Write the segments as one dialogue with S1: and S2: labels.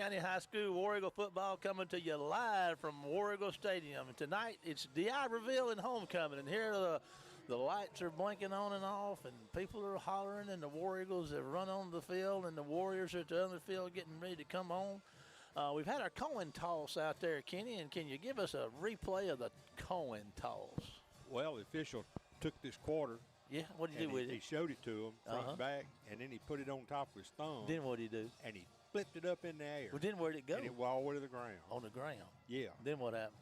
S1: County High School War Eagle football coming to you live from War Eagle Stadium. And tonight it's Diberville and homecoming, and here the lights are blinking on and off, and people are hollering, and the War Eagles have run on the field, and the Warriors are at the other field getting ready to come on. We've had our coin toss out there, Kenny, and can you give us a replay of the coin toss?
S2: Well, the official took this quarter.
S1: Yeah, what did he do with it?
S2: He showed it to him front and back, and then he put it on top of his thumb.
S1: Then what did he do?
S2: And he flipped it up in the air.
S1: Well, then where did it go?
S2: And it went all the way to the ground.
S1: On the ground?
S2: Yeah.
S1: Then what happened?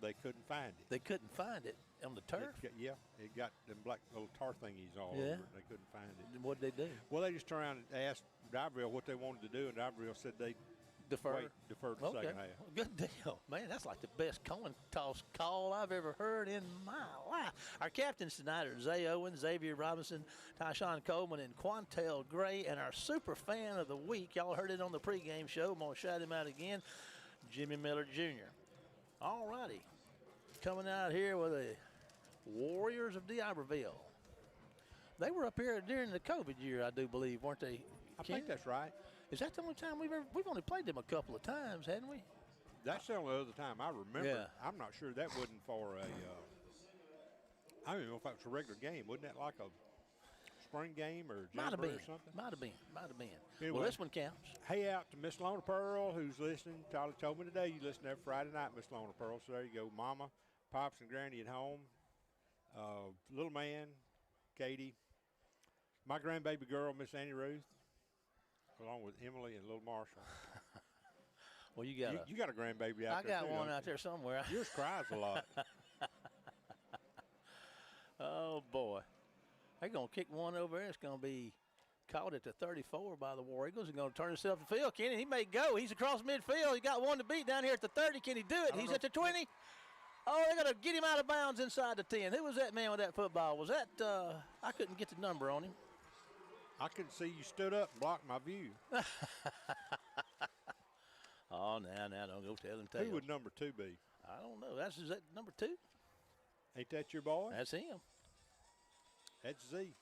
S2: They couldn't find it.
S1: They couldn't find it on the turf?
S2: It got them black little tar thingies all over it. They couldn't find it.
S1: Then what did they do?
S2: Well, they just turned around and asked Diberville what they wanted to do, and Diberville said they
S1: defer
S2: the second half.
S1: Well, good deal. Man, that's like the best coin toss call I've ever heard in my life. Our captains tonight are Zay Owens, Xavier Robinson, Tyshawn Coleman, and Quantel Gray. And our super fan of the week, y'all heard it on the pregame show. I'm going to shout him out again, Jimmy Miller Jr. All righty. Coming out here with the Warriors of Diberville. They were up here during the COVID year, I do believe, weren't they?
S2: I think that's right.
S1: Is that the only time we've only played them a couple of times, hadn't we?
S2: That's the only other time I remember.
S1: Yeah.
S2: I'm not sure that wasn't for a. I don't even know if that was a regular game. Wasn't that like a spring game or jamboree or something?
S1: Might have been.
S2: Anyway,
S1: well, this one counts.
S2: Hey, out to Miss Lona Pearl, who's listening. Tyler told me today you listen every Friday night, Miss Lona Pearl. So there you go, Mama, Pops, and Granny at home. Little man, Katie, my grandbaby girl, Miss Annie Ruth, along with Emily and little Marshall.
S1: Well, you got
S2: a grandbaby out there.
S1: I got one out there somewhere.
S2: Yours cries a lot.
S1: Oh boy, they're gonna kick one over there. It's gonna be caught at the 34 by the War Eagles. He's gonna turn himself to field. Kenny, he may go. He's across midfield. He got one to beat down here at the 30. Can he do it? He's at the 20. Oh, they're gonna get him out of bounds inside the 10. Who was that man with that football? Was that I couldn't get the number on him.
S2: I couldn't see you stood up and blocked my view.
S1: Oh, now, don't go telling tales.
S2: Who would number 2 be?
S1: I don't know. Is that number 2?
S2: Ain't that your boy?
S1: That's him.
S2: That's Z.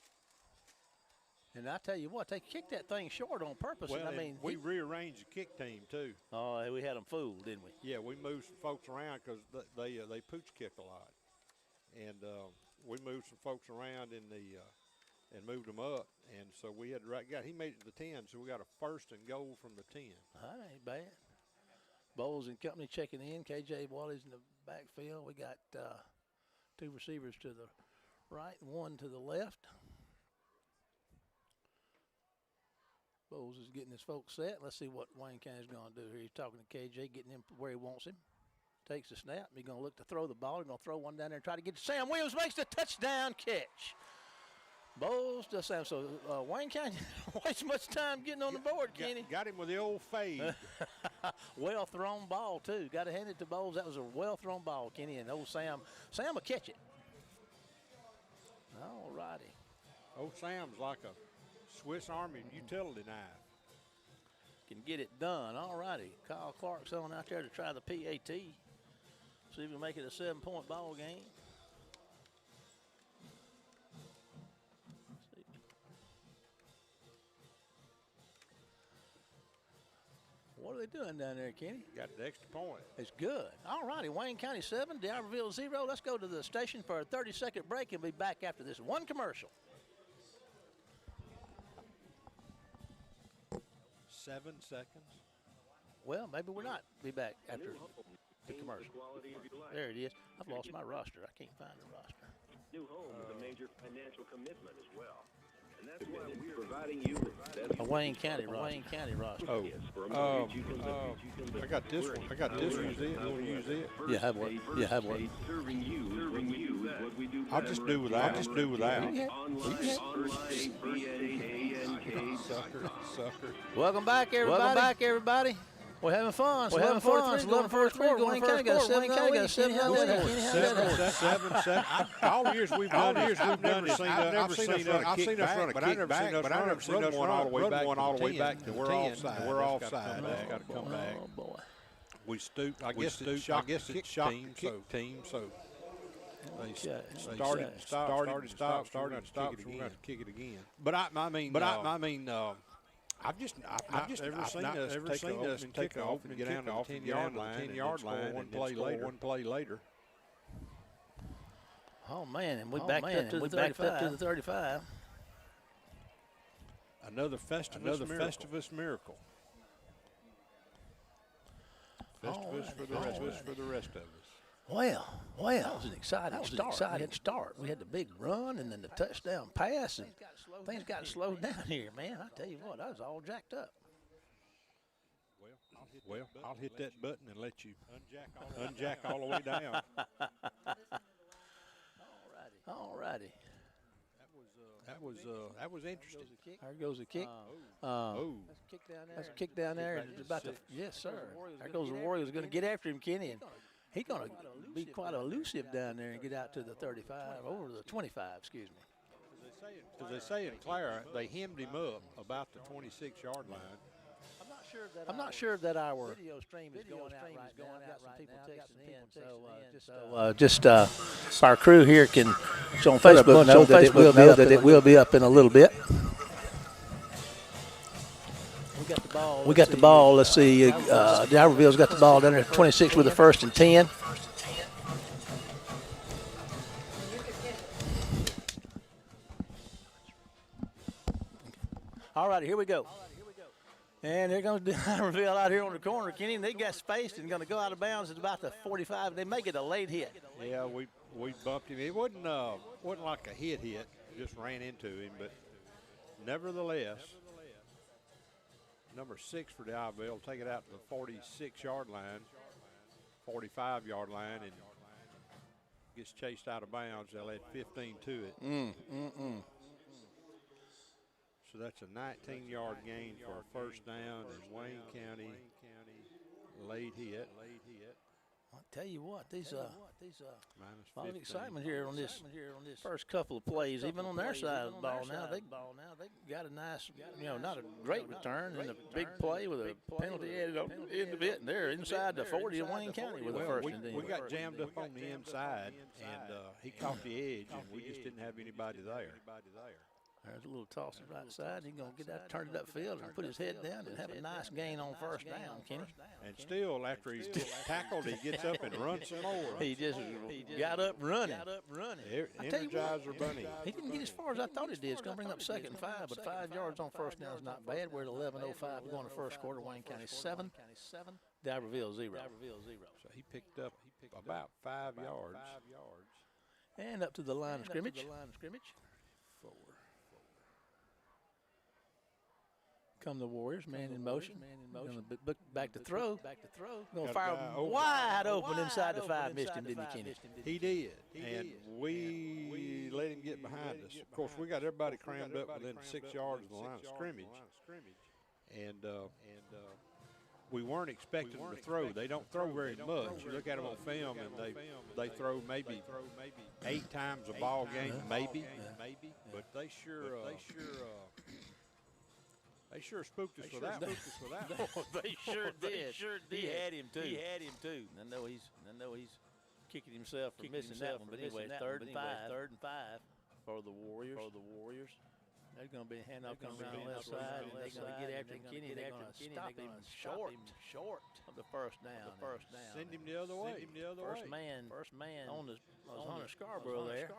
S1: And I tell you what, they kicked that thing short on purpose.
S2: Well,
S1: and I mean,
S2: we rearranged the kick team too.
S1: Oh, we had them fooled, didn't we?
S2: Yeah, we moved some folks around because they pooch kick a lot, and we moved some folks around in the and moved them up, and so we had he made it to the 10, so we got a 1st and goal from the 10.
S1: That ain't bad. Bowles and company checking in. KJ Wally's in the backfield. We got 2 receivers to the right and 1 to the left. Bowles is getting his folks set. Let's see what Wayne County's going to do here. He's talking to KJ, getting him where he wants him. Takes the snap. He's going to look to throw the ball. He's going to throw one down there and try to get to Sam Williams. Makes the touchdown catch. Bowles to Sam. So Wayne County wastes much time getting on the board, Kenny.
S2: Got him with the old fade.
S1: Well thrown ball, too. Got to hand it to Bowles. That was a well thrown ball, Kenny. And old Sam will catch it. All righty.
S2: Old Sam's like a Swiss Army utility knife.
S1: Can get it done. All righty. Kyle Clark's on out there to try the PAT. See if we can make it a 7-point ball game. What are they doing down there, Kenny?
S2: Got the extra point.
S1: It's good. All righty. Wayne County 7, Diberville 0. Let's go to the station for a 30-second break and be back after this one commercial.
S2: 7 seconds.
S1: Well, maybe we're not. Be back after the commercial. There it is. I've lost my roster. I can't find the roster.
S3: New home is a major financial commitment as well. And that's why we're providing you with
S1: A Wayne County roster.
S2: Oh, I got this one. Use it. You want to use it?
S1: Yeah, have one.
S3: serving you is what we do.
S2: I'll just do without. Sucker.
S1: Welcome back, everybody. We're having fun. We're having fun. It's 11-4-3. Wayne County got 7.
S2: All the years we've done this, I've never seen us run a kickback, but I've never seen us run all the way back to we're offside. Got to come back.
S1: Oh boy.
S2: We stooped. I guess it's shocked kick team. So they started, stopped. So we're going to have to kick it again. But I mean, I've never seen us take an off and get down to the 10-yard line and one play later.
S1: Oh man, and we backed up to the 35.
S2: Another Festivus miracle. Festivus for the rest of us.
S1: Well, that was an exciting start. We had the big run and then the touchdown pass, and things got slowed down here, man. I tell you what, I was all jacked up.
S2: Well, I'll hit that button and let you unjack all the way down.
S1: All righty.
S2: That was interesting.
S1: There goes the kick. That's a kick down there. And it's about to, yes, sir. There goes the Warriors. Going to get after him, Kenny, and he's going to be quite elusive down there and get out to the 35, over the 25, excuse me.
S2: As they say in Clara, they hemmed him up about the 26-yard line.
S1: I'm not sure that our video stream is going out right now. I've got some people texting in, so our crew here can, so on Facebook, know that it will be up in a little bit. We got the ball. Let's see. Diberville's got the ball down there at 26 with the 1st and 10. All right, here we go. And here comes Diberville out here on the corner, Kenny, and they got spaced and going to go out of bounds at about the 45. They make it a late hit.
S2: Yeah, we bumped him. It wasn't like a hit, just ran into him, but nevertheless, number 6 for Diberville take it out to the 46-yard line, 45-yard line, and gets chased out of bounds. They'll add 15 to it. So that's a 19-yard gain for a first down in Wayne County. Late hit.
S1: I'll tell you what, these a lot of excitement here on this first couple of plays. Even on their side of the ball now, they got a nice, not a great return and a big play with a penalty added on the end of it. And they're inside the 40 of Wayne County with the first and 10.
S2: We got jammed up on the inside, and he caught the edge, and we just didn't have anybody there.
S1: There's a little toss to the right side. He's going to get out, turn it upfield, and put his head down and have a nice gain on first down, Kenny.
S2: And still, after he's tackled, he gets up and runs some more.
S1: He just got up running.
S2: Energizer Bunny.
S1: He didn't get as far as I thought he did. It's going to bring up 2nd and 5, but 5 yards on first down is not bad. We're at 11:05. We're going to first quarter. Wayne County 7, Diberville 0.
S2: So he picked up about 5 yards.
S1: And up to the line of scrimmage. 4. Come the Warriors, man in motion. Back to throw. Going to fire wide open inside the 5. Missed him, didn't he, Kenny?
S2: He did. And we let him get behind us. Of course, we got everybody crammed up within 6 yards of the line of scrimmage. And we weren't expecting them to throw. They don't throw very much. You look at them on film, and they throw maybe 8 times a ball game, maybe. But they sure spooked us for that one.
S1: They sure did. He had him too. I know he's kicking himself for missing that one. But anyway, 3rd and 5 for the Warriors. There's going to be a handoff coming around the left side, and they're going to get after Kenny. They're going to stop him short of the first down.
S2: Send him the other way.
S1: First man on the Hunter Scarborough there.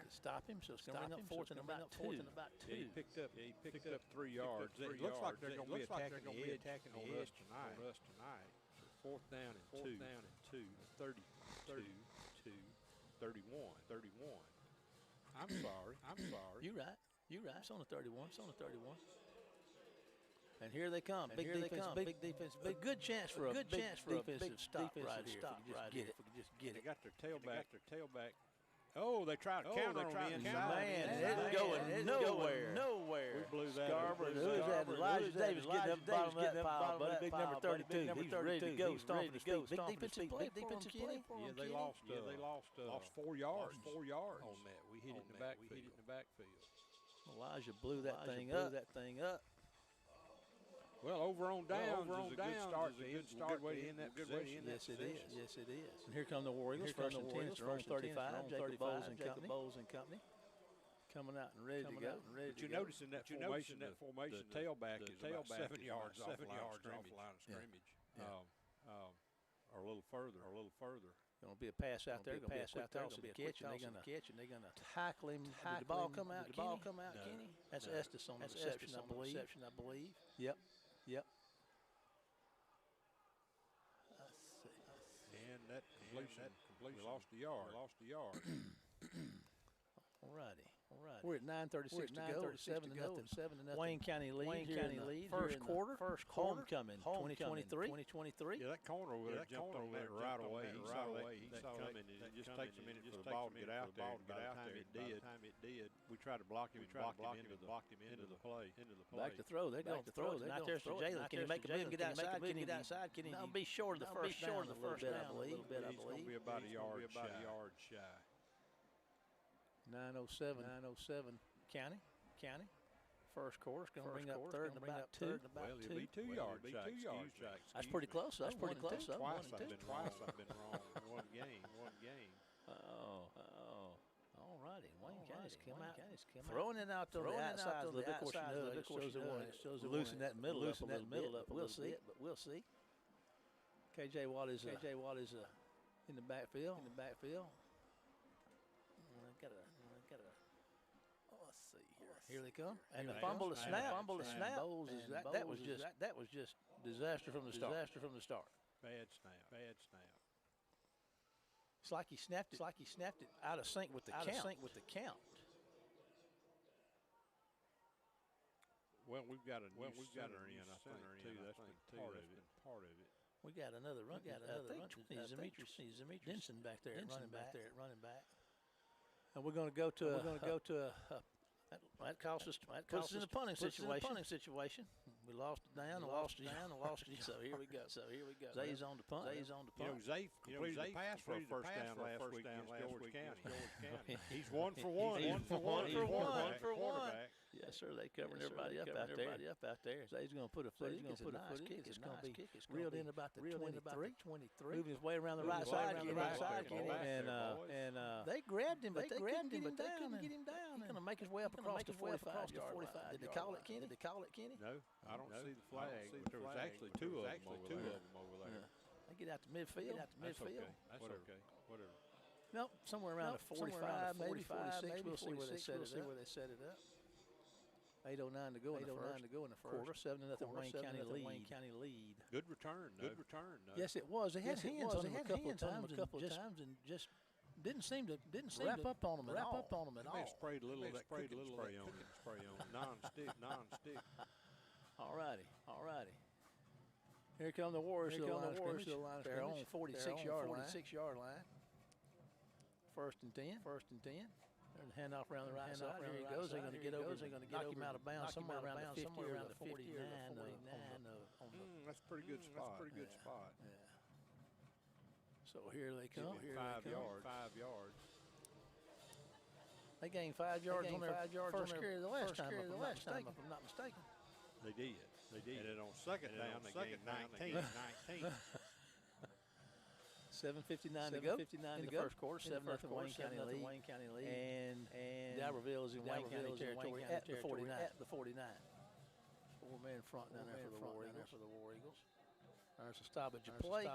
S1: Stop him. So it's going to bring up 4th and about 2.
S2: He picked up 3 yards. It looks like they're going to be attacking the edge on us tonight. So 4th down and 2. 32 to 31. I'm sorry.
S1: You're right. It's on the 31. And here they come. Big defense. Big good chance for a big defensive stop right here. If we could just get it.
S2: They got their tailback. Oh, they tried to counter on the inside.
S1: Man, it's going nowhere.
S2: We blew that.
S1: Scarborough, who is that? Elijah Davis getting up the bottom of that pile, buddy. Big number 32. He's ready to go. Stomping his feet. Big defensive play.
S2: Yeah, they lost 4 yards. On that. We hit it in the backfield.
S1: Elijah blew that thing up.
S2: Well, over on downs is a good start. It's a good way to end that possession.
S1: Yes, it is. And here come the Warriors. First and 10. They're on 35. Jacob Bowles and company. coming out and ready to go.
S2: But you notice in that formation, the tailback is about 7 yards off the line of scrimmage. Or a little further.
S1: Going to be a pass out there. Going to be a quick toss to the catch, and they're going to tackle him. Did the ball come out? Kenny? That's Estes on the reception, I believe. Yep.
S2: And that completion, we lost a yard.
S1: All righty. We're at 9:36 to go. 7-0. Wayne County lead. First quarter. Homecoming. 2023.
S2: Yeah, that corner would have jumped on that right away. He saw that coming. It just takes a minute for the ball to get out there. By the time it did, we tried to block him. Blocked him into the play.
S1: Back to throw. They're going to throw. Not there's for Jalen. Can you make a move? Get outside. Can he? Be short of the first down. I believe.
S2: He's going to be about a yard shy.
S1: 9:07 County. First quarter's going to bring up third and about two.
S2: Well, he'll be 2 yards shy.
S1: That's pretty close. Twice I've
S2: been wrong. One game.
S1: Oh. All righty. Wayne County's come out. Throwing it out to the outside. Of course, it shows it loosen that middle up. We'll see. KJ Watt is in the backfield. Let's see here. Here they come. And the fumble to snap. That was just disaster from the start.
S2: Bad snap.
S1: It's like he snapped it out of sync with the count.
S2: Well, we've got a center in, I think, too. That's been part of it.
S1: We got another run. Demetrius Denson back there, running back. And we're going to go to that cost us in a punting situation. We lost it down. So here we go. Zay's on the punt.
S2: Zay completed the pass for a first down last week against George County. He's 1 for 1. Yes, sir. They covering everybody up out there.
S1: Zay's going to put a foot. He's going to put a nice kick. It's going to be reeled in about the 23. Moving his way around the right side. And they grabbed him, but they couldn't get him down. He's going to make his way up across the 45-yard line. Did they call it, Kenny?
S2: No, I don't see the flag. But there was actually two of them over there.
S1: They get out to midfield.
S2: That's okay. Whatever.
S1: Nope, somewhere around the 45, maybe 46. We'll see where they set it up. 8:09 to go in the first quarter. 7-0 Wayne County lead.
S2: Good return.
S1: Yes, it was. They had hands on him a couple of times and just didn't seem to wrap up on them at all.
S2: They sprayed a little of that cooking spray on non-stick.
S1: All righty. Here come the Warriors to the line of scrimmage. They're on 46-yard line. First and 10. There's a handoff around the right side. Here he goes. They're going to get over. Knock him out of bounds somewhere around the 50 or the 49.
S2: That's a pretty good spot.
S1: Yeah. So here they come.
S2: 5 yards.
S1: They gained 5 yards on their first carry the last time, if I'm not mistaken.
S2: They did. And then on second down, they gained 19.
S1: 7:59 to go in the first quarter. 7-0 Wayne County lead. And Diberville is in Wayne County territory at the 49. 4 men in front down there for the War Eagles. There's a stoppage of play.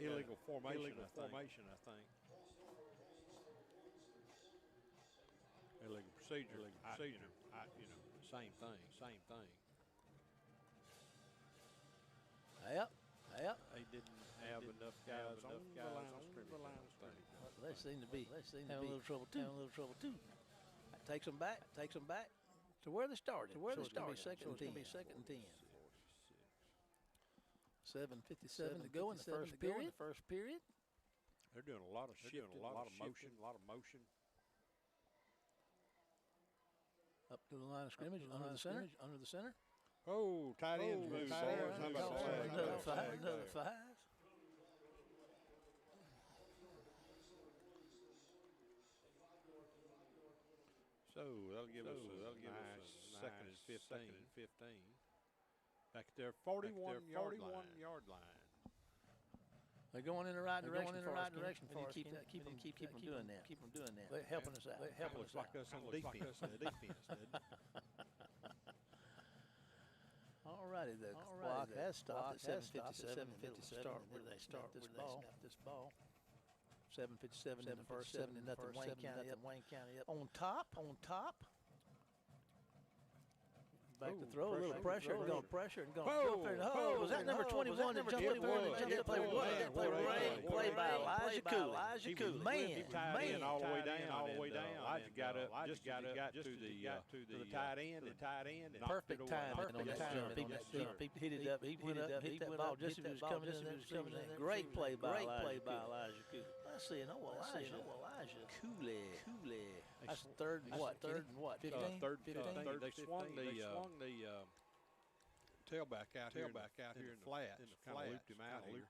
S2: Illegal formation, I think. Illegal procedure. Same thing.
S1: Yep.
S2: They didn't have enough guys on the line of scrimmage.
S1: They seem to be having a little trouble too. That takes them back to where they started. So it's going to be second and 10. 7:57 to go in the first period.
S2: They're doing a lot of shifting, a lot of motion.
S1: Up to the line of scrimmage, under the center.
S2: Oh, tight ends move.
S1: Another five.
S2: So that'll give us a second and 15. Back there, 41 yard line.
S1: They're going in the right direction. For us. Keep them doing that. They're helping us out. They're helping us
S2: like us on defense.
S1: All righty, the clock has stopped at 7:57. Start where they start this ball. 7:57 in the first, 7-0 Wayne County up. On top. Back to throw, a little pressure and go. Was that number 21 that jumped up there? Play by Elijah Cooley. Man,
S2: all the way down. Elijah got up to the tight end.
S1: Perfect time on that jump. He hit it up. He went up, hit that ball just as it was coming in. Great play by Elijah Cooley. Let's see, Elijah Cooley. That's third and what? 15?
S2: Third. They swung the tailback out here in the flats. Kind of looped him out here.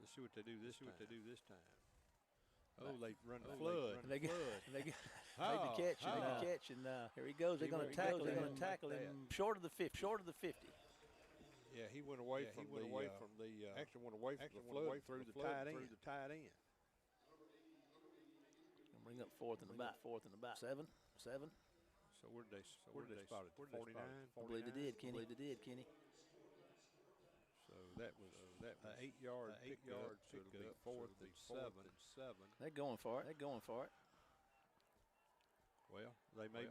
S2: Let's see what they do this time. Oh, they run the flood.
S1: They get the catch. And here he goes. They're going to tackle him short of the 50.
S2: Yeah, he went away from the flood through the tight end.
S1: Bring up fourth and about. 7.
S2: So where did they spot it? 49?
S1: I believe they did, Kenny.
S2: So that was 8 yard pickup. So it'll be fourth and seven.
S1: They're going for it.
S2: Well, they may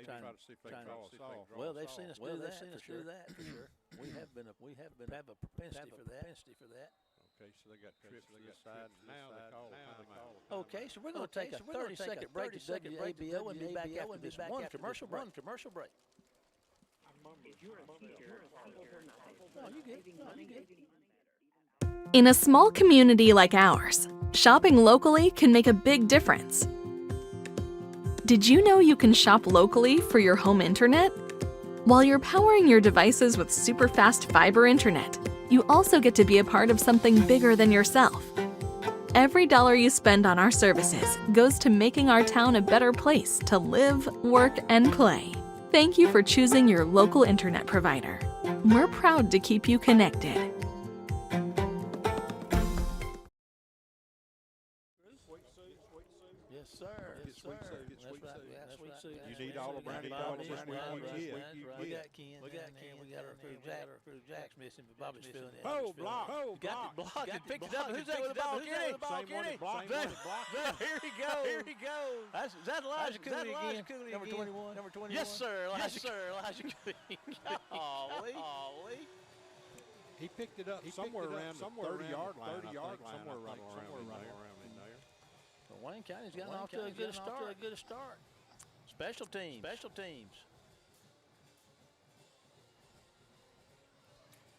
S2: try to see if they can call us off.
S1: Well, they've seen us do that for sure. We have a propensity for that.
S2: Okay, so they got trips to the side, and now they call timeout.
S1: Okay, so we're going to take a 30-second break to WABO and be back after this one commercial break.
S4: In a small community like ours, shopping locally can make a big difference. Did you know you can shop locally for your home internet? While you're powering your devices with super fast fiber internet, you also get to be a part of something bigger than yourself. Every dollar you spend on our services goes to making our town a better place to live, work, and play. Thank you for choosing your local internet provider. We're proud to keep you connected.
S1: Yes, sir.
S2: You need all the brownie points this week.
S1: We got Ken. We got our crew Jack's missing, but Bobby's feeling it.
S2: Block.
S1: Got it blocked. Picked it up. Who's that with the ball, Kenny? Here he goes. Is that Elijah Cooley again? Number 21. Yes, sir. Elijah Cooley. Golly.
S2: He picked it up somewhere around the 30-yard line. Somewhere around in there.
S1: So Wayne County's gotten off to a good start. Special teams.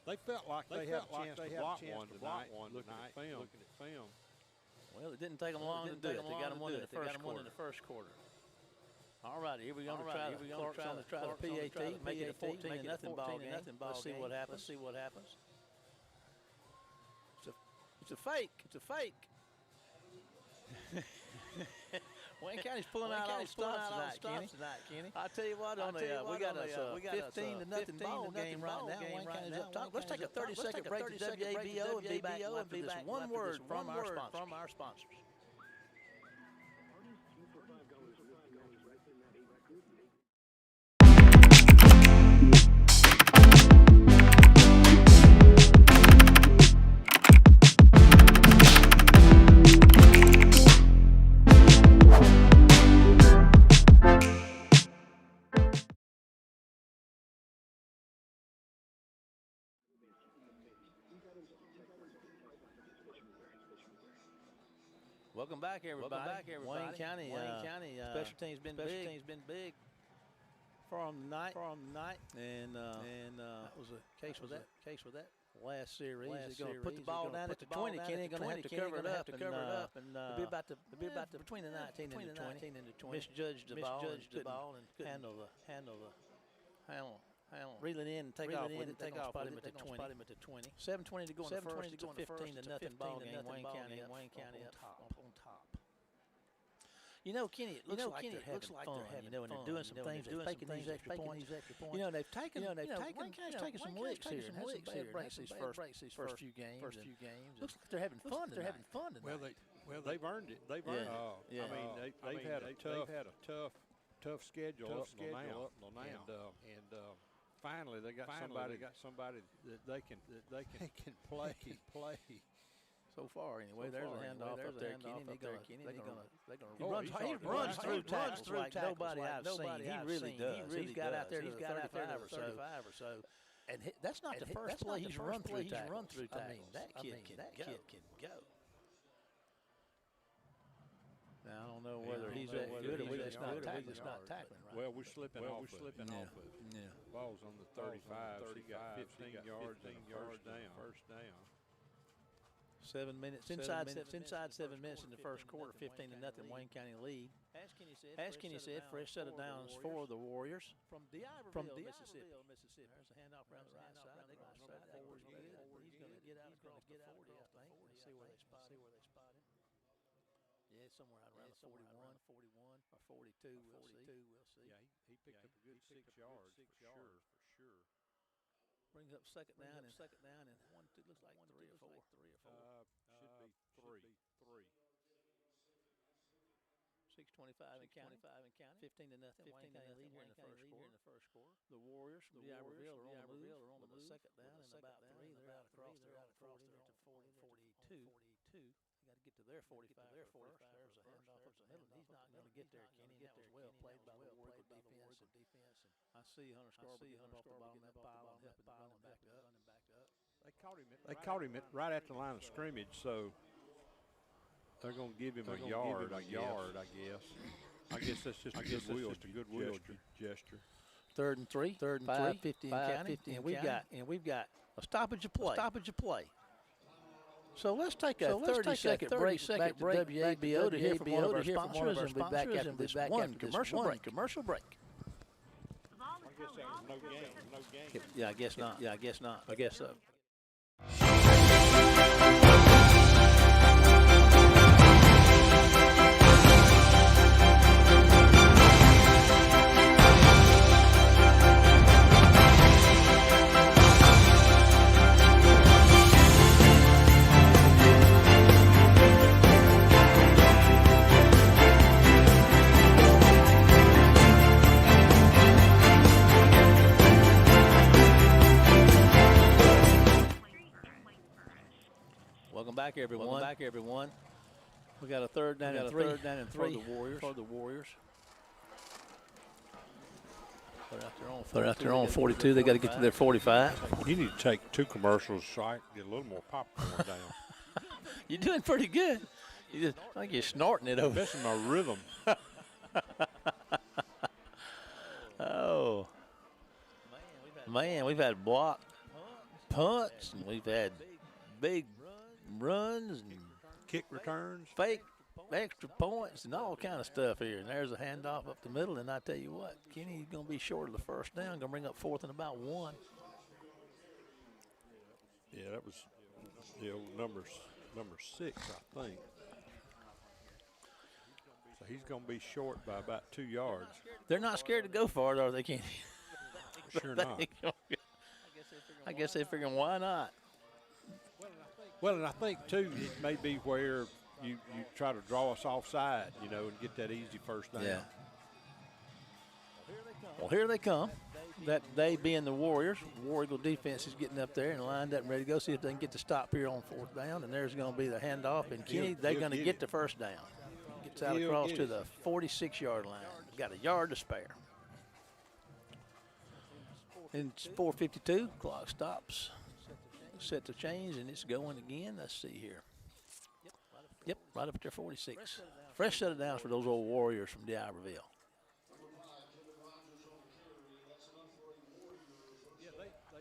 S2: They felt like they had a chance to block one tonight. Looking at film.
S1: Well, it didn't take them long to do it. They got them one in the first quarter. All right, here we go. Try the PAT, make it a 14-0 ball game. Let's see what happens. It's a fake. Wayne County's pulling out all the stops tonight, Kenny. I tell you what, we got a 15-0 ball game right now. Wayne County's up top. Let's take a 30-second break to WABO and be back after this one word from our sponsors. Welcome back, everybody. Wayne County special teams been big for them tonight. And that was a case with that. Last series, they're going to put the ball down at the 20. Kenny going to have to cover it up, and be about between the 19 and the 20. Misjudged the ball and handle the reel it in and take off with it. Take off spot him at the 20. 7:20 to go in the first. It's a 15-0 ball game. Wayne County up on top. Kenny, it looks like they're having fun, and they're doing some things, they're taking these extra points. They've taken, Wayne County's taken some licks here, and had some bad breaks these first few games. Looks like they're having fun tonight.
S2: Well, they've earned it. They've earned it. I mean, they've had a tough schedule up till now, and finally they got somebody that they can play.
S1: So far, anyway, there's a handoff up there, Kenny. He runs through tackles like nobody I've seen. He really does. He's got out there to 35 or so. And that's not the first play he's run through tackles. I mean, that kid can go. Now, I don't know whether he's that good or we're just not tackling right.
S2: Well, we're slipping off of it. Yeah. Ball's on the 35. So he got 15 yards first down.
S1: 7 minutes inside 7 minutes in the first quarter, 15-0 Wayne County lead. As Kenny said, fresh set of downs for the Warriors from Diberville, Mississippi. There's a handoff around the right side. They're going to start forward good. He's going to get out across the 40, I think. Let's see where they spot him. Yeah, somewhere out around the 41 or 42. We'll see.
S2: Yeah, he picked up a good 6 yards for sure.
S1: Brings up second down and 1, 2, looks like 3 or 4.
S2: Should be 3.
S1: 6:25 in county. 15-0. Wayne County lead here in the first quarter. The Warriors from Diberville are on the move with a second down and about 3. They're out across there to 42. You got to get to their 45 first. There's a handoff up the middle. He's not going to get there, Kenny. That was well played by the Warrior defense. I see Hunter Scarborough getting off the bottom of that pile and helping running back up.
S2: They caught him right at the line of scrimmage, so they're going to give him a yard, I guess. I guess that's just a goodwill gesture.
S1: 3rd and 3. 5:50 in county. And we've got a stoppage of play. So let's take a 30-second break back to WABO to hear from one of our sponsors, and we'll be back after this one commercial break.
S2: I guess that was no game.
S1: Yeah, I guess not. I guess so. Welcome back, everyone. We got a third down and 3 for the Warriors. They're out there on 42. They got to get to their 45.
S2: You need to take 2 commercials so I can get a little more popcorn down.
S1: You're doing pretty good. I think you're snorting it over.
S2: Messing my rhythm.
S1: Oh, man, we've had block punts, and we've had big runs and
S2: kick returns,
S1: fake extra points, and all kind of stuff here. And there's a handoff up the middle, and I tell you what, Kenny's going to be short of the first down, going to bring up 4th and about 1.
S2: Yeah, that was the old number 6, I think. So he's going to be short by about 2 yards.
S1: They're not scared to go for it, are they, Kenny?
S2: Sure not.
S1: I guess they're figuring, why not?
S2: Well, and I think, too, it may be where you try to draw us offside, and get that easy first down.
S1: Yeah. Well, here they come. That they being the Warriors. War Eagle defense is getting up there and lined up and ready to go. See if they can get the stop here on 4th down. And there's going to be the handoff. And Kenny, they're going to get the first down. Gets out across to the 46-yard line. Got a yard to spare. And it's 4:52. Clock stops. Set the change, and it's going again. Let's see here. Yep, right up at their 46. Fresh set of downs for those old Warriors from Diberville.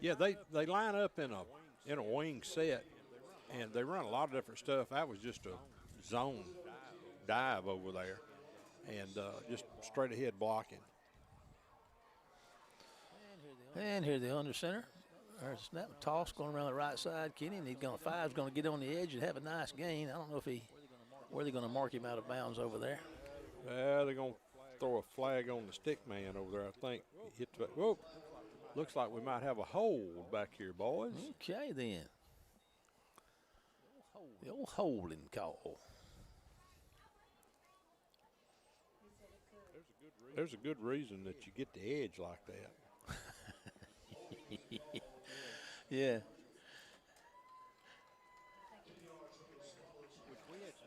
S2: Yeah, they line up in a wing set, and they run a lot of different stuff. That was just a zone dive over there, and just straight ahead blocking.
S1: And here's the under center. There's a snap toss going around the right side. Kenny, and he's going to 5's going to get on the edge and have a nice gain. I don't know if where they're going to mark him out of bounds over there.
S2: They're going to throw a flag on the stick man over there, I think. Whoa. Looks like we might have a hold back here, boys.
S1: Okay, then. The old holding call.
S2: There's a good reason that you get the edge like that.
S1: Yeah.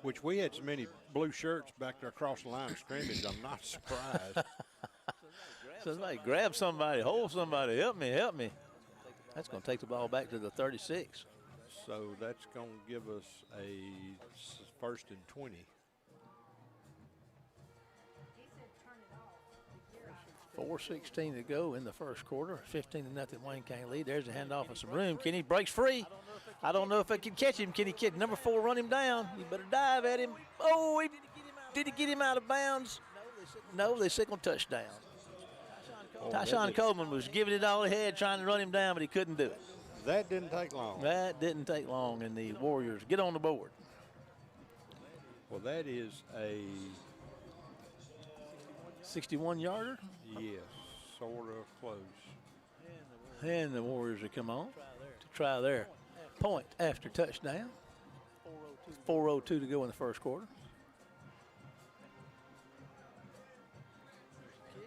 S2: Which we had so many blue shirts back there across the line of scrimmage, I'm not surprised.
S1: Somebody grab somebody, hold somebody, help me, help me. That's going to take the ball back to the 36.
S2: So that's going to give us a 1st and 20.
S1: 4:16 to go in the first quarter. 15-0 Wayne County lead. There's a handoff and some room. Kenny breaks free. I don't know if I can catch him. Can he catch number 4? Run him down. You better dive at him. Oh, did he get him out of bounds? No, they signaled touchdown. Tyshawn Coleman was giving it all he had, trying to run him down, but he couldn't do it.
S2: That didn't take long.
S1: That didn't take long, and the Warriors get on the board.
S2: Well, that is a
S1: 61-yarder.
S2: yes, sort of close.
S1: And the Warriors will come on to try their point after touchdown. 4:02 to go in the first quarter.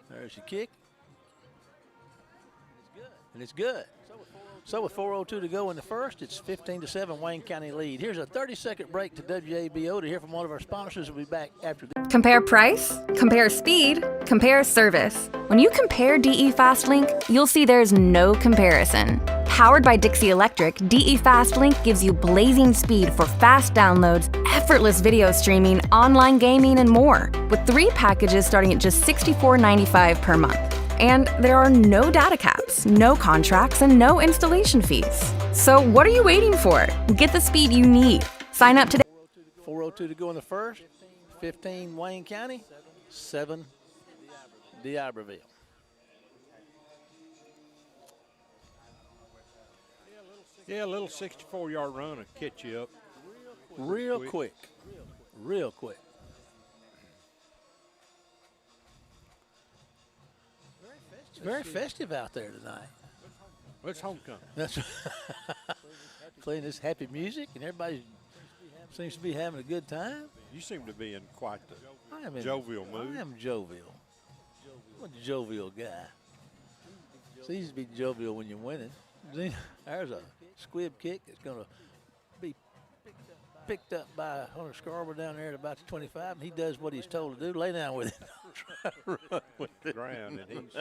S1: There's your kick. And it's good. So with 4:02 to go in the first, it's 15-7 Wayne County lead. Here's a 30-second break to WABO to hear from one of our sponsors. We'll be back after this.
S5: Compare price, compare speed, compare service. When you compare DE FastLink, you'll see there's no comparison. Powered by Dixie Electric, DE FastLink gives you blazing speed for fast downloads, effortless video streaming, online gaming, and more. With 3 packages starting at just $64.95 per month. And there are no data caps, no contracts, and no installation fees. So what are you waiting for? Get the speed you need. Sign up today.
S1: 4:02 to go in the first. 15 Wayne County, 7 Diberville.
S2: Yeah, a little 64-yard run will catch you up.
S1: Real quick. Real quick. It's very festive out there tonight.
S2: Well, it's homecoming.
S1: That's playing this happy music, and everybody seems to be having a good time.
S2: You seem to be in quite the
S1: I am in
S2: jovial mood.
S1: I am jovial. I'm a jovial guy. It's easy to be jovial when you're winning. There's a squib kick that's going to be picked up by Hunter Scarborough down there at about the 25, and he does what he's told to do. Lay down with it. Try to run with it.
S2: Ground, and he's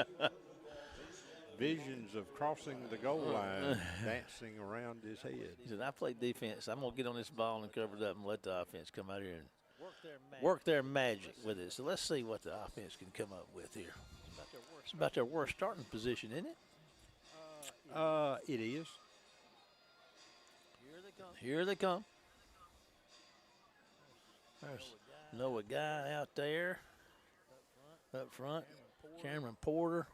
S2: visions of crossing the goal line dancing around his head.
S1: He said, I play defense. I'm going to get on this ball and cover it up and let the offense come out here and work their magic with it. So let's see what the offense can come up with here. It's about their worst starting position, isn't it?
S2: It is.
S1: Here they come. There's Noah Guy out there up front. Cameron Porter.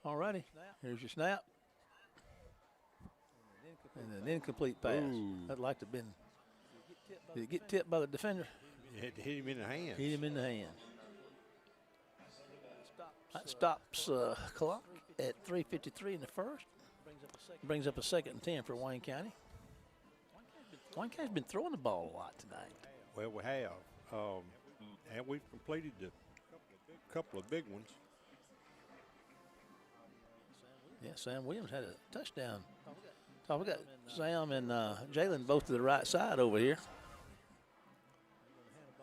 S1: All righty. Here's your snap. And an incomplete pass.
S2: Ooh.
S1: I'd like to have been. Did it get tipped by the defender?
S2: You had to hit him in the hand.
S1: Hit him in the hand. That stops clock at 3:53 in the first. Brings up a 2nd and 10 for Wayne County. Wayne County's been throwing the ball a lot tonight.
S2: Well, we have. And we've completed a couple of big ones.
S1: Yeah, Sam Williams had a touchdown. So we got Sam and Jalen both to the right side over here.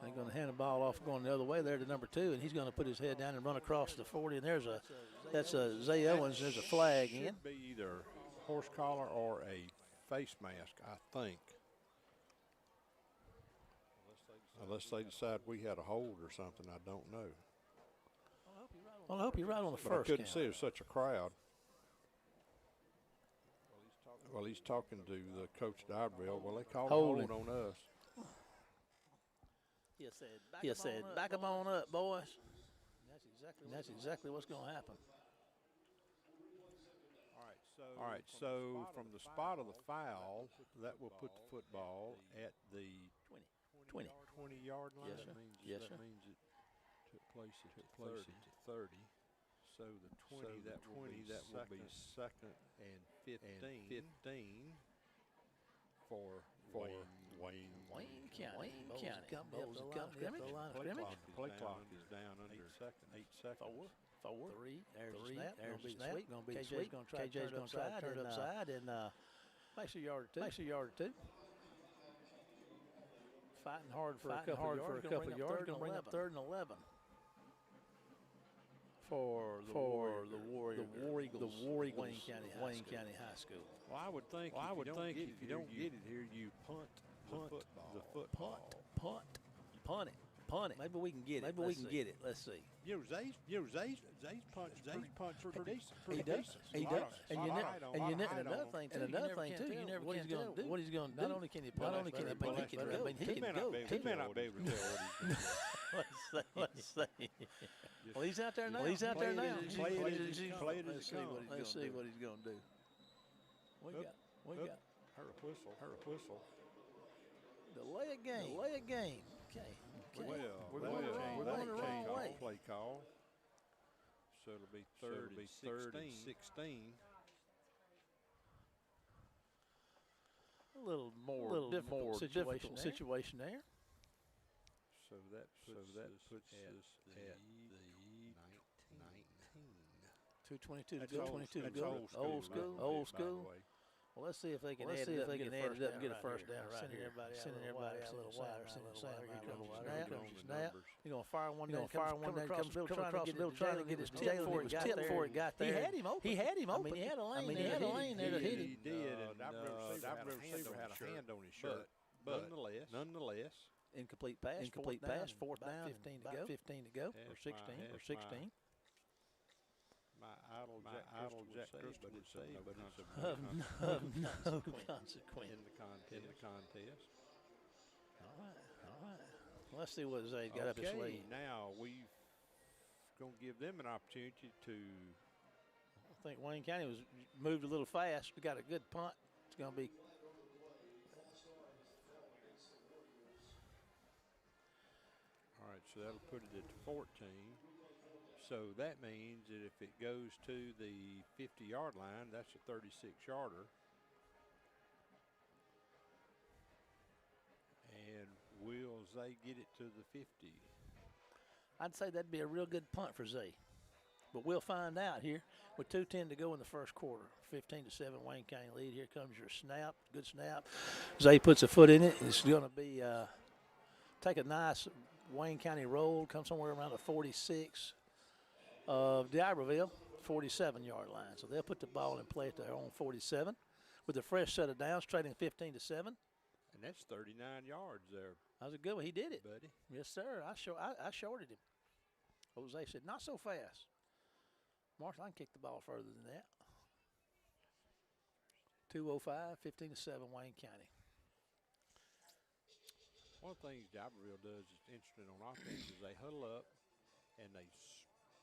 S1: They're going to hand the ball off going the other way there to number 2, and he's going to put his head down and run across the 40. And that's Zay Owens. There's a flag in.
S2: Should be either horse collar or a face mask, I think. Unless they decide we had a hold or something, I don't know.
S1: Well, I hope you're right on the
S2: But I
S1: first
S2: couldn't
S1: count.
S2: see there's such a crowd. Well, he's talking to the coach Diberville. Well, they called a
S1: Holding.
S2: hold on us.
S1: He said, back them on up, boys. That's exactly what's going to happen.
S2: All right, so from the spot of the foul, that will put the football at the 20-yard line.
S1: Yes, sir.
S2: That means it took place at 30. So the 20, that will be second and 15 for Wayne
S1: County. Bowles County.
S2: Play clock is down under 8 seconds.
S1: 4, 3. There's the snap. Gonna be the
S2: KJ's
S1: sweep. KJ's gonna try to turn it upside and makes a yard or two. Fighting hard for a couple of yards. Gonna bring up 3rd and 11. For the War Eagles, Wayne County High School.
S2: Well, I would think if you don't get it here, you punt the football.
S1: Punt it. Maybe we can get it. Let's see.
S2: Zay's punch pretty decent.
S1: He does. And another thing too, you never can tell what he's going to do. Not only can he punt, he can go.
S2: He may not be able to tell what he's going to do.
S1: Let's see. Well, he's out there now.
S2: Play it as
S1: Let's see what he's going to do. We got.
S2: Her whistle.
S1: Delay a game. Okay. We're going the wrong way.
S2: Play call. So it'll be third and 16.
S1: A little more difficult situation there.
S2: So that puts us at the
S1: 2:22 to go. Old school. Well, let's see if they can add it up and get a first down. Sending everybody out a little wider. Snap. He's going to fire one down. Comes trying to get his tip before it got there. He had him open. I mean, he had a lane there to hit him.
S2: He did. Diberville receiver had a hand on his shirt. But nonetheless.
S1: Incomplete pass. 4th down. 15 to go. Or 16.
S2: My idol Jack Crystal would say, but it's
S1: no consequence
S2: in the contest.
S1: All right. Well, let's see what Zay's got up his sleeve.
S2: Now we're going to give them an opportunity to.
S1: I think Wayne County was moved a little fast. We got a good punt. It's going to be.
S2: All right, so that'll put it at 14. So that means that if it goes to the 50-yard line, that's a 36-yarder. And will Zay get it to the 50?
S1: I'd say that'd be a real good punt for Zay. But we'll find out here with 2:10 to go in the first quarter. 15-7 Wayne County lead. Here comes your snap. Good snap. Zay puts a foot in it. It's going to be take a nice Wayne County roll. Come somewhere around the 46 of Diberville, 47-yard line. So they'll put the ball in play at their own 47 with a fresh set of downs, trading 15-7.
S2: And that's 39 yards there.
S1: That was a good one. He did it,
S2: buddy.
S1: Yes, sir. I shorted him. Jose said, not so fast. Marshall, I can kick the ball further than that. 2:05, 15-7 Wayne County.
S2: One of the things Diberville does is interesting on offense is they huddle up and they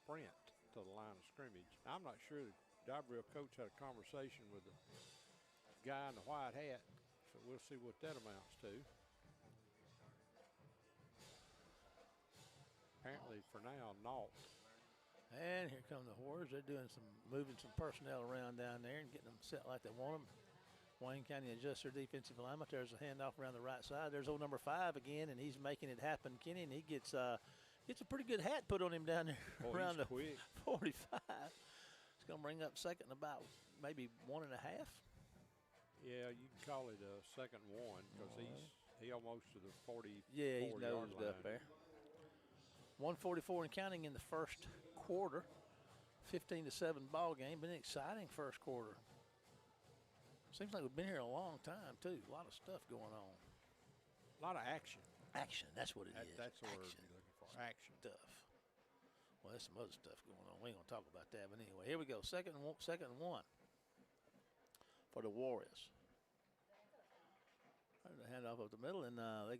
S2: sprint to the line of scrimmage. Now, I'm not sure the Diberville coach had a conversation with the guy in the white hat, so we'll see what that amounts to. Apparently, for now, naught.
S1: And here come the Warriors. They're doing moving some personnel around down there and getting them set like they want them. Wayne County adjusts their defensive alignment. There's a handoff around the right side. There's old number 5 again, and he's making it happen, Kenny, and he gets a pretty good hat put on him down there around the 45. It's going to bring up second about maybe 1.5.
S2: Yeah, you can call it a second one because he almost to the 40.
S1: Yeah, he's nosed up there. 1:44 and counting in the first quarter. 15-7 ball game. Been an exciting first quarter. Seems like we've been here a long time too. A lot of stuff going on.
S2: A lot of action.
S1: Action. That's what it is.
S2: That's the word you're looking for. Action
S1: stuff. Well, there's some other stuff going on. We ain't gonna talk about that, but anyway, here we go. Second and one for the Warriors. The handoff up the middle, and he's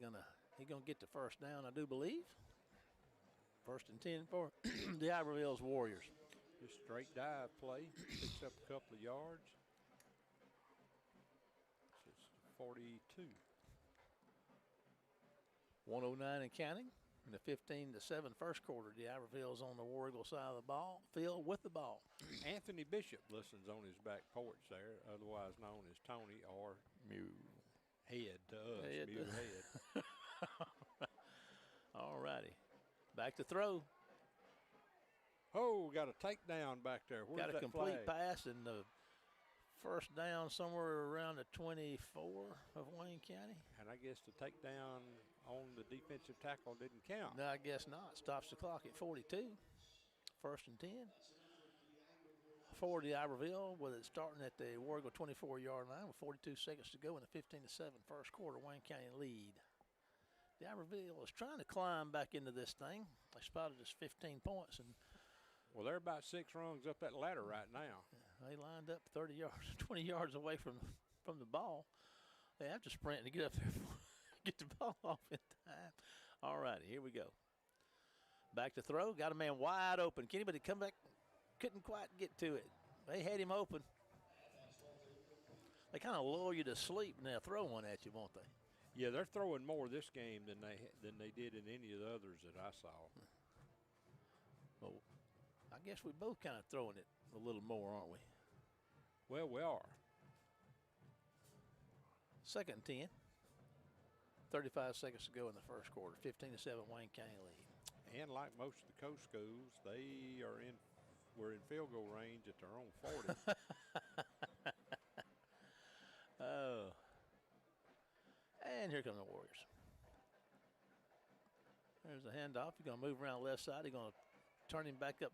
S1: gonna get the first down, I do believe. First and 10 for the Diberville's Warriors.
S2: Just straight dive play, picks up a couple of yards. 42.
S1: 109 and counting. In the 15-7 first quarter, Diberville's on the War Eagle side of the ball, field with the ball.
S2: Anthony Bishop listens on his back porch there, otherwise known as Tony or
S1: Mew.
S2: Head to us.
S1: Head
S2: Mew
S1: to-
S2: Head.
S1: All righty. Back to throw.
S2: Oh, got a takedown back there. Where's
S1: Got a
S2: that
S1: complete
S2: flag?
S1: pass in the first down somewhere around the 24 of Wayne County.
S2: And I guess the takedown on the defensive tackle didn't count.
S1: No, I guess not. Stops the clock at 42. First and 10. For Diberville, with it starting at the War Eagle 24-yard line with 42 seconds to go in the 15-7 first quarter. Wayne County lead. Diberville is trying to climb back into this thing. They spotted us 15 points, and
S2: Well, they're about 6 rungs up that ladder right now.
S1: they lined up 30 yards, 20 yards away from the ball. They have to sprint to get up there, get the ball off in time. All righty, here we go. Back to throw. Got a man wide open. Kenny, but he come back, couldn't quite get to it. They had him open. They kind of lull you to sleep and they'll throw one at you, won't they?
S2: Yeah, they're throwing more this game than they did in any of the others that I saw.
S1: Well, I guess we both kind of throwing it a little more, aren't we?
S2: Well, we are.
S1: Second and 10. 35 seconds to go in the first quarter. 15-7 Wayne County lead.
S2: And like most of the coast schools, we're in field goal range at their own 40.
S1: Oh. And here come the Warriors. There's a handoff. He's going to move around the left side. He's going to turn him back up,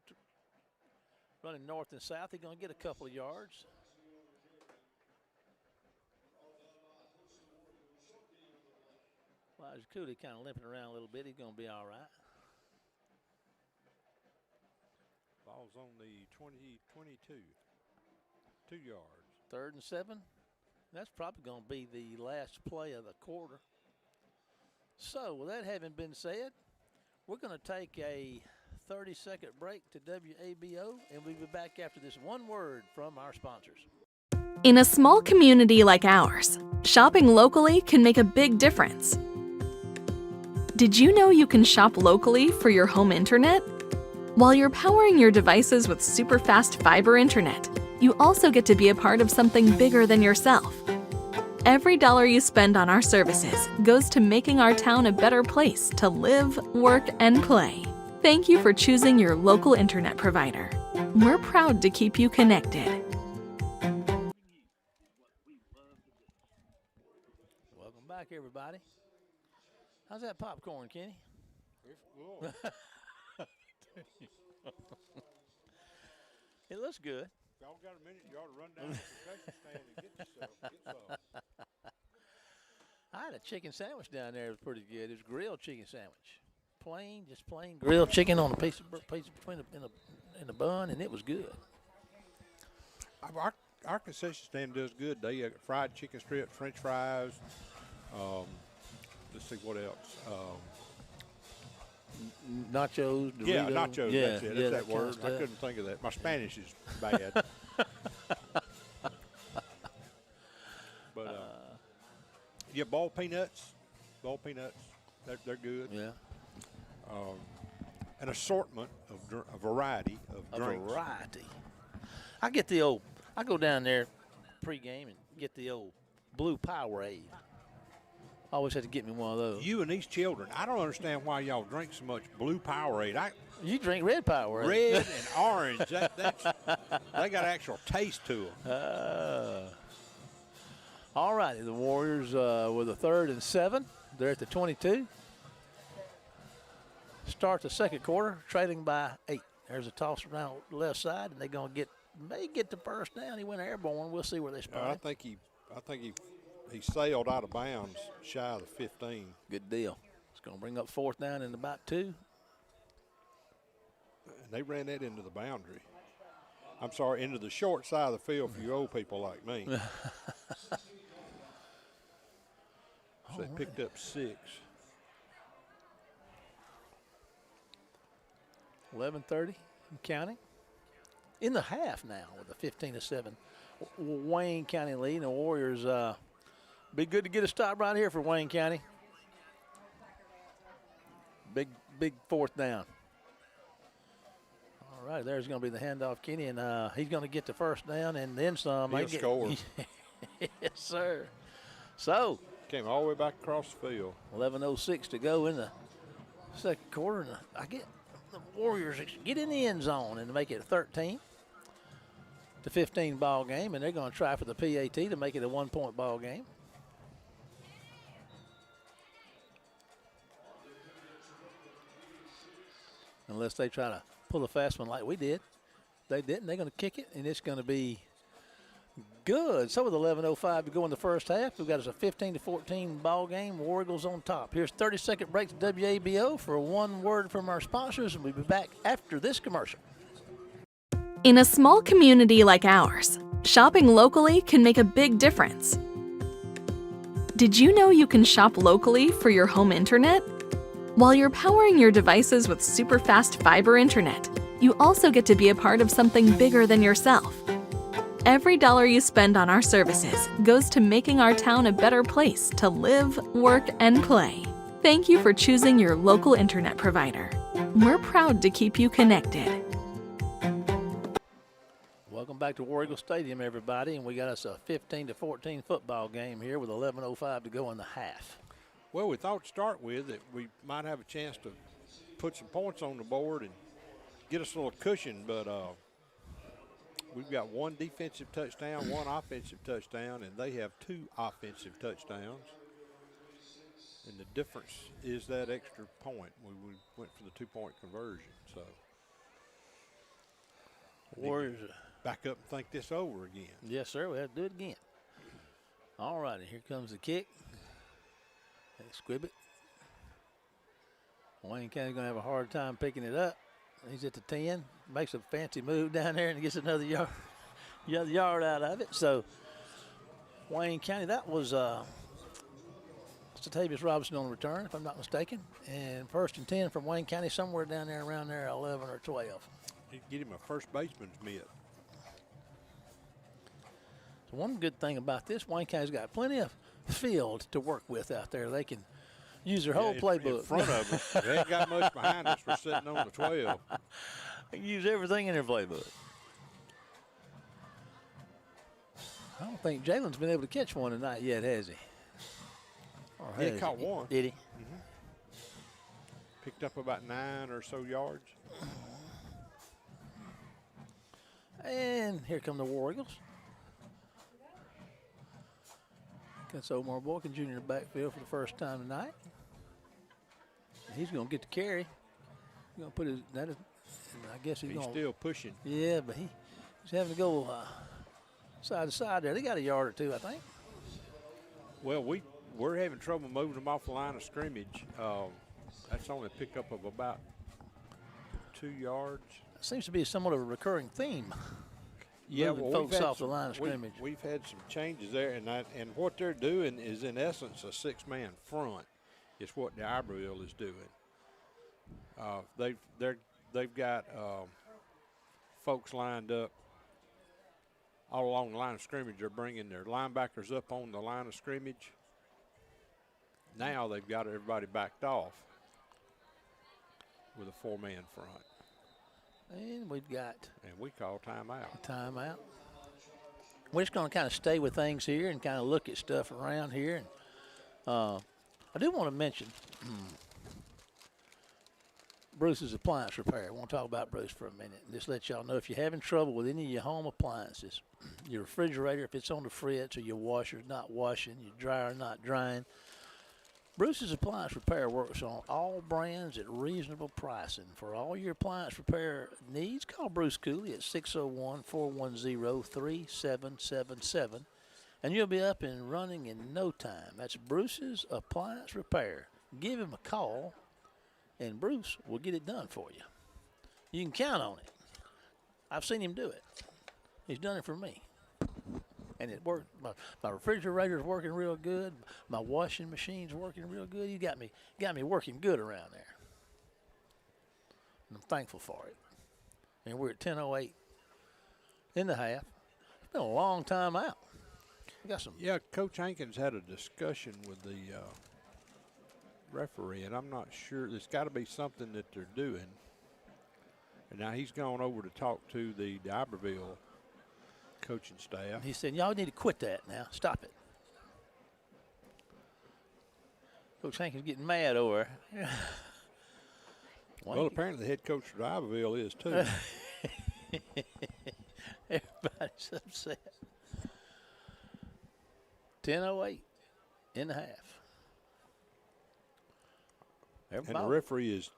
S1: running north and south. He's going to get a couple of yards. Elijah Cooley kind of limping around a little bit. He's going to be all right.
S2: Ball's on the 22. 2 yards.
S1: 3rd and 7. That's probably going to be the last play of the quarter. So, with that having been said, we're going to take a 30-second break to WABO, and we'll be back after this one word from our sponsors.
S4: In a small community like ours, shopping locally can make a big difference. Did you know you can shop locally for your home internet? While you're powering your devices with super fast fiber internet, you also get to be a part of something bigger than yourself. Every dollar you spend on our services goes to making our town a better place to live, work, and play. Thank you for choosing your local internet provider. We're proud to keep you connected.
S1: Welcome back, everybody. How's that popcorn, Kenny?
S2: It's good.
S1: It looks good.
S2: If y'all got a minute, you ought to run down to the concession stand and get yourself.
S1: I had a chicken sandwich down there. It was pretty good. It was grilled chicken sandwich. Just plain grilled chicken on a piece between in the bun, and it was good.
S2: Our concession stand does good. They got fried chicken strips, French fries. Let's see what else.
S1: Nachos, Doritos.
S2: Yeah, nachos.
S1: Yeah,
S2: that's it.
S1: yeah,
S2: That's that
S1: kind of
S2: word. I
S1: stuff.
S2: couldn't think of that. My Spanish is bad. But yeah, boiled peanuts. They're good.
S1: Yeah,
S2: An assortment of a variety of
S1: a
S2: drinks.
S1: variety. I go down there pregame and get the old blue Powerade. Always had to get me one of those.
S2: You and these children, I don't understand why y'all drink so much blue Powerade.
S1: You drink red Powerade.
S2: Red and orange. They got actual taste to them.
S1: All righty, the Warriors with a 3rd and 7. They're at the 22. Start the second quarter, trailing by 8. There's a toss around the left side, and they're going to may get the first down. He went airborne. We'll see where they spot
S2: I
S1: him.
S2: think he sailed out of bounds shy of the 15.
S1: Good deal. It's going to bring up 4th down in about 2.
S2: And they ran that into the boundary. I'm sorry, into the short side of the field for you old people like me. So they picked up 6.
S1: 11:30 counting. In the half now with a 15-7 Wayne County lead. The Warriors Be good to get a stop right here for Wayne County. Big fourth down. All right, there's going to be the handoff, Kenny, and he's going to get the first down and then some.
S2: He'll score.
S1: Yes, sir. So
S2: came all the way back across the field.
S1: 11:06 to go in the second quarter. And I get the Warriors get in the end zone and make it a 13-15 ball game, and they're going to try for the PAT to make it a 1-point ball game. Unless they try to pull a fast one like we did. They didn't. They're going to kick it, and it's going to be good. So with 11:05 to go in the first half, we've got us a 15-14 ball game. War Eagles on top. Here's 30-second break to WABO for one word from our sponsors, and we'll be back after this commercial.
S4: In a small community like ours, shopping locally can make a big difference. Did you know you can shop locally for your home internet? While you're powering your devices with super fast fiber internet, you also get to be a part of something bigger than yourself. Every dollar you spend on our services goes to making our town a better place to live, work, and play. Thank you for choosing your local internet provider. We're proud to keep you connected.
S1: Welcome back to War Eagle Stadium, everybody, and we got us a 15-14 football game here with 11:05 to go in the half.
S2: Well, we thought to start with that we might have a chance to put some points on the board and get us a little cushion, but we've got one defensive touchdown, one offensive touchdown, and they have two offensive touchdowns. And the difference is that extra point. We went for the 2-point conversion. So
S1: Warriors
S2: back up and think this over again.
S1: Yes, sir. We have to do it again. All righty, here comes the kick. Squib it. Wayne County's going to have a hard time picking it up. He's at the 10. Makes a fancy move down there and gets another yard out of it. So Wayne County, that was Statavius Robinson on the return, if I'm not mistaken. And 1st and 10 from Wayne County, somewhere down there around there, 11 or 12.
S2: He'd get him a first baseman's mitt.
S1: So one good thing about this, Wayne County's got plenty of field to work with out there. They can use their whole playbook.
S2: In front of them. They ain't got much behind us for sitting on the 12.
S1: They can use everything in their playbook. I don't think Jalen's been able to catch one tonight yet, has he? Or
S2: he caught one.
S1: Did he?
S2: Mm-hmm. Picked up about 9 or so yards.
S1: And here come the War Eagles. That's Omar Boykin Jr. in the backfield for the first time tonight. And he's going to get the carry. He's going to put his, I guess he's going to.
S2: Still pushing.
S1: Yeah, but he's having to go side to side there. They got a yard or two, I think.
S2: Well, we're having trouble moving them off the line of scrimmage. That's only a pickup of about 2 yards.
S1: It seems to be somewhat of a recurring theme.
S2: Yeah,
S1: moving folks off the line of scrimmage.
S2: We've had some changes there, and what they're doing is, in essence, a 6-man front. Is what Diberville is doing. They've got folks lined up all along the line of scrimmage. They're bringing their linebackers up on the line of scrimmage. Now they've got everybody backed off with a 4-man front.
S1: And we've got.
S2: And we call timeout.
S1: Timeout. We're just going to kind of stay with things here and kind of look at stuff around here. And I do want to mention Bruce's Appliance Repair. I want to talk about Bruce for a minute. Just let y'all know if you're having trouble with any of your home appliances, your refrigerator, if it's on the fritz, or your washer's not washing, your dryer not drying, Bruce's Appliance Repair works on all brands at reasonable pricing. For all your appliance repair needs, call Bruce Cooley at 601-410-3777, and you'll be up and running in no time. That's Bruce's Appliance Repair. Give him a call, and Bruce will get it done for you. You can count on it. I've seen him do it. He's done it for me. And it worked. My refrigerator's working real good. My washing machine's working real good. You got me working good around there. And I'm thankful for it. And we're at 10:08 in the half. It's been a long time out. We got some.
S2: Yeah, Coach Hankins had a discussion with the referee, and I'm not sure. There's got to be something that they're doing. And now he's gone over to talk to the Diberville coaching staff.
S1: He said, y'all need to quit that now. Stop it. Coach Hankins getting mad over there.
S2: Well, apparently the head coach of Diberville is too.
S1: Everybody's upset. 10:08 in the half.
S2: And the referee is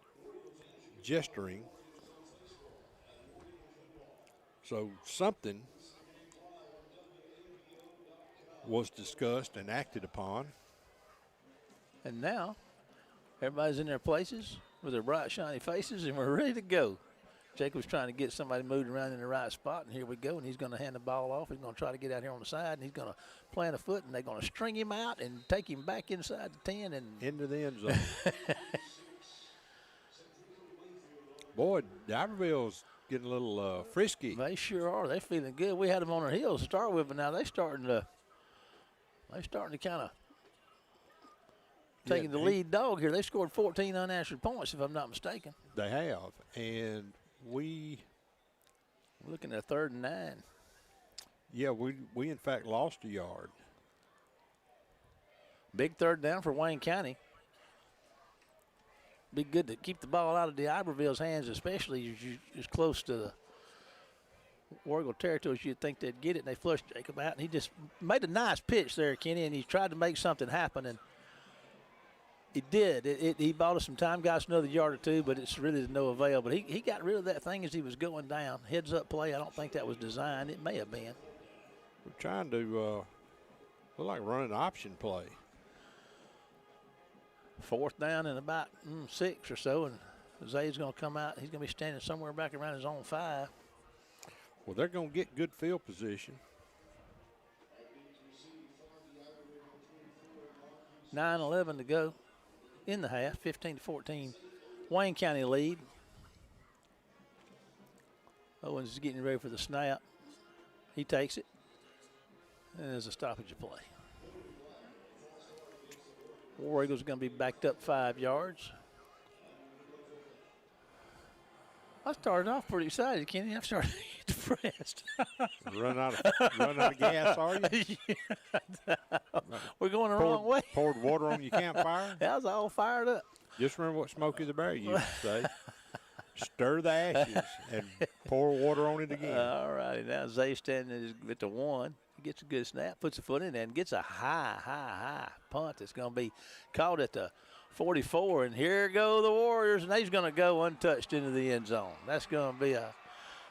S2: gesturing. So something was discussed and acted upon.
S1: And now everybody's in their places with their bright, shiny faces, and we're ready to go. Jacob's trying to get somebody moved around in the right spot, and here we go. And he's going to hand the ball off. He's going to try to get out here on the side, and he's going to plant a foot, and they're going to string him out and take him back inside the 10 and
S2: into the end zone. Boy, Diberville's getting a little frisky.
S1: They sure are. They're feeling good. We had them on our heels to start with, but now they're starting to kind of taking the lead dog here. They scored 14 unanswered points, if I'm not mistaken.
S2: They have, and we're
S1: looking at 3rd and 9.
S2: Yeah, we in fact lost a yard.
S1: Big 3rd down for Wayne County. Be good to keep the ball out of Diberville's hands, especially as close to the Warrigal territory as you'd think they'd get it. And they flushed Jacob out, and he just made a nice pitch there, Kenny, and he tried to make something happen, and he did. He bought us some time, got us another yard or two, but it's really to no avail. But he got rid of that thing as he was going down. Heads-up play, I don't think that was designed. It may have been.
S2: We're trying to look like running an option play.
S1: 4th down and about 6 or so, and Zay's going to come out. He's going to be standing somewhere back around his own 5.
S2: Well, they're going to get good field position.
S1: 9:11 to go in the half, 15-14. Wayne County lead. Owens is getting ready for the snap. He takes it, and there's a stoppage of play. War Eagles are going to be backed up 5 yards. I started off pretty excited, Kenny. I've started to get depressed.
S2: Run out of gas, are you?
S1: Yeah. We're going the wrong way.
S2: Poured water on your campfire?
S1: I was all fired up.
S2: Just remember what Smokey the Bear used to say. Stir the ashes and pour water on it again.
S1: All righty. Now Zay standing at the 1. He gets a good snap, puts a foot in there, and gets a high punt that's going to be caught at the 44. And here go the Warriors, and he's going to go untouched into the end zone. That's going to be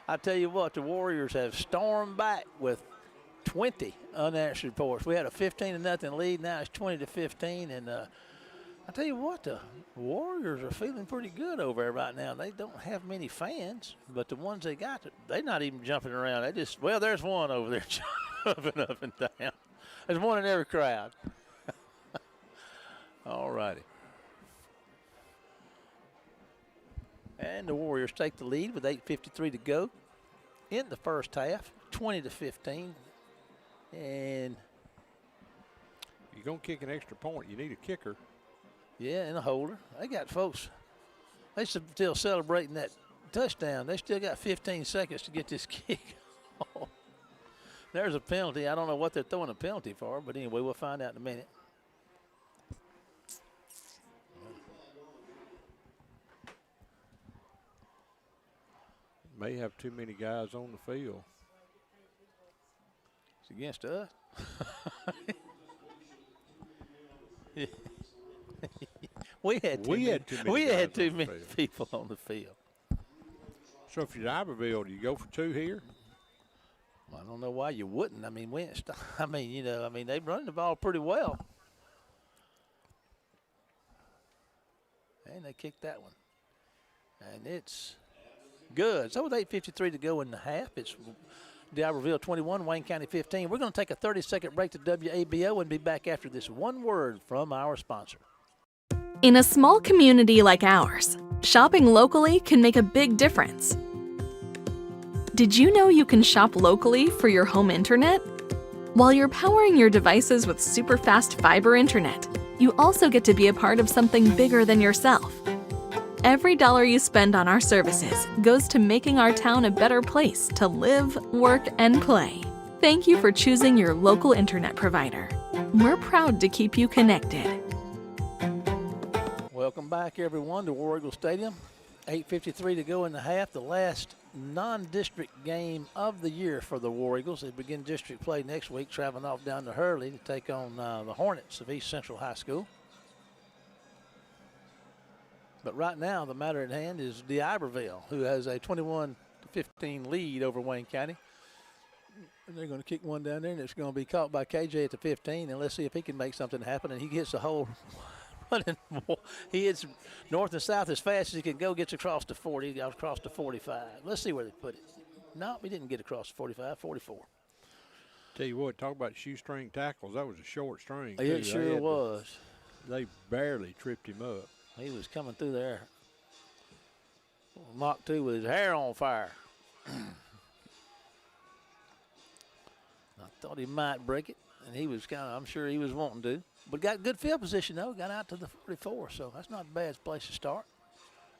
S1: I tell you what, the Warriors have stormed back with 20 unanswered points. We had a 15-0 lead. Now it's 20-15, and I tell you what, the Warriors are feeling pretty good over there right now. They don't have many fans, but the ones they got, they're not even jumping around. They just, well, there's one over there jumping up and down. There's one in every crowd. All righty. And the Warriors take the lead with 8:53 to go in the first half, 20-15. And
S2: you're going to kick an extra point. You need a kicker.
S1: Yeah, and a holder. They got folks, they still celebrating that touchdown. They still got 15 seconds to get this kick off. There's a penalty. I don't know what they're throwing a penalty for, but anyway, we'll find out in a minute.
S2: May have too many guys on the field.
S1: It's against us. Yeah. We had too many people on the field.
S2: So if you're Diberville, do you go for 2 here?
S1: Well, I don't know why you wouldn't. I mean, they're running the ball pretty well. And they kicked that one. And it's good. So with 8:53 to go in the half, it's Diberville 21, Wayne County 15. We're going to take a 30-second break to WABO and be back after this one word from our sponsor.
S4: In a small community like ours, shopping locally can make a big difference. Did you know you can shop locally for your home internet? While you're powering your devices with super fast fiber internet, you also get to be a part of something bigger than yourself. Every dollar you spend on our services goes to making our town a better place to live, work, and play. Thank you for choosing your local internet provider. We're proud to keep you connected.
S1: Welcome back, everyone, to War Eagle Stadium. 8:53 to go in the half, the last non-district game of the year for the War Eagles. They begin district play next week, traveling off down to Hurley to take on the Hornets of East Central High School. But right now, the matter at hand is Diberville, who has a 21-15 lead over Wayne County. And they're going to kick one down there, and it's going to be caught by KJ at the 15. And let's see if he can make something happen. And he gets the whole running. He hits north and south as fast as he can go, gets across the 40, got across the 45. Let's see where they put it. No, he didn't get across the 45, 44.
S2: Tell you what, talk about shoestring tackles. That was a short string.
S1: It sure was.
S2: They barely tripped him up.
S1: He was coming through there. Mach 2 with his hair on fire. I thought he might break it, and he was I'm sure he was wanting to. But got good field position, though. Got out to the 44, so that's not a bad place to start.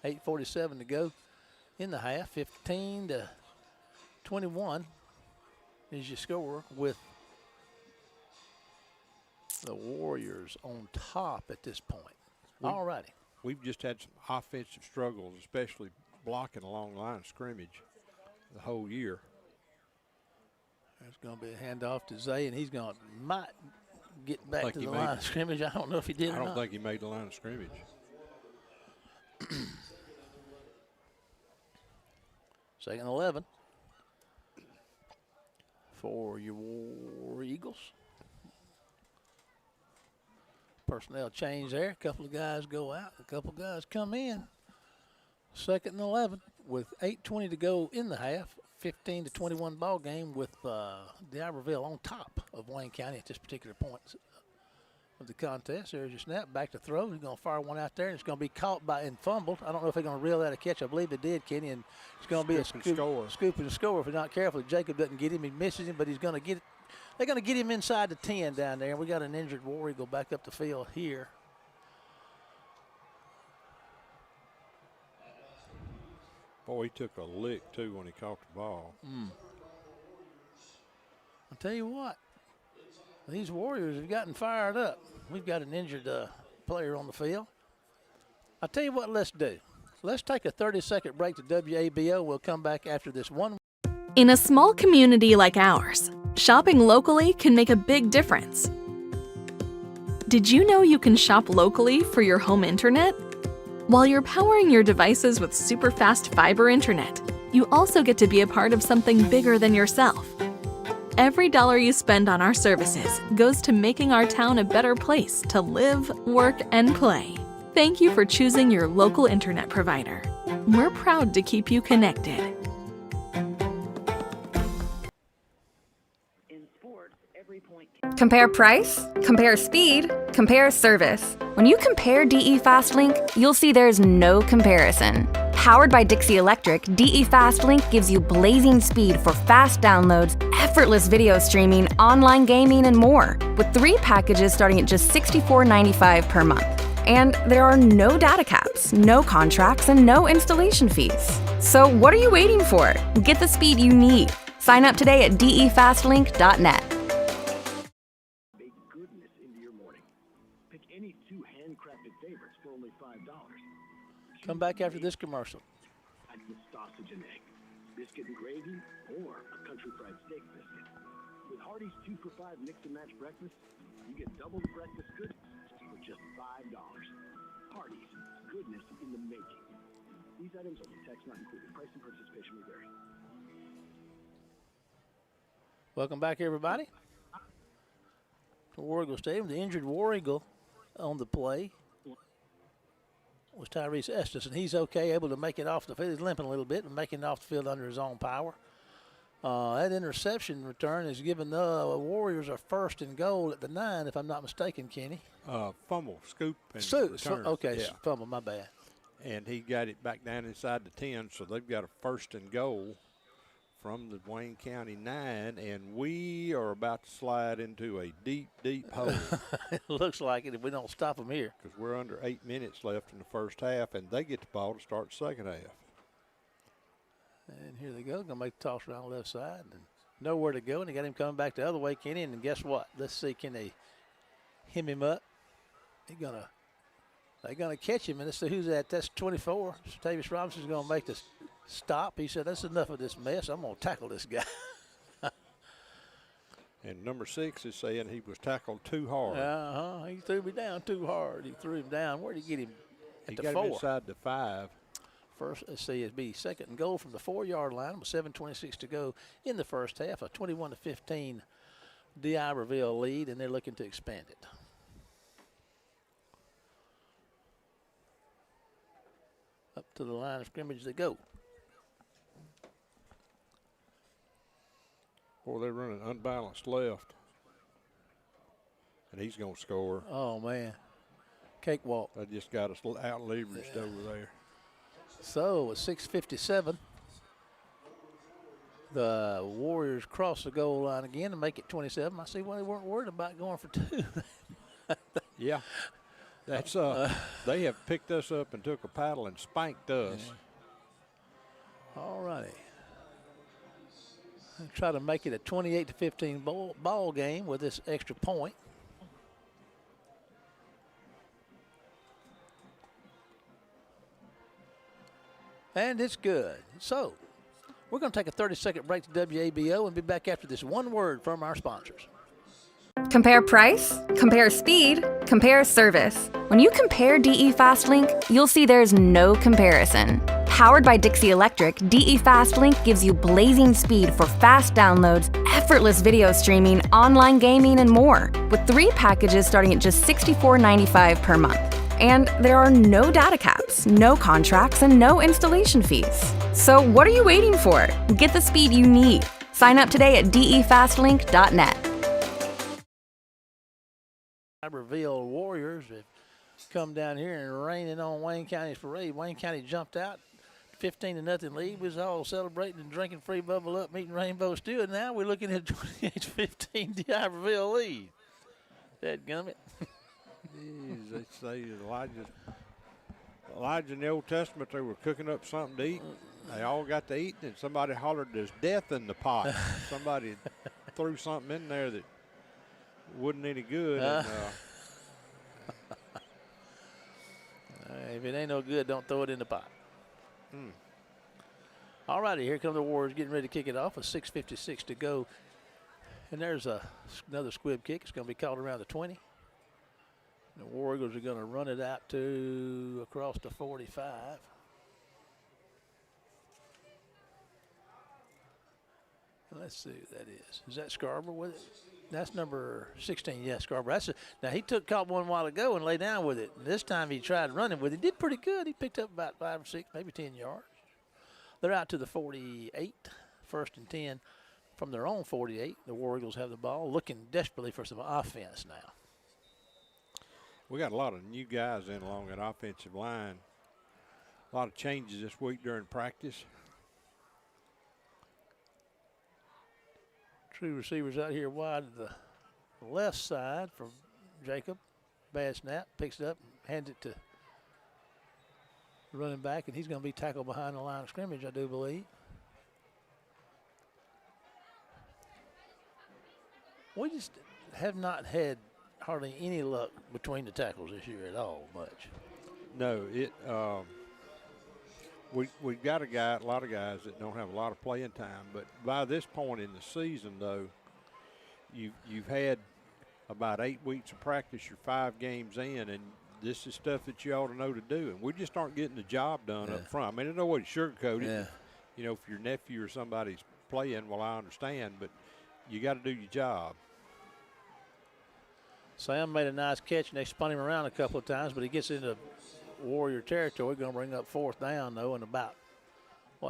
S1: 8:47 to go in the half. 15-21 is your score, with the Warriors on top at this point. All righty.
S2: We've just had some offensive struggles, especially blocking along the line of scrimmage the whole year.
S1: There's going to be a handoff to Zay, and might get back to the line of scrimmage. I don't know if he did or not.
S2: I don't think he made the line of scrimmage.
S1: Second 11 for your War Eagles. Personnel change there. A couple of guys go out. A couple of guys come in. Second and 11 with 8:20 to go in the half. 15-21 ball game with Diberville on top of Wayne County at this particular point of the contest. There's your snap. Back to throw. He's going to fire one out there, and it's going to be caught by and fumbled. I don't know if they're going to reel that a catch. I believe they did, Kenny, and it's going to be a scoop and score if he's not careful. If Jacob doesn't get him, he misses him, but he's going to get it. They're going to get him inside the 10 down there. We got an injured War Eagle back up the field here.
S2: Boy, he took a lick, too, when he caught the ball.
S1: I'll tell you what, these Warriors have gotten fired up. We've got an injured player on the field. I'll tell you what let's do. Let's take a 30-second break to WABO. We'll come back after this one.
S4: In a small community like ours, shopping locally can make a big difference. Did you know you can shop locally for your home internet? While you're powering your devices with super fast fiber internet, you also get to be a part of something bigger than yourself. Every dollar you spend on our services goes to making our town a better place to live, work, and play. Thank you for choosing your local internet provider. We're proud to keep you connected.
S5: Compare price, compare speed, compare service. When you compare DE FastLink, you'll see there's no comparison. Powered by Dixie Electric, DE FastLink gives you blazing speed for fast downloads, effortless video streaming, online gaming, and more, with 3 packages starting at just $64.95 per month. And there are no data caps, no contracts, and no installation fees. So what are you waiting for? Get the speed you need. Sign up today at defastlink.net.
S1: Come back after this commercial.
S3: Sausage and egg, biscuit and gravy, or a country fried steak biscuit. With Hardee's 2 for $5 mix and match breakfast, you get double the breakfast goodness for just $5. Hardee's, goodness in the making. These items are tax not included. Price and participation may vary.
S1: Welcome back, everybody, to War Eagle Stadium. The injured War Eagle on the play was Tyrese Estes, and he's okay, able to make it off the field. He's limping a little bit, but making it off the field under his own power. That interception return has given the Warriors a 1st and goal at the 9, if I'm not mistaken, Kenny.
S2: Fumble, scoop, and return.
S1: Okay,
S2: yeah.
S1: Fumble, my bad.
S2: And he got it back down inside the 10, so they've got a 1st and goal from the Wayne County 9, and we are about to slide into a deep, deep hole.
S1: It looks like it if we don't stop them here.
S2: Because we're under 8 minutes left in the first half, and they get the ball to start the second half.
S1: And here they go. Going to make the toss around the left side. And nowhere to go, and they got him coming back the other way, Kenny. And guess what? Let's see, can they hem him up? They're gonna catch him, and let's see who's that. That's 24. Tavis Robinson's gonna make the stop. He said, "That's enough of this mess. I'm gonna tackle this guy."
S2: And number 6 is saying he was tackled too hard.
S1: He threw me down too hard. He threw him down. Where did he get him?
S2: He
S1: At the
S2: got
S1: 4.
S2: him inside the 5.
S1: First, let's see, it'd be second and goal from the 4-yard line with 7:26 to go in the first half. A 21-15 Diberville lead, and they're looking to expand it. Up to the line of scrimmage they go.
S2: Boy, they're running unbalanced left. And he's going to score.
S1: Oh, man. Cakewalk.
S2: They just got us out leveraged over there.
S1: So, at 6:57, the Warriors cross the goal line again and make it 27. I see why they weren't worried about going for 2.
S2: Yeah. That's they have picked us up and took a paddle and spanked us.
S1: Yeah. All righty. Try to make it a 28-15 ball game with this extra point. And it's good. So, we're going to take a 30-second break to WABO and be back after this one word from our sponsors.
S5: Compare price, compare speed, compare service. When you compare DE FastLink, you'll see there's no comparison. Powered by Dixie Electric, DE FastLink gives you blazing speed for fast downloads, effortless video streaming, online gaming, and more, with 3 packages starting at just $64.95 per month. And there are no data caps, no contracts, and no installation fees. So what are you waiting for? Get the speed you need. Sign up today at defastlink.net.
S1: Diberville Warriors have come down here and raining on Wayne County's parade. Wayne County jumped out, 15-0 lead. We was all celebrating and drinking free bubble up, eating Rainbow Stew, and now we're looking at 28-15 Diberville lead. Dadgummit.
S2: They say Elijah in the Old Testament, they were cooking up something to eat. They all got to eat, and somebody hollered, "There's death in the pot." Somebody threw something in there that wasn't any good.
S1: If it ain't no good, don't throw it in the pot. All righty, here come the Warriors getting ready to kick it off with 6:56 to go. And there's another squib kick. It's going to be called around the 20. The Warriors are going to run it out to across the 45. Let's see who that is. Is that Scarborough with it? That's number 16. Yeah, Scarborough. Now, he caught one a while ago and lay down with it. And this time he tried running with it. He did pretty good. He picked up about 5 or 6, maybe 10 yards. They're out to the 48, 1st and 10 from their own 48. The Warriors have the ball, looking desperately for some offense now.
S2: We got a lot of new guys in along that offensive line. A lot of changes this week during practice.
S1: True receivers out here wide to the left side from Jacob. Bad snap, picks it up, hands it to the running back, and he's going to be tackled behind the line of scrimmage, I do believe. We just have not had hardly any luck between the tackles this year at all, much.
S2: No, we've got a lot of guys that don't have a lot of playing time, but by this point in the season, though, you've had about 8 weeks of practice. You're 5 games in, and this is stuff that you ought to know to do, and we just aren't getting the job done up front. I mean, I know what to sugarcoat it.
S1: Yeah.
S2: You know, if your nephew or somebody's playing, well, I understand, but you got to do your job.
S1: Sam made a nice catch, and they spun him around a couple of times, but he gets into Warrior territory. Going to bring up 4th down, though, and about,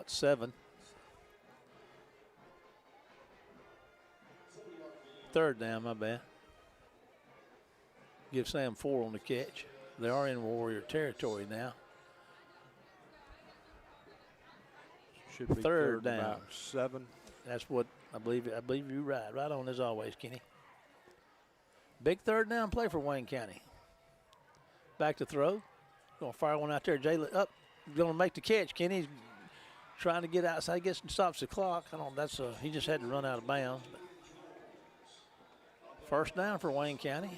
S1: 7? 3rd down, my bad. Give Sam 4 on the catch. They are in Warrior territory now.
S2: Should be
S1: 3rd down.
S2: About 7.
S1: That's what I believe you're right. Right on as always, Kenny. Big third down play for Wayne County. Back to throw. Going to fire one out there. Jalen up. Going to make the catch. Kenny's trying to get outside. Gets and stops the clock. I don't. He just had to run out of bounds. But first down for Wayne County.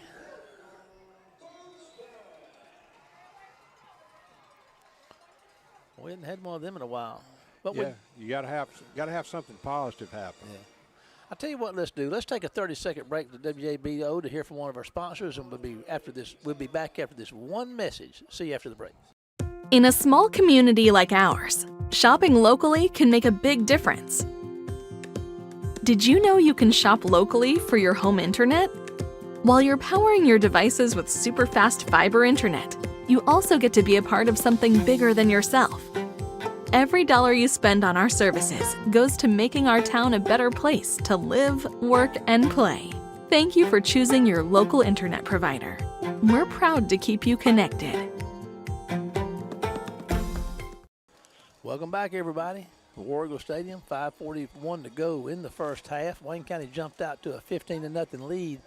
S1: We hadn't had one of them in a while. But
S2: yeah, you gotta have something positive happen.
S1: Yeah. I'll tell you what, let's do. Let's take a 30-second break to WABO to hear from one of our sponsors, and we'll be back after this one message. See you after the break.
S4: In a small community like ours, shopping locally can make a big difference. Did you know you can shop locally for your home internet? While you're powering your devices with super fast fiber internet, you also get to be a part of something bigger than yourself. Every dollar you spend on our services goes to making our town a better place to live, work, and play. Thank you for choosing your local internet provider. We're proud to keep you connected.
S1: Welcome back, everybody. War Eagle Stadium, 5:41 to go in the first half. Wayne County jumped out to a 15-0 lead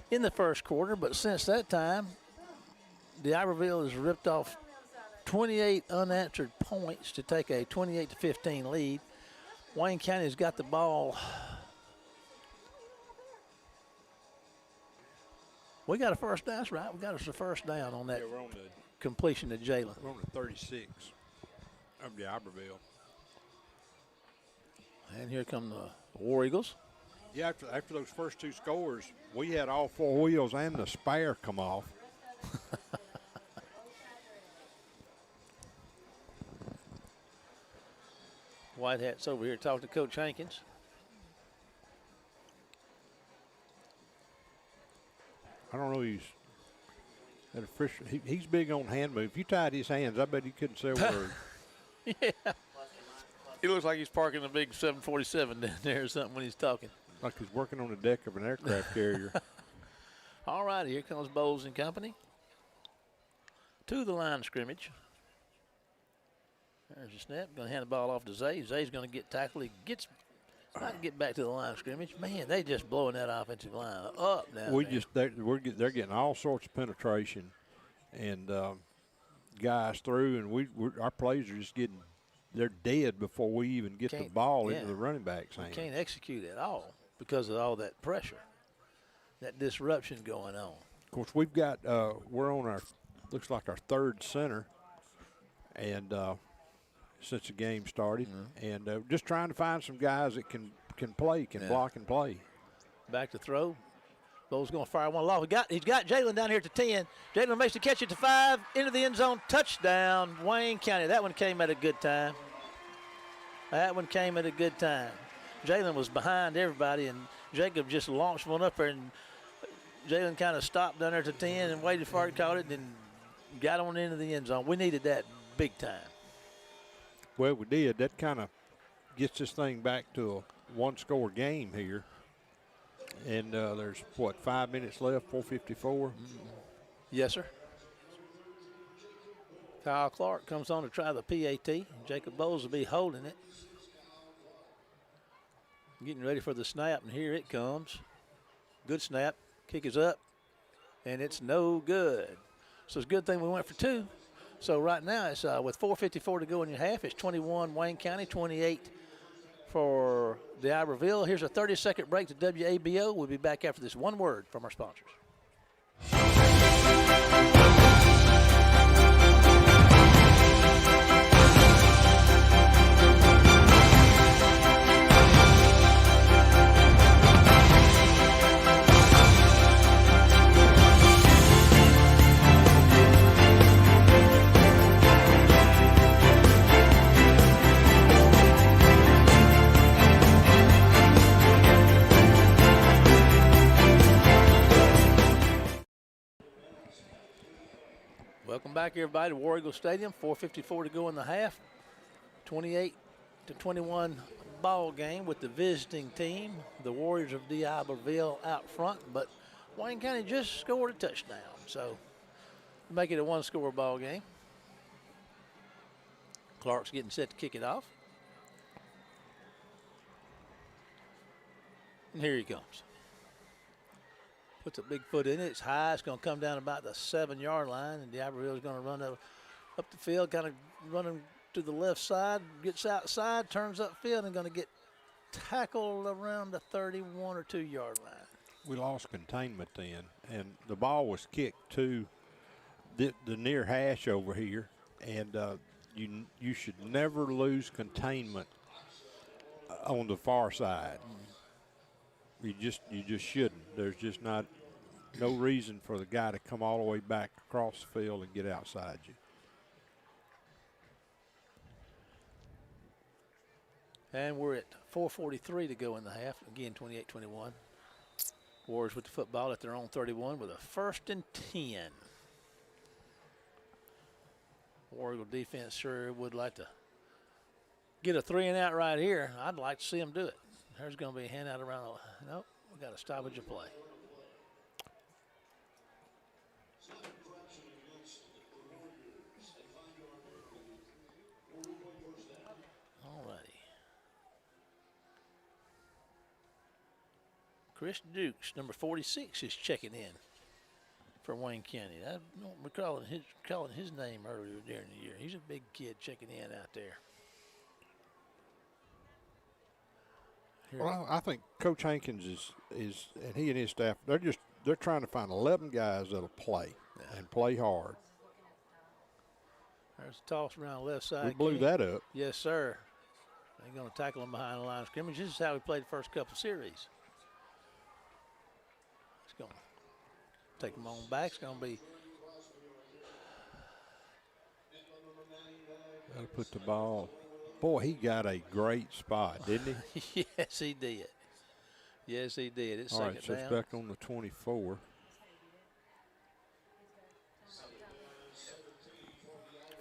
S1: in the first quarter, but since that time, Diberville has ripped off 28 unanswered points to take a 28-15 lead. Wayne County's got the ball. We got a first down, that's right. We got us a first down on that completion to Jalen.
S2: We're on the 36 of Diberville.
S1: And here come the War Eagles.
S2: Yeah, after those first two scores, we had all four wheels and the spare come off.
S1: White Hat's over here talking to Coach Hankins.
S2: I don't know. He's big on hand move. If you tied his hands, I bet he couldn't say a word.
S1: Yeah. He looks like he's parking a big 747 down there or something when he's talking.
S2: Like he's working on the deck of an aircraft carrier.
S1: All right, here comes Bowles and company to the line of scrimmage. There's a snap. Going to hand the ball off to Zay. Zay's going to get tackled. He gets not to get back to the line of scrimmage. Man, they just blowing that offensive line up now.
S2: They're getting all sorts of penetration and guys through, and our plays are just getting. They're dead before we even get the ball into the running back's hand.
S1: Can't execute at all because of all that pressure, that disruption going on.
S2: Of course, we've got we're on looks like our third center, and since the game started, and just trying to find some guys that can play, block and play.
S1: Back to throw. Bowles going to fire one off. He's got Jalen down here to 10. Jalen makes the catch at the 5, into the end zone, touchdown, Wayne County. That one came at a good time. Jalen was behind everybody, and Jacob just launched one up there, and Jalen kind of stopped down there to 10 and waited for it, caught it, and got on into the end zone. We needed that big time.
S2: Well, we did. That kind of gets this thing back to a one-score game here. And there's, 5 minutes left, 4:54?
S1: Yes, sir. Kyle Clark comes on to try the PAT. Jacob Bowles will be holding it. Getting ready for the snap, and here it comes. Good snap. Kick is up, and it's no good. So it's a good thing we went for 2. So right now it's with 4:54 to go in your half. It's 21 Wayne County, 28 for Diberville. Here's a 30-second break to WABO. We'll be back after this one word from our sponsors. Welcome back, everybody, to War Eagle Stadium. 4:54 to go in the half. 28-21 ball game with the visiting team, the Warriors of Diberville, out front. But Wayne County just scored a touchdown, so make it a one-score ball game. Clark's getting set to kick it off. And here he comes. Puts a big foot in it. It's high. It's going to come down about the 7-yard line, and Diberville is going to run up the field, kind of running to the left side, gets outside, turns upfield, and going to get tackled around the 31 or 2-yard line.
S2: We lost containment then, and the ball was kicked to the near hash over here, and you should never lose containment on the far side. You just shouldn't. There's just no reason for the guy to come all the way back across the field and get outside you.
S1: And we're at 4:43 to go in the half. Again, 28-21. Warriors with the football at their own 31 with a 1st and 10. War Eagle defense sure would like to get a 3-and-out right here. I'd like to see them do it. There's going to be a handout around the – nope, we got a stoppage of play. All righty. Chris Dukes, number 46, is checking in for Wayne County. I don't recall calling his name earlier during the year. He's a big kid checking in out there.
S2: Well, I think Coach Hankins is and he and his staff, they're trying to find 11 guys that'll play and play hard.
S1: There's a toss around the left side.
S2: We blew that up.
S1: Yes, sir. They're going to tackle him behind the line of scrimmage. This is how we played the first couple series. It's going to take him on back. It's going to be.
S2: That'll put the ball. Boy, he got a great spot, didn't
S1: he? Yes, he did. Yes, he did. It's
S2: all
S1: second
S2: right, so
S1: down.
S2: it's back on the 24.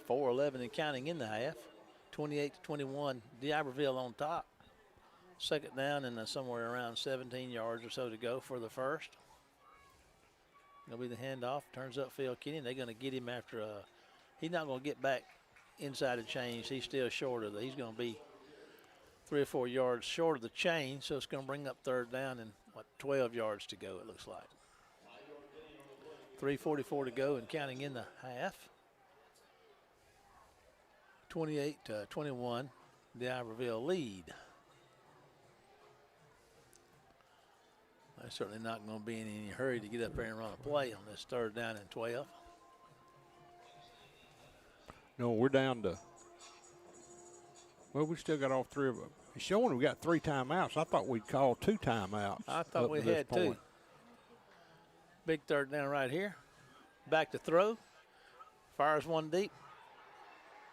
S1: .411 and counting in the half. 28-21. Diberville on top. Second down and somewhere around 17 yards or so to go for the first. It'll be the handoff. Turns upfield, Kenny. They're going to get him after he's not going to get back inside the chains. He's still short of he's going to be 3 or 4 yards short of the chain, so it's going to bring up third down and 12 yards to go, it looks like. 3:44 to go and counting in the half. 28-21, Diberville lead. They're certainly not going to be in any hurry to get up there and run a play on this third down and 12.
S2: No, we're down to, well, we still got all 3 of them. It's showing we got 3 timeouts. I thought we'd call 2 timeouts.
S1: I thought we had 2. Big third down right here. Back to throw. Fires one deep.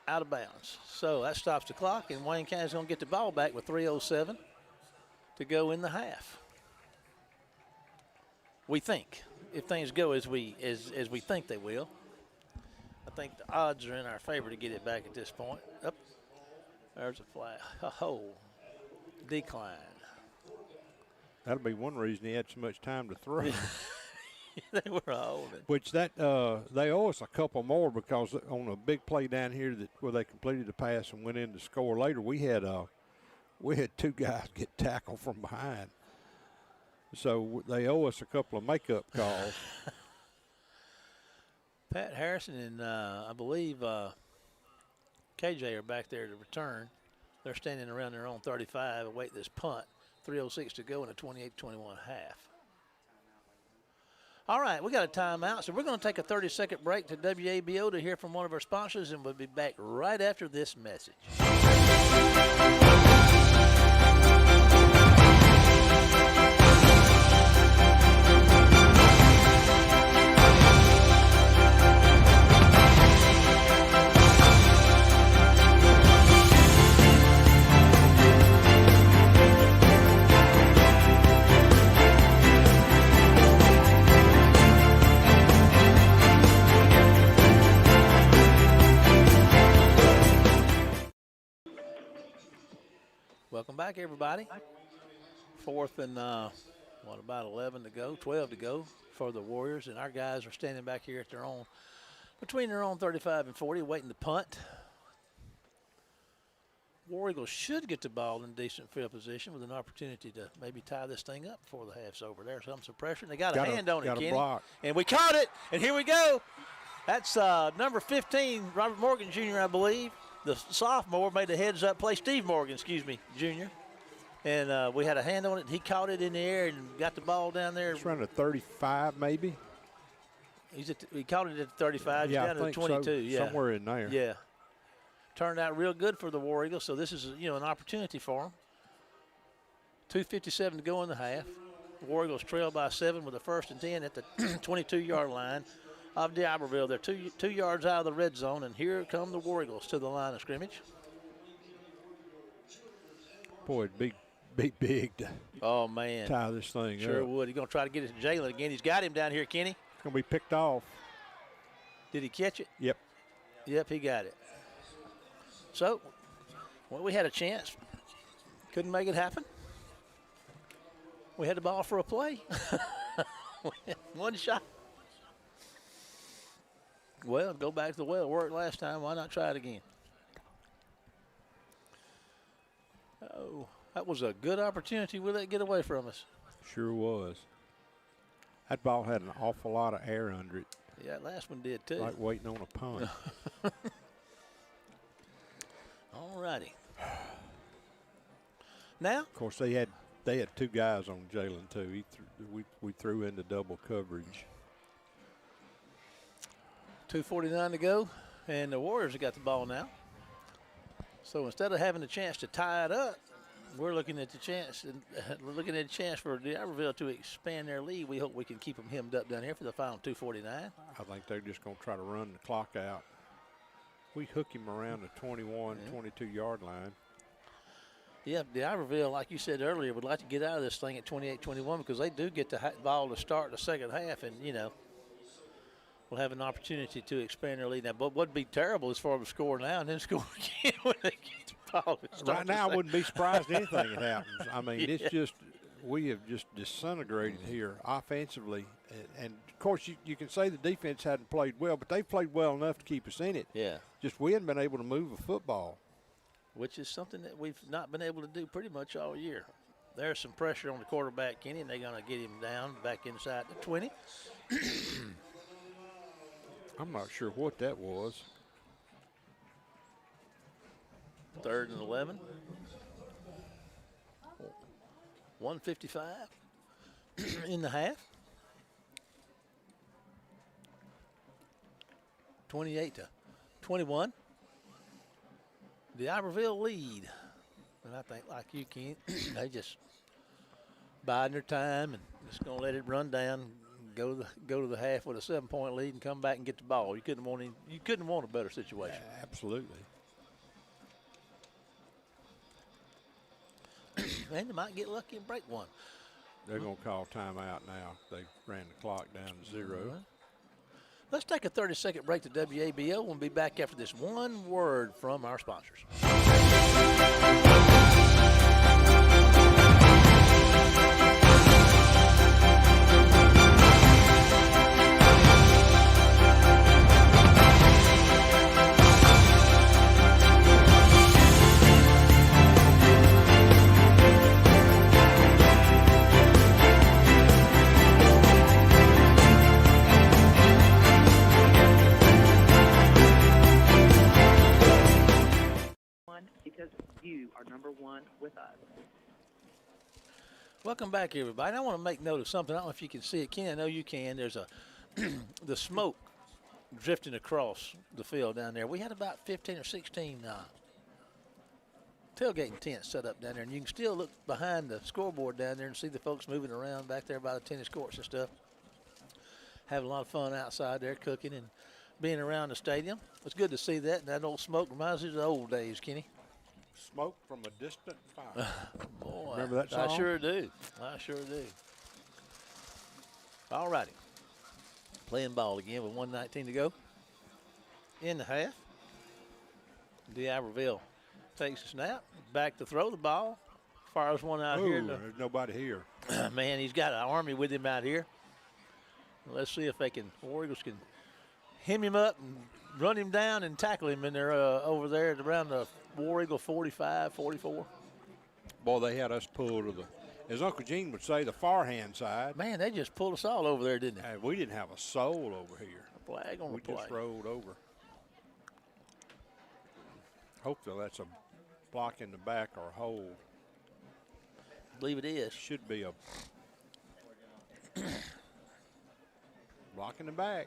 S1: Out of bounds. So that stops the clock, and Wayne County's going to get the ball back with 3:07 to go in the half. We think, if things go as we think they will. I think the odds are in our favor to get it back at this point. Up. There's a flag. Decline.
S2: That'll be one reason he had so much time to throw.
S1: They were holding.
S2: Which they owe us a couple more, because on a big play down here where they completed the pass and went in to score later, we had 2 guys get tackled from behind. So they owe us a couple of makeup calls.
S1: Pat Harrison and I believe KJ are back there to return. They're standing around their own 35 await this punt. 3:06 to go in a 28-21 half. All right, we got a timeout, so we're going to take a 30-second break to WABO to hear from one of our sponsors, and we'll be back right after this message. Welcome back, everybody. 4th and, about 11 to go, 12 to go for the Warriors. And our guys are standing back here at their own, between their own 35 and 40, waiting to punt. War Eagles should get the ball in decent field position with an opportunity to maybe tie this thing up before the half's over. There's some pressure, and they got a hand on it, Kenny.
S2: Block.
S1: And we caught it, and here we go. That's number 15, Robert Morgan Jr., I believe. The sophomore made a heads-up play. Steve Morgan, Jr. And we had a hand on it. He caught it in the air and got the ball down there.
S2: It's around a 35, maybe.
S1: He caught it at 35.
S2: Yeah,
S1: He's down
S2: I
S1: to
S2: think
S1: 22.
S2: so.
S1: Yeah,
S2: Somewhere in there.
S1: Yeah. Turned out real good for the War Eagles. So this is an opportunity for them. 2:57 to go in the half. The War Eagles trail by 7 with a 1st and 10 at the 22-yard line of Diberville. They're two yards out of the red zone, and here come the War Eagles to the line of scrimmage.
S2: Boy, it'd be big to tie this thing up.
S1: Sure would. He's going to try to get it to Jalen again. He's got him down here, Kenny.
S2: It's going to be picked off.
S1: Did he catch it?
S2: Yep.
S1: Yep, he got it. So, well, we had a chance. Couldn't make it happen. We had the ball for a play. One shot. Well, go back to the well. It worked last time. Why not try it again? Oh, that was a good opportunity. We let it get away from us.
S2: Sure was. That ball had an awful lot of air under it.
S1: Yeah, that last one did too.
S2: Like waiting on a punt.
S1: All righty. Now,
S2: of course, they had 2 guys on Jalen too. We threw into double coverage.
S1: 2:49 to go, and the Warriors have got the ball now. So instead of having a chance to tie it up, we're looking at the chance for Diberville to expand their lead. We hope we can keep them hemmed up down here for the final 2:49.
S2: I think they're just going to try to run the clock out. We hook him around the 21, 22-yard line.
S1: Yeah, Diberville, like you said earlier, would like to get out of this thing at 28-21 because they do get the ball to start the second half, and, we'll have an opportunity to expand their lead. Now, but what'd be terrible is for them to score now and then score again when they get the ball to start.
S2: Right now, I wouldn't be surprised at anything that happens. I mean, it's just we have just disintegrated here offensively. And of course, you can say the defense hadn't played well, but they've played well enough to keep us in it.
S1: Yeah.
S2: Just we hadn't been able to move a football.
S1: Which is something that we've not been able to do pretty much all year. There's some pressure on the quarterback, Kenny, and they're going to get him down back inside the 20.
S2: I'm not sure what that was.
S1: 3rd and 11. 1:55 in the half. 28-21. The Diberville lead. And I think, like you, Ken, they just biding their time and just going to let it run down, go to the half with a 7-point lead and come back and get the ball. You couldn't want a better situation.
S2: Absolutely.
S1: And they might get lucky and break one.
S2: They're going to call timeout now. They ran the clock down to 0.
S1: Let's take a 30-second break to WABO. We'll be back after this one word from our sponsors.
S6: Because you are number 1 with us.
S1: Welcome back, everybody. I want to make note of something. I don't know if you can see it. Ken, I know you can. There's the smoke drifting across the field down there. We had about 15 or 16 tailgating tents set up down there, and you can still look behind the scoreboard down there and see the folks moving around back there by the tennis courts and stuff. Having a lot of fun outside there, cooking and being around the stadium. It's good to see that, and that old smoke reminds me of the old days, Kenny.
S2: Smoke from a distant fire.
S1: Boy,
S2: remember that song?
S1: I sure do. I sure do. All righty. Playing ball again with 1:19 to go. In the half. Diberville takes a snap. Back to throw the ball. Fires one out here.
S2: There's nobody here.
S1: Man, he's got an army with him out here. Let's see if War Eagles can hem him up and run him down and tackle him in there over there around the War Eagle 45, 44.
S2: Boy, they had us pulled to the, as Uncle Gene would say, the far hand side.
S1: Man, they just pulled us all over there, didn't they?
S2: And we didn't have a soul over here.
S1: A flag on
S2: We
S1: the play.
S2: just rolled over. Hopefully that's a block in the back or a hold.
S1: I believe it is.
S2: Should be a block in the back.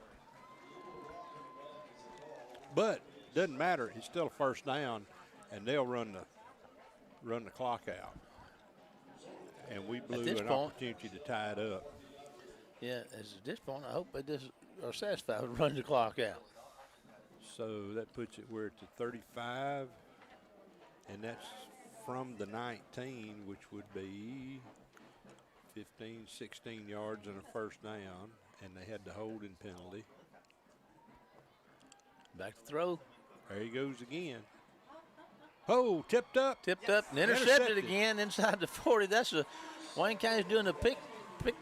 S2: But doesn't matter. It's still a first down, and they'll run the clock out. And we blew an opportunity to tie it up.
S1: Yeah, at this point, I hope they just are satisfied with running the clock out.
S2: So that puts it where it's at 35, and that's from the 19, which would be 15, 16 yards and a first down, and they had the holding penalty.
S1: Back to throw.
S2: There he goes again. Oh, tipped up.
S1: Tipped up and intercepted again inside the 40. That's Wayne County's doing the pick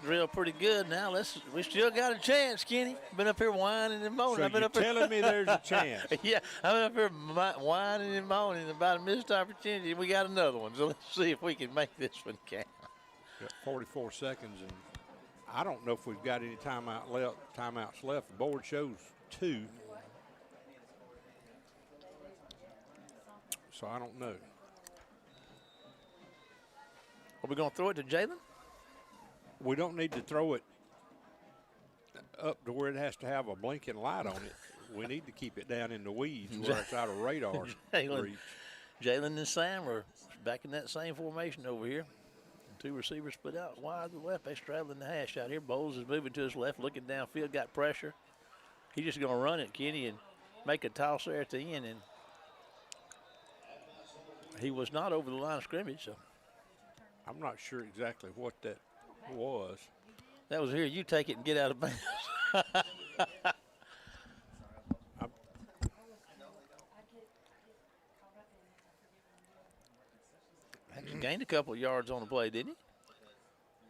S1: drill pretty good now. We still got a chance, Kenny. Been up here whining and moaning.
S2: So
S1: I've been
S2: you're
S1: up here
S2: telling me there's a chance?
S1: Yeah, I've been up here whining and moaning about a missed opportunity. We got another one, so let's see if we can make this one count.
S2: Got 44 seconds, and I don't know if we've got any timeouts left. The board shows 2. So I don't know.
S1: Are we going to throw it to Jalen?
S2: We don't need to throw it up to where it has to have a blinking light on it. We need to keep it down in the weeds where it's out of radar reach.
S1: Jalen and Sam are back in that same formation over here. 2 receivers split out wide to the left. They straddling the hash out here. Bowles is moving to his left, looking downfield, got pressure. He's just going to run it, Kenny, and make a toss there at the end. And he was not over the line of scrimmage, so.
S2: I'm not sure exactly what that was.
S1: That was here. You take it and get out of bounds. Actually gained a couple of yards on the play, didn't he?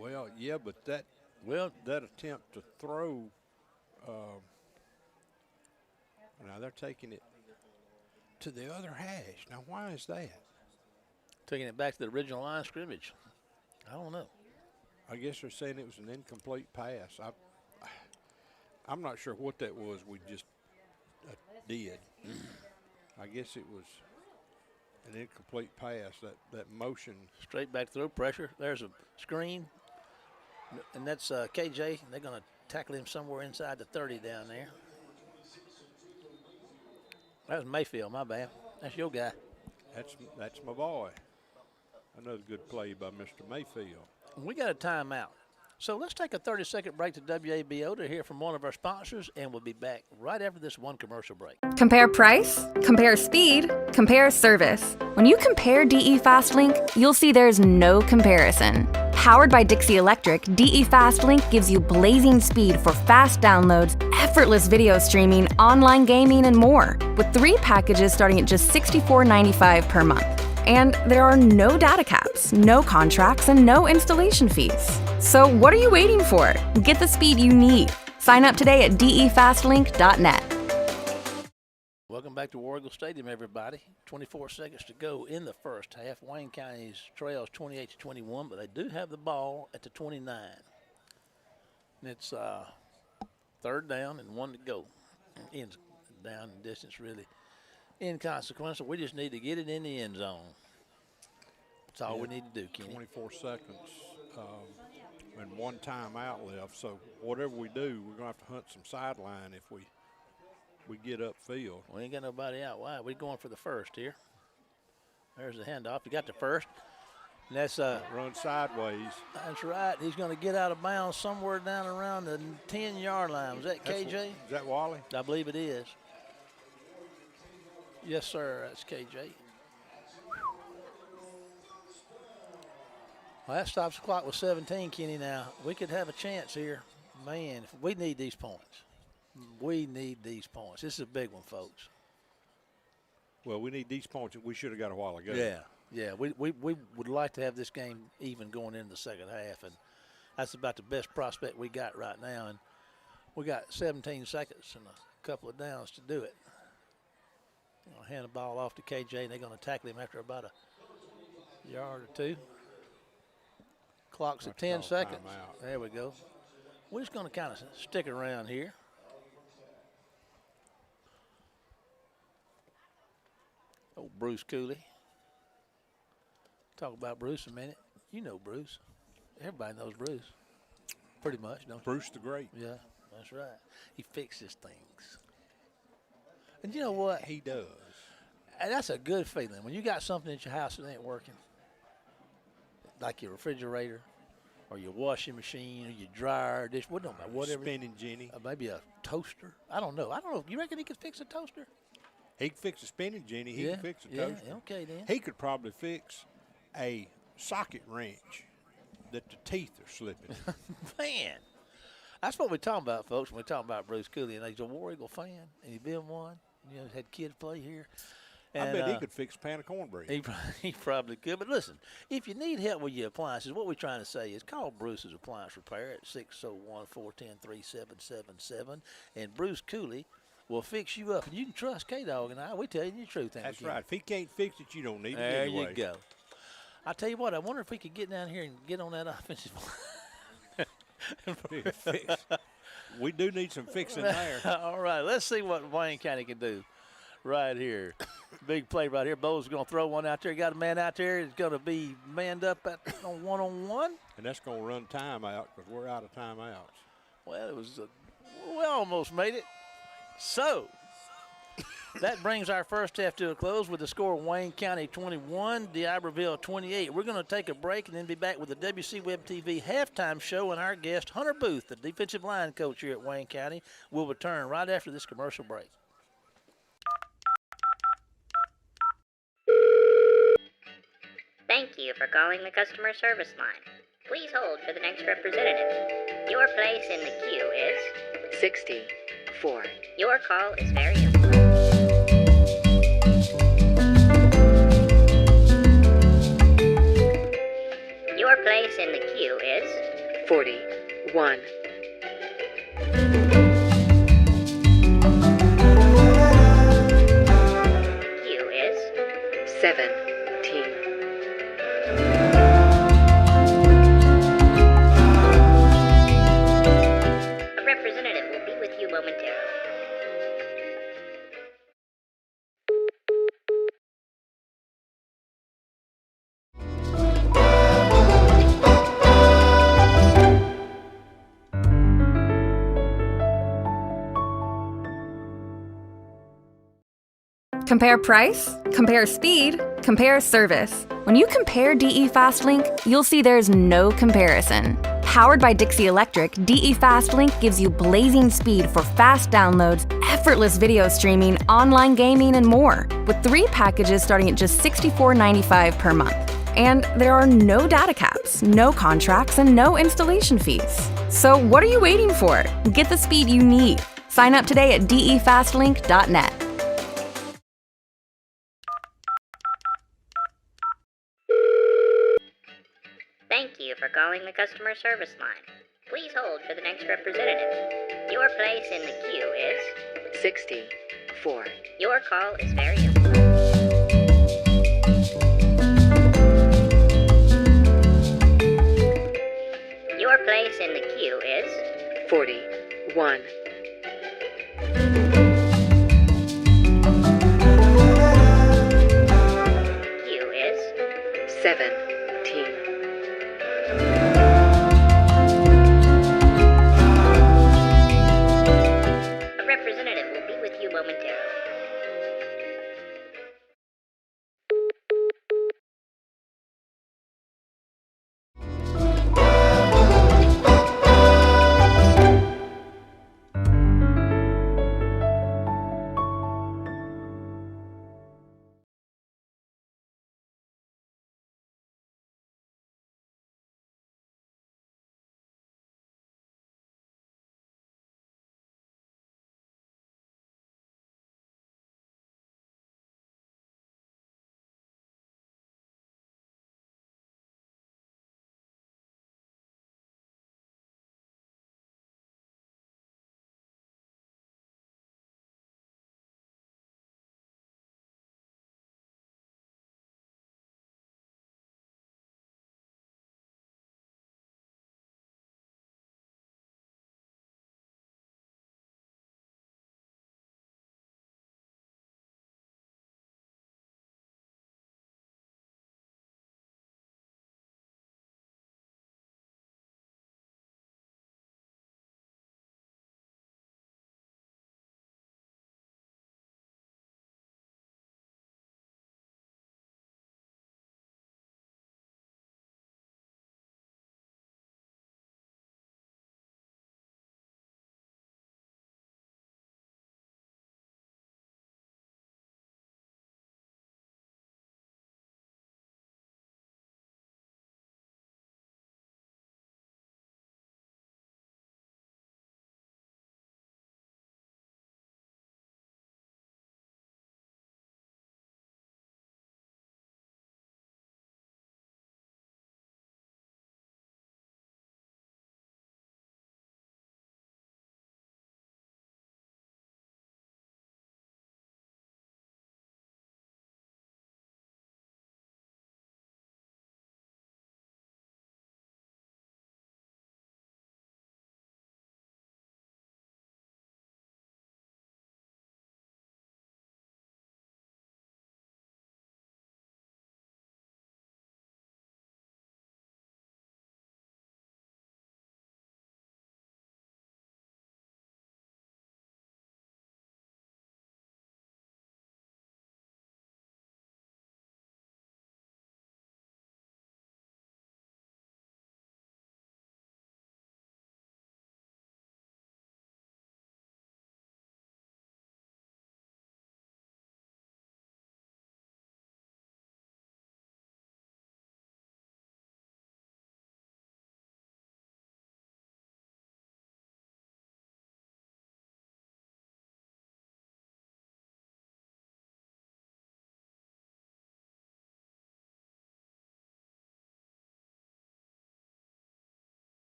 S2: Well, yeah, but that attempt to throw, now they're taking it to the other hash. Now, why is that?
S1: Taking it back to the original line of scrimmage. I don't know.
S2: I guess they're saying it was an incomplete pass. I'm not sure what that was we just did. I guess it was an incomplete pass, that motion.
S1: Straight back through, pressure. There's a screen, and that's KJ. They're going to tackle him somewhere inside the 30 down there. That was Mayfield, my bad. That's your guy.
S2: That's my boy. Another good play by Mr. Mayfield.
S1: We got a timeout. So let's take a 30-second break to WABO to hear from one of our sponsors, and we'll be back right after this one commercial break.
S5: Compare price, compare speed, compare service. When you compare DE FastLink, you'll see there's no comparison. Powered by Dixie Electric, DE FastLink gives you blazing speed for fast downloads, effortless video streaming, online gaming, and more, with 3 packages starting at just $64.95 per month. And there are no data caps, no contracts, and no installation fees. So what are you waiting for? Get the speed you need. Sign up today at defastlink.net.
S1: Welcome back to War Eagle Stadium, everybody. 24 seconds to go in the first half. Wayne County's trails 28-21, but they do have the ball at the 29. And it's 3rd down and 1 to go. Ends down in distance, really inconsequential. We just need to get it in the end zone. That's all we need to do, Kenny.
S2: 24 seconds and 1 timeout left. So whatever we do, we're going to have to hunt some sideline if we get upfield.
S1: We ain't got nobody out wide. We're going for the first here. There's the handoff. You got the first. And that's
S2: run sideways.
S1: That's right. He's going to get out of bounds somewhere down around the 10-yard line. Was that KJ?
S2: Is that Wally?
S1: I believe it is. Yes, sir. That's KJ. Well, that stops the clock with 17, Kenny. Now, we could have a chance here. Man, we need these points. We need these points. This is a big one, folks.
S2: Well, we need these points that we should have got a while ago.
S1: Yeah. We would like to have this game even going into the second half, and that's about the best prospect we got right now. And we got 17 seconds and a couple of downs to do it. Gonna hand the ball off to KJ, and they're going to tackle him after about a yard or two. Clock's at 10 seconds.
S2: Timeout.
S1: There we go. We're just going to kind of stick around here. Oh, Bruce Cooley. Talk about Bruce a minute. You know Bruce. Everybody knows Bruce. Pretty much, don't you?
S2: Bruce the Great.
S1: Yeah, that's right. He fixes things. And you know what?
S2: He does.
S1: And that's a good feeling. When you got something at your house that ain't working, like your refrigerator or your washing machine or your dryer, dish, what don't matter, whatever.
S2: Spinning Jenny.
S1: Maybe a toaster. I don't know. You reckon he could fix a toaster?
S2: He could fix a spinning Jenny. He could fix a toaster.
S1: Yeah, okay then.
S2: He could probably fix a socket wrench that the teeth are slipping.
S1: Man, that's what we're talking about, folks, when we're talking about Bruce Cooley. And he's a War Eagle fan, and he's been one. You know, had kids play here. And,
S2: I bet he could fix a pan of cornbread.
S1: He probably could. But listen, if you need help with your appliances, what we're trying to say is call Bruce's Appliance Repair at 601-410-3777. And Bruce Cooley will fix you up. And you can trust K-Dog and I. We tell you the truth.
S2: That's right. If he can't fix it, you don't need it
S1: there
S2: anyway.
S1: There you go. I tell you what, I wonder if we could get down here and get on that offensive line.
S2: We do need some fixing there.
S1: All right, let's see what Wayne County can do right here. Big play right here. Bo's going to throw one out there. Got a man out there. He's going to be manned up on one-on-one.
S2: And that's going to run time out because we're out of timeouts.
S1: Well, we almost made it. So that brings our first half to a close with the score Wayne County 21, Diberville 28. We're going to take a break and then be back with the WC Web TV halftime show, and our guest, Hunter Booth, the defensive line coach here at Wayne County, will return right after this commercial break.
S7: Thank you for calling the customer service line. Please hold for the next representative. Your place in the queue is
S8: 64.
S7: Your call is very important. Your place in the queue is
S8: 41.
S7: Queue is
S8: 17.
S7: A representative will be with you momentarily.
S5: Compare price, compare speed, compare service. When you compare DE FastLink, you'll see there's no comparison. Powered by Dixie Electric, DE FastLink gives you blazing speed for fast downloads, effortless video streaming, online gaming, and more, with 3 packages starting at just $64.95 per month. And there are no data caps, no contracts, and no installation fees. So what are you waiting for? Get the speed you need. Sign up today at defastlink.net.
S7: Thank you for calling the customer service line. Please hold for the next representative. Your place in the queue is
S8: 64.
S7: Your call is very important. Your place in the queue is
S8: 41.
S7: queue is
S8: 17.
S7: A representative will be with you momentarily.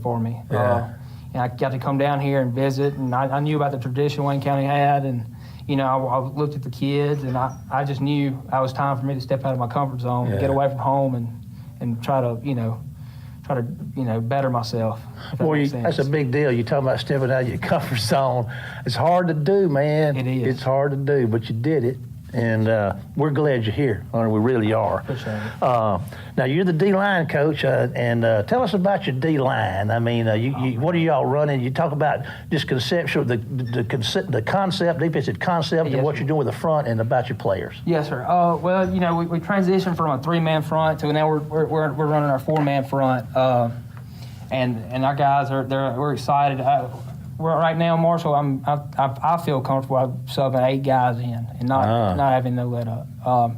S9: for me.
S10: Yeah.
S9: And I got to come down here and visit, and I knew about the tradition Wayne County had, and I looked at the kids, and I just knew it was time for me to step out of my comfort zone, get away from home, and try to better myself.
S10: Well, that's a big deal. You're talking about stepping out of your comfort zone. It's hard to do, man.
S9: It is.
S10: It's hard to do, but you did it. And we're glad you're here, Hunter. We really are.
S9: Appreciate it.
S10: Now, you're the D-line coach, and tell us about your D-line. I mean, what are y'all running? You talk about just conceptual, the concept, defensive concept, and what you're doing with the front, and about your players.
S9: Yes, sir. Well, we transitioned from a 3-man front to now we're running our 4-man front, and our guys we're excited. Right now, Marshall, I feel comfortable subbing 8 guys in and not having no let up.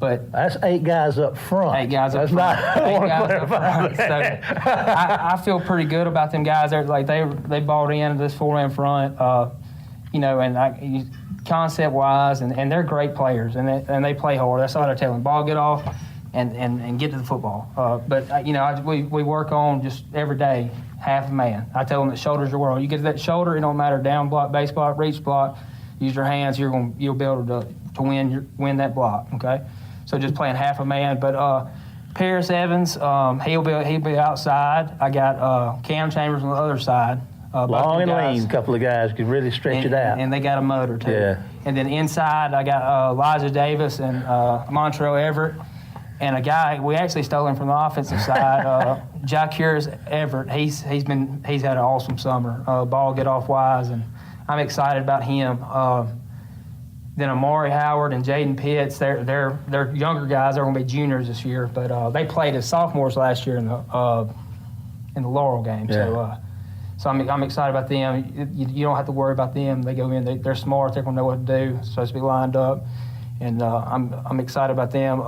S9: But
S10: that's 8 guys up front.
S9: 8 guys up front. So I feel pretty good about them guys. They bought into this 4-man front, and concept wise, and they're great players, and they play hard. That's all I tell them. Ball, get off, and get to the football. But we work on just every day. Half a man. I tell them that shoulders are world. You get to that shoulder, it don't matter, down block, base block, reach block, use your hands, you'll be able to win that block, okay? So just playing half a man. But Paris Evans, he'll be outside. I got Cam Chambers on the other side.
S10: Long and lean, a couple of guys can really stretch it out.
S9: And they got a motor too.
S10: Yeah.
S9: And then inside, I got Elijah Davis and Montrell Everett. And a guy, we actually stole him from the offensive side, Jacques Everett. He's had an awesome summer, ball get off wise, and I'm excited about him. Then Amari Howard and Jaden Pitts, they're younger guys. They're going to be juniors this year, but they played as sophomores last year in the Laurel game.
S10: Yeah.
S9: So I'm excited about them. You don't have to worry about them. They go in. They're smart. They're going to know what to do. Supposed to be lined up, and I'm excited about them.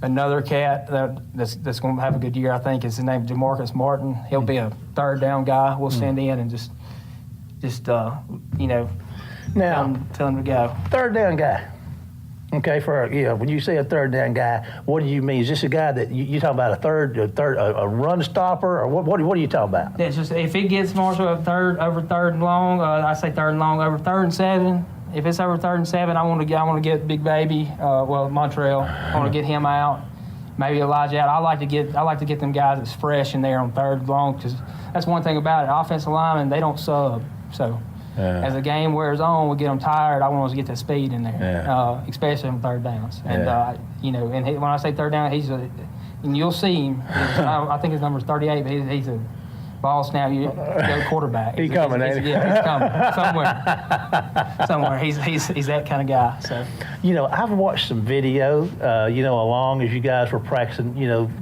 S9: Another cat that's going to have a good year, I think, is his name Jamarcus Martin. He'll be a 3rd down guy. We'll send in and just tell him to go.
S10: 3rd down guy. Okay, when you say a 3rd down guy, what do you mean? Is this a guy that you talking about a run stopper, or what are you talking about?
S9: It's just if it gets Marshall over 3rd and long, I say 3rd and long over 3rd and 7. If it's over 3rd and 7, I want to get Big Baby, Montrell. I want to get him out. Maybe Elijah out. I like to get them guys that's fresh in there on 3rd and long, because that's one thing about it. Offensive linemen, they don't sub. So as the game wears on, we get them tired. I want us to get that speed in there, especially on 3rd downs. And when I say 3rd down, and you'll see him. I think his number's 38, but he's a ball snap, you go quarterback.
S10: He's coming, ain't he?
S9: Yeah, he's coming somewhere. He's that kind of guy. So,
S10: I've watched some video. Along as you guys were practicing,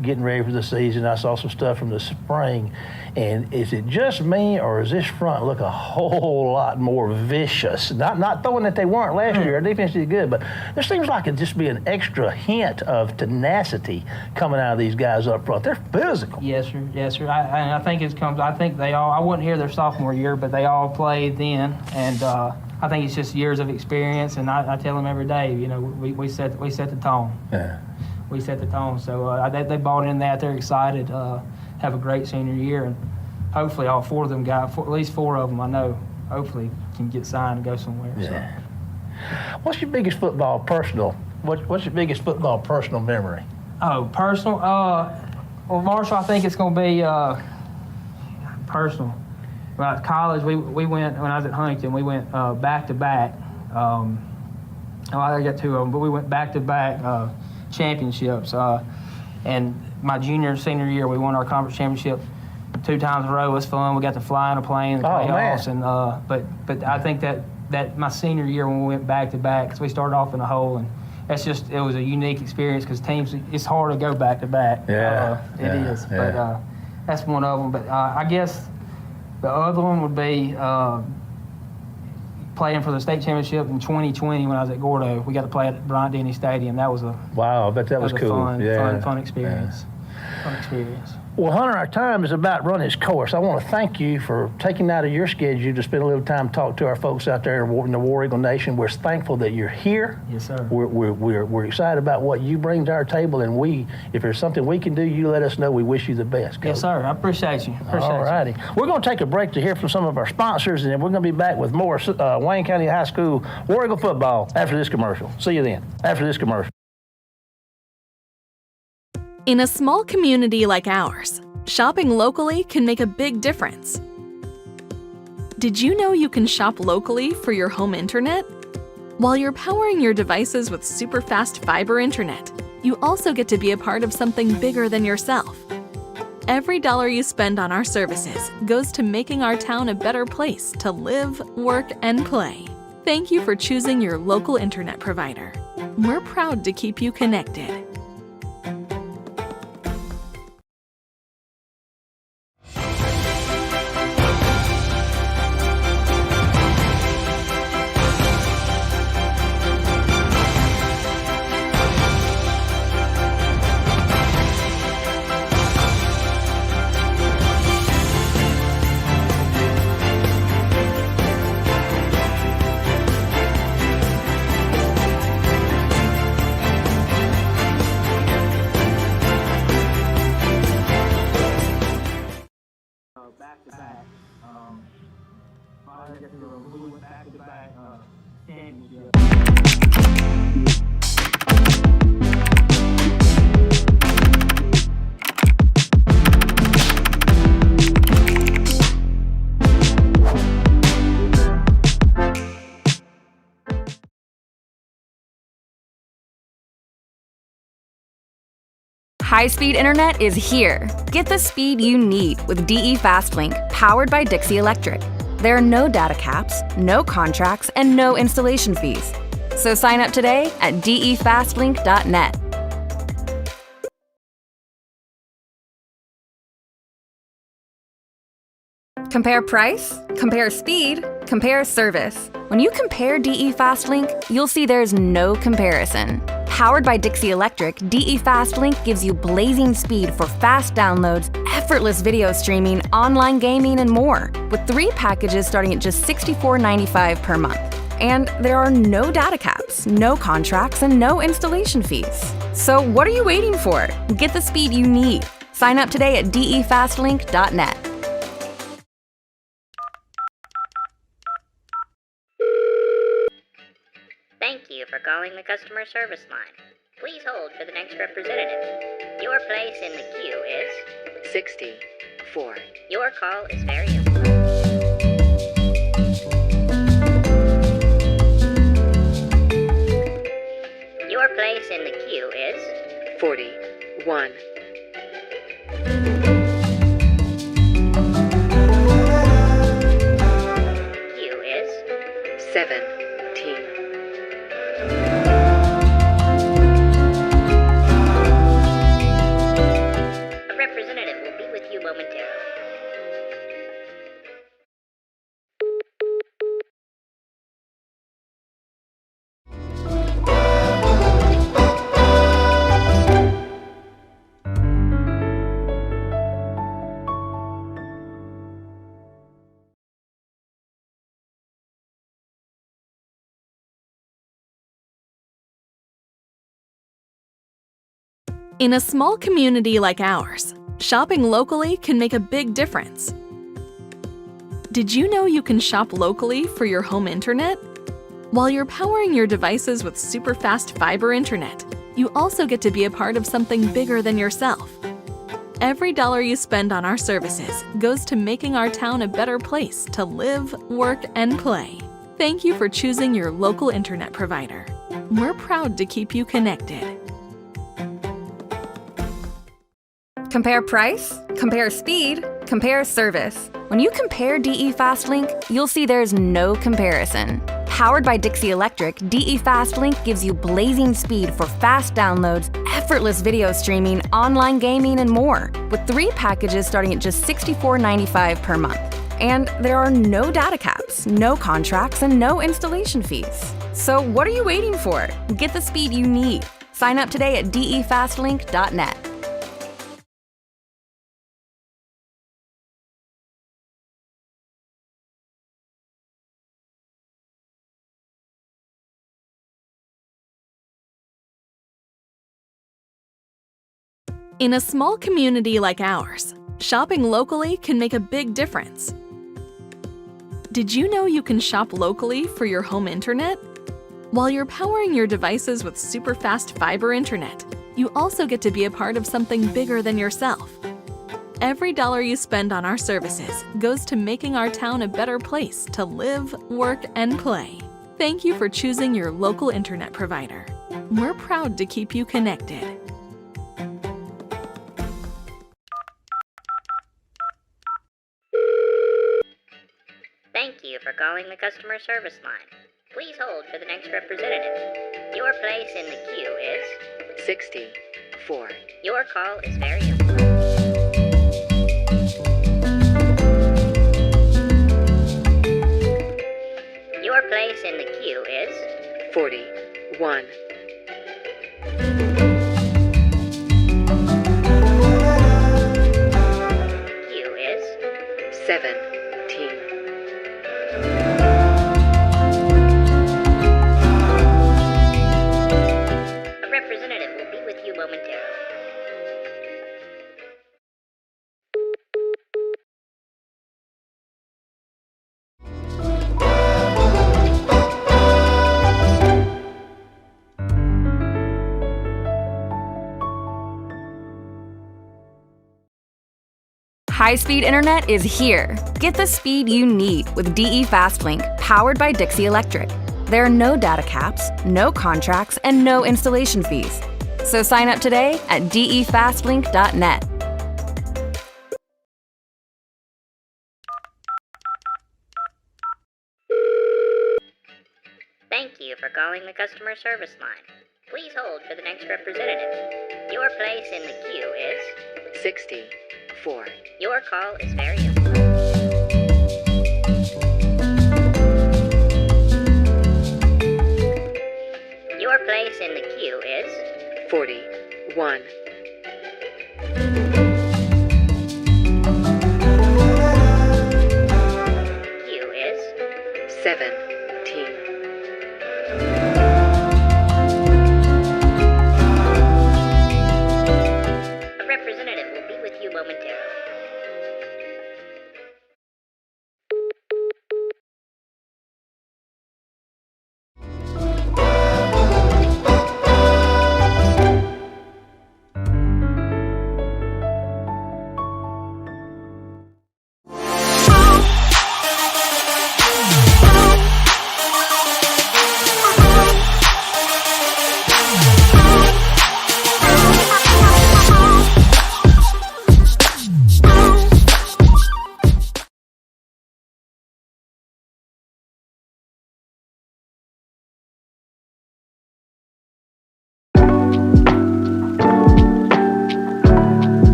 S10: getting ready for the season. I saw some stuff from the spring, and is it just me, or is this front look a whole lot more vicious? Not throwing that they weren't last year. Our defense did good, but there seems like it just be an extra hint of tenacity coming out of these guys up front. They're physical.
S9: Yes, sir. I think I think they all. I wasn't here their sophomore year, but they all played then, and I think it's just years of experience. And I tell them every day, we set the tone. Yeah. We set the tone. So they bought in that. They're excited. Have a great senior year, and hopefully all 4 of them guys, at least 4 of them, I know, hopefully can get signed and go somewhere.
S10: Yeah.
S9: So.
S10: What's your biggest football personal? What's your biggest football personal memory?
S9: Oh, personal. Well, Marshall, I think it's going to be. Personal. When I was at college, we went, when I was at Huntington, we went back-to-back. I got 2 of them, but we went back-to-back championships. And my senior year, we won our conference championship 2 times in a row. It was fun. We got to fly in a plane in the playoffs. And but I think that my senior year when we went back-to-back, because we started off in a hole, and it was a unique experience because teams, it's hard to go back-to-back. It is. Yeah. But that's one of them. But I guess the other one would be playing for the state championship in 2020 when I was at Gordo. We got to play at Bryant Denny Stadium. That was a
S10: wow. I bet that was cool.
S9: Fun experience. Yeah. Fun experience.
S10: Well, Hunter, our time is about run its course. I want to thank you for taking out of your schedule to spend a little time talking to our folks out there in the War Eagle Nation. We're thankful that you're here.
S9: Yes, sir.
S10: We're excited about what you bring to our table, and if there's something we can do, you let us know. We wish you the best, Coach.
S9: Yes, sir. I appreciate you.
S10: All righty. We're going to take a break to hear from some of our sponsors, and then we're going to be back with more Wayne County High School War Eagle football after this commercial. See you then. After this commercial.
S4: In a small community like ours, shopping locally can make a big difference. Did you know you can shop locally for your home internet? While you're powering your devices with super fast fiber internet, you also get to be a part of something bigger than yourself. Every dollar you spend on our services goes to making our town a better place to live, work, and play. Thank you for choosing your local internet provider. We're proud to keep you connected.
S6: Back-to-back, I guess we went back-to-back championships.
S5: High-speed internet is here. Get the speed you need with DE FastLink, powered by Dixie Electric. There are no data caps, no contracts, and no installation fees. So sign up today at defastlink.net. Compare price, compare speed, compare service. When you compare DE FastLink, you'll see there's no comparison. Powered by Dixie Electric, DE FastLink gives you blazing speed for fast downloads, effortless video streaming, online gaming, and more, with 3 packages starting at just $64.95 per month. And there are no data caps, no contracts, and no installation fees. So what are you waiting for? Get the speed you need. Sign up today at defastlink.net.
S7: Thank you for calling the customer service line. Please hold for the next representative. Your place in the queue is
S8: 64.
S7: Your call is very important. Your place in the queue is
S8: 41.
S7: Queue is
S8: 17.
S7: A representative will be with you momentarily.
S4: In a small community like ours, shopping locally can make a big difference. Did you know you can shop locally for your home internet? While you're powering your devices with super fast fiber internet, you also get to be a part of something bigger than yourself. Every dollar you spend on our services goes to making our town a better place to live, work, and play. Thank you for choosing your local internet provider. We're proud to keep you connected.
S5: Compare price, compare speed, compare service. When you compare DE FastLink, you'll see there's no comparison. Powered by Dixie Electric, DE FastLink gives you blazing speed for fast downloads, effortless video streaming, online gaming, and more, with 3 packages starting at just $64.95 per month. And there are no data caps, no contracts, and no installation fees. So what are you waiting for? Get the speed you need. Sign up today at defastlink.net.
S4: In a small community like ours, shopping locally can make a big difference. Did you know you can shop locally for your home internet? While you're powering your devices with super fast fiber internet, you also get to be a part of something bigger than yourself. Every dollar you spend on our services goes to making our town a better place to live, work, and play. Thank you for choosing your local internet provider. We're proud to keep you connected.
S7: Thank you for calling the customer service line. Please hold for the next representative. Your place in the queue is
S8: 64.
S7: Your call is very important. Your place in the queue is
S8: 41.
S7: Queue is
S8: 17.
S7: A representative will be with you momentarily.
S5: High-speed internet is here. Get the speed you need with DE Fastlink, powered by Dixie Electric. There are no data caps, no contracts, and no installation fees. So sign up today at defastlink.net.
S7: Thank you for calling the customer service line. Please hold for the next representative. Your place in the queue is
S8: 64.
S7: Your call is very important. Your place in the queue is
S8: 41.
S7: Queue is
S8: 17.
S7: A representative will be with you momentarily.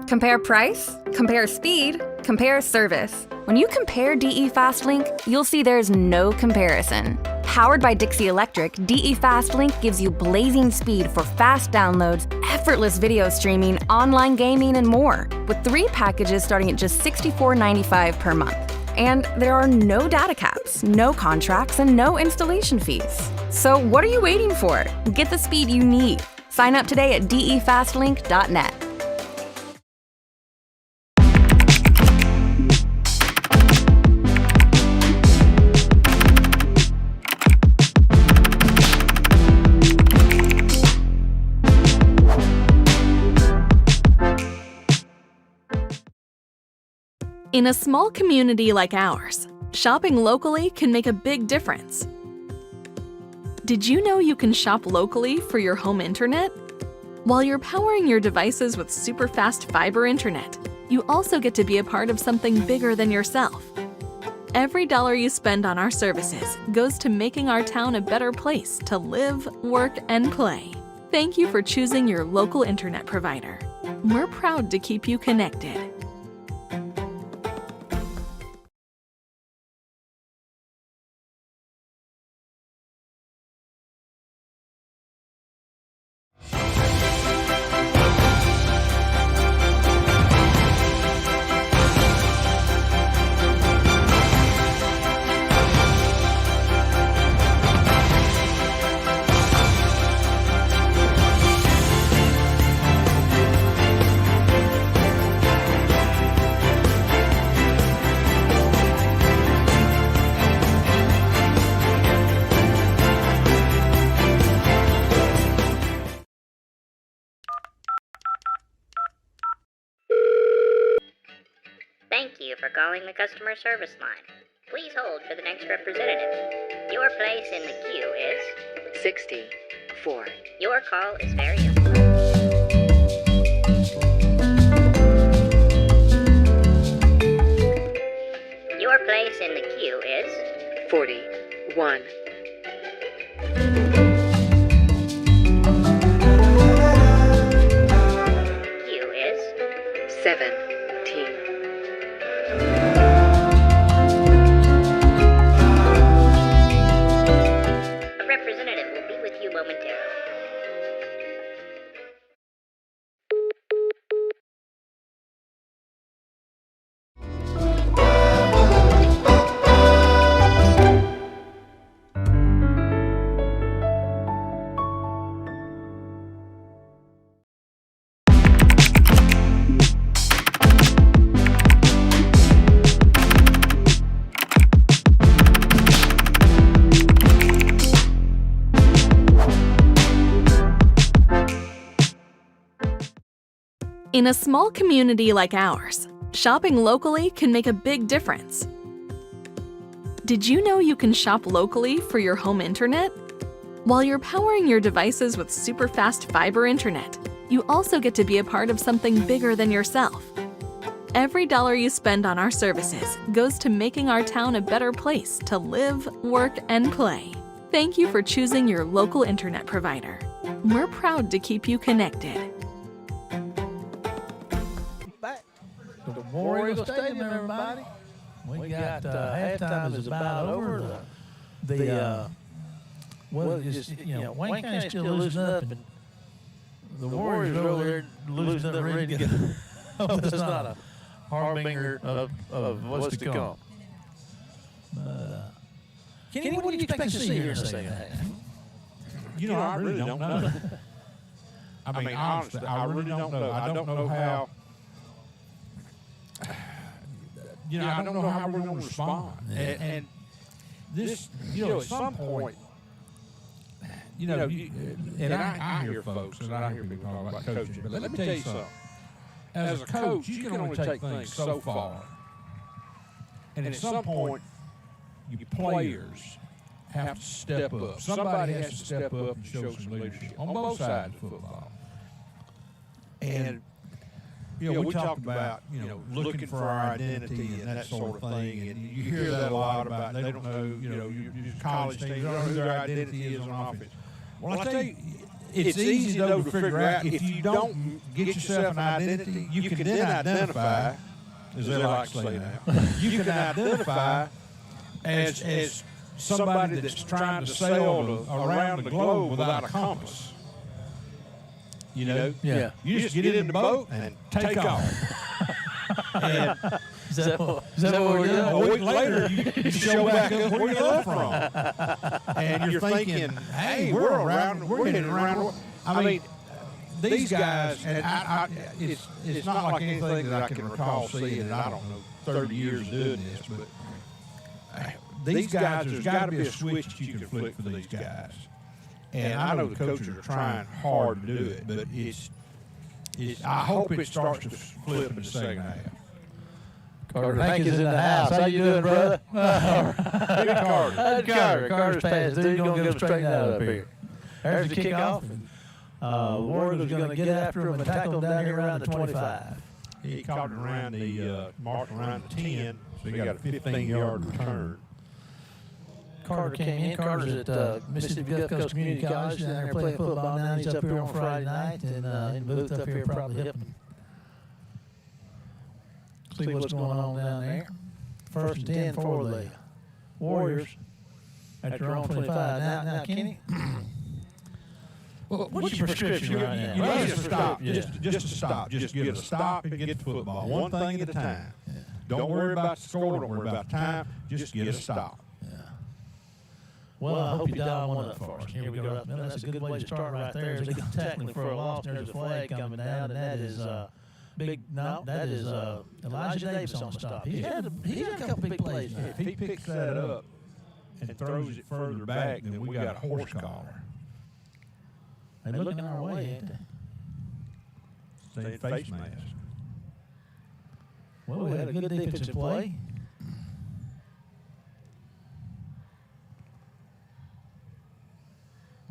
S5: Compare price, compare speed, compare service. When you compare DE Fastlink, you'll see there's no comparison. Powered by Dixie Electric, DE Fastlink gives you blazing speed for fast downloads, effortless video streaming, online gaming, and more, with 3 packages starting at just $64.95 per month. And there are no data caps, no contracts, and no installation fees. So what are you waiting for? Get the speed you need. Sign up today at defastlink.net.
S4: In a small community like ours, shopping locally can make a big difference. Did you know you can shop locally for your home internet? While you're powering your devices with super fast fiber internet, you also get to be a part of something bigger than yourself. Every dollar you spend on our services goes to making our town a better place to live, work, and play. Thank you for choosing your local internet provider. We're proud to keep you connected.
S7: you for calling the customer service line. Please hold for the next representative. Your place in the queue is
S8: 64.
S7: Your call is very important. Your place in the queue is
S8: 41.
S7: Queue is
S8: 17.
S7: A representative will be with you momentarily.
S4: In a small community like ours, shopping locally can make a big difference. Did you know you can shop locally for your home internet? While you're powering your devices with super fast fiber internet, you also get to be a part of something bigger than yourself. Every dollar you spend on our services goes to making our town a better place to live, work, and play. Thank you for choosing your local internet provider. We're proud to keep you connected.
S1: Back to the War Eagle Stadium, everybody. We got halftime is about over. Wayne County's still losing up, and the Warriors are over there losing up, ready to go. Hope that's not a harbinger of what's to come. Kenny, what do you expect to see here in the second half?
S2: I really don't know. I mean, honestly, I really don't know. I don't know how. I don't know how we're going to respond. And this, at some point, and I hear folks, and I hear people talk about coaching, but let me tell you something. As a coach, you can only take things so far. And at some point, you players have to step up. Somebody has to step up and show some leadership on both sides of football. And we talked about, looking for our identity and that sort of thing. And you hear that a lot about they don't know, you college teams, they don't know who their identity is on offense. Well, I tell you, it's easy, though, to figure out if you don't get yourself an identity, you can then identify, as they like to say now, you can identify as somebody that's trying to sail around the globe without a compass. Yeah. You just get in the boat and take off. And
S1: Is that what we're doing?
S2: a week later, you show back up where you left from. And you're thinking, hey, we're heading around. I mean, these guys, and it's not like anything that I can recall seeing, and I don't know, 30 years of doing this, but these guys, there's got to be a switch that you can flip for these guys. And I know the coaches are trying hard to do it, but I hope it starts to flip in the second half.
S1: Carter Hank is in the house. How you doing, brother?
S2: Big Carter.
S1: Carter's passed through. You're going to get him straightened out up here. There's the kickoff. The Warriors are going to get after him and tackle him down here around the 25.
S2: He caught it around the mark around the 10, so he got a 15-yard return.
S1: Carter came in. Carter's at Mississippi Gulf Coast Community College down there playing football now. He's up here on Friday night and moved up here probably helping see what's going on down there. First and 10 for the Warriors at their own 25. Now, Kenny, what's your prescription right now?
S2: You need to stop. Just to stop. Just get a stop and get the football. One thing at a time. Yeah. Don't worry about the score. Don't worry about time. Just get a stop.
S1: Well, I hope you dial one up for us. Here we go. Well, that's a good way to start right there. As they get tackling for a loss, and there's a flag coming down, and that is that is Elijah Davis on the stop. He's had a couple big plays now.
S2: If he picks that up and throws it further back, then we got a horse collar.
S1: They're looking our way, ain't they?
S2: Stay face mask.
S10: Well, we had a good defensive play.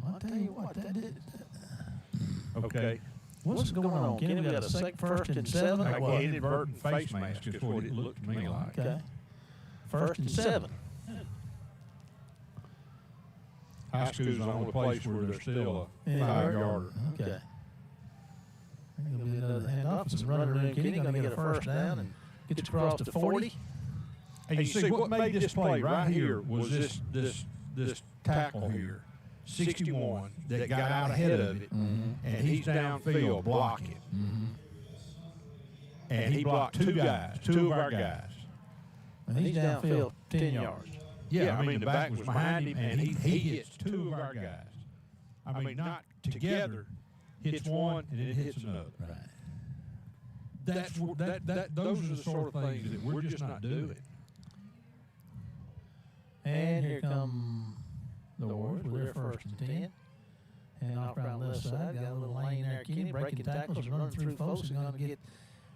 S10: Well, I'll tell you what, that did.
S2: Okay.
S10: What's going on? Kenny, we got a first and 7?
S2: Like
S10: or what?
S2: inadvertent face mask is what it looked to me like.
S10: Okay. First and 7.
S2: High school's the only place where there's still a 5-yarder.
S10: Okay. There's going to be another handoff. It's running room. Kenny going to get a first down and gets across to 40.
S2: And you see what made this play right here was this tackle here, 61, that got out ahead of it, and he's downfield blocking. And he blocked two of our guys.
S10: And he's downfield 10 yards.
S2: Yeah, I mean, the back was behind him, and he hits two of our guys. I mean, not together, hits one, and then hits another.
S10: Right.
S2: Those are the sort of things that we're just not doing.
S10: And here come the Warriors with their first and 10. And off around the left side, got a little lane there. Kenny breaking tackles, running through folks, is going to get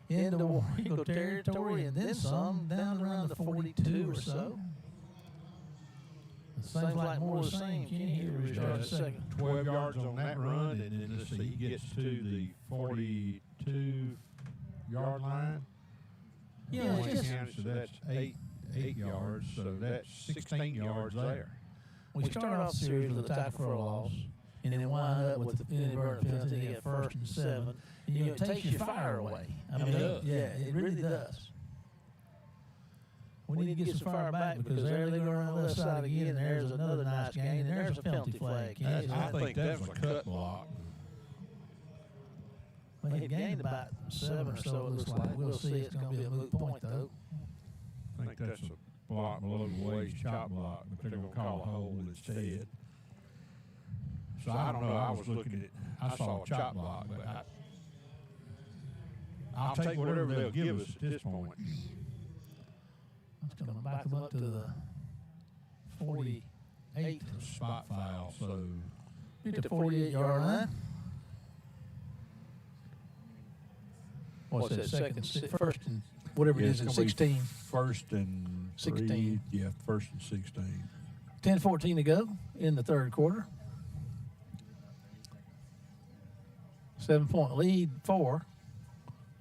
S10: into War Eagle territory and then some down around the 42 or so. It seems like more of the same. Kenny, here we start the second.
S2: 12 yards on that run, and then let's see, he gets to the 42-yard line.
S10: Yeah,
S2: So that's eight yards, so that's 16 yards there.
S10: We start off the series with a tackle for a loss, and then wind up with the inadvertent penalty to get first and 7. And, it takes your fire away. I mean, it really does. We need to get some fire back because there they go around the left side again, and there's another nice gain, and there's a penalty flag.
S2: I think that was a cut block.
S10: Well, he gained about 7 or so, it looks like. We'll see. It's going to be a moot point, though.
S2: I think that's a block below the waist, chop block, but they're going to call a hold instead. So I don't know. I was looking at, I saw a chop block, but I'll take whatever they'll give us at this point.
S10: It's going to back them up to the 48.
S2: Spot foul, so.
S10: Get the 48-yard line. What's that, first and whatever it is in 16.
S2: First and
S10: 16.
S2: Yeah, first and 16.
S10: 10-14 to go in the third quarter. 7-point lead for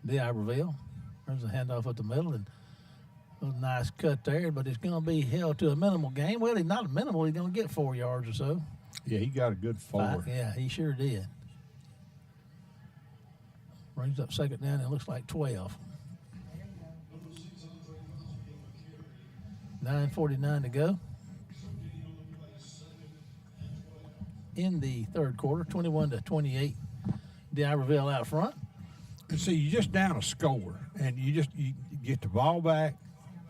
S10: Diberville. There's a handoff up the middle, and a nice cut there, but it's going to be held to a minimal gain. Well, he's not a minimal. He's going to get 4 yards or so.
S2: Yeah, he got a good 4.
S10: Yeah, he sure did. Brings up second down, and it looks like 12. 9:49 to go in the third quarter. 21-28. Diberville out front.
S2: And see, you just down a score, and you get the ball back,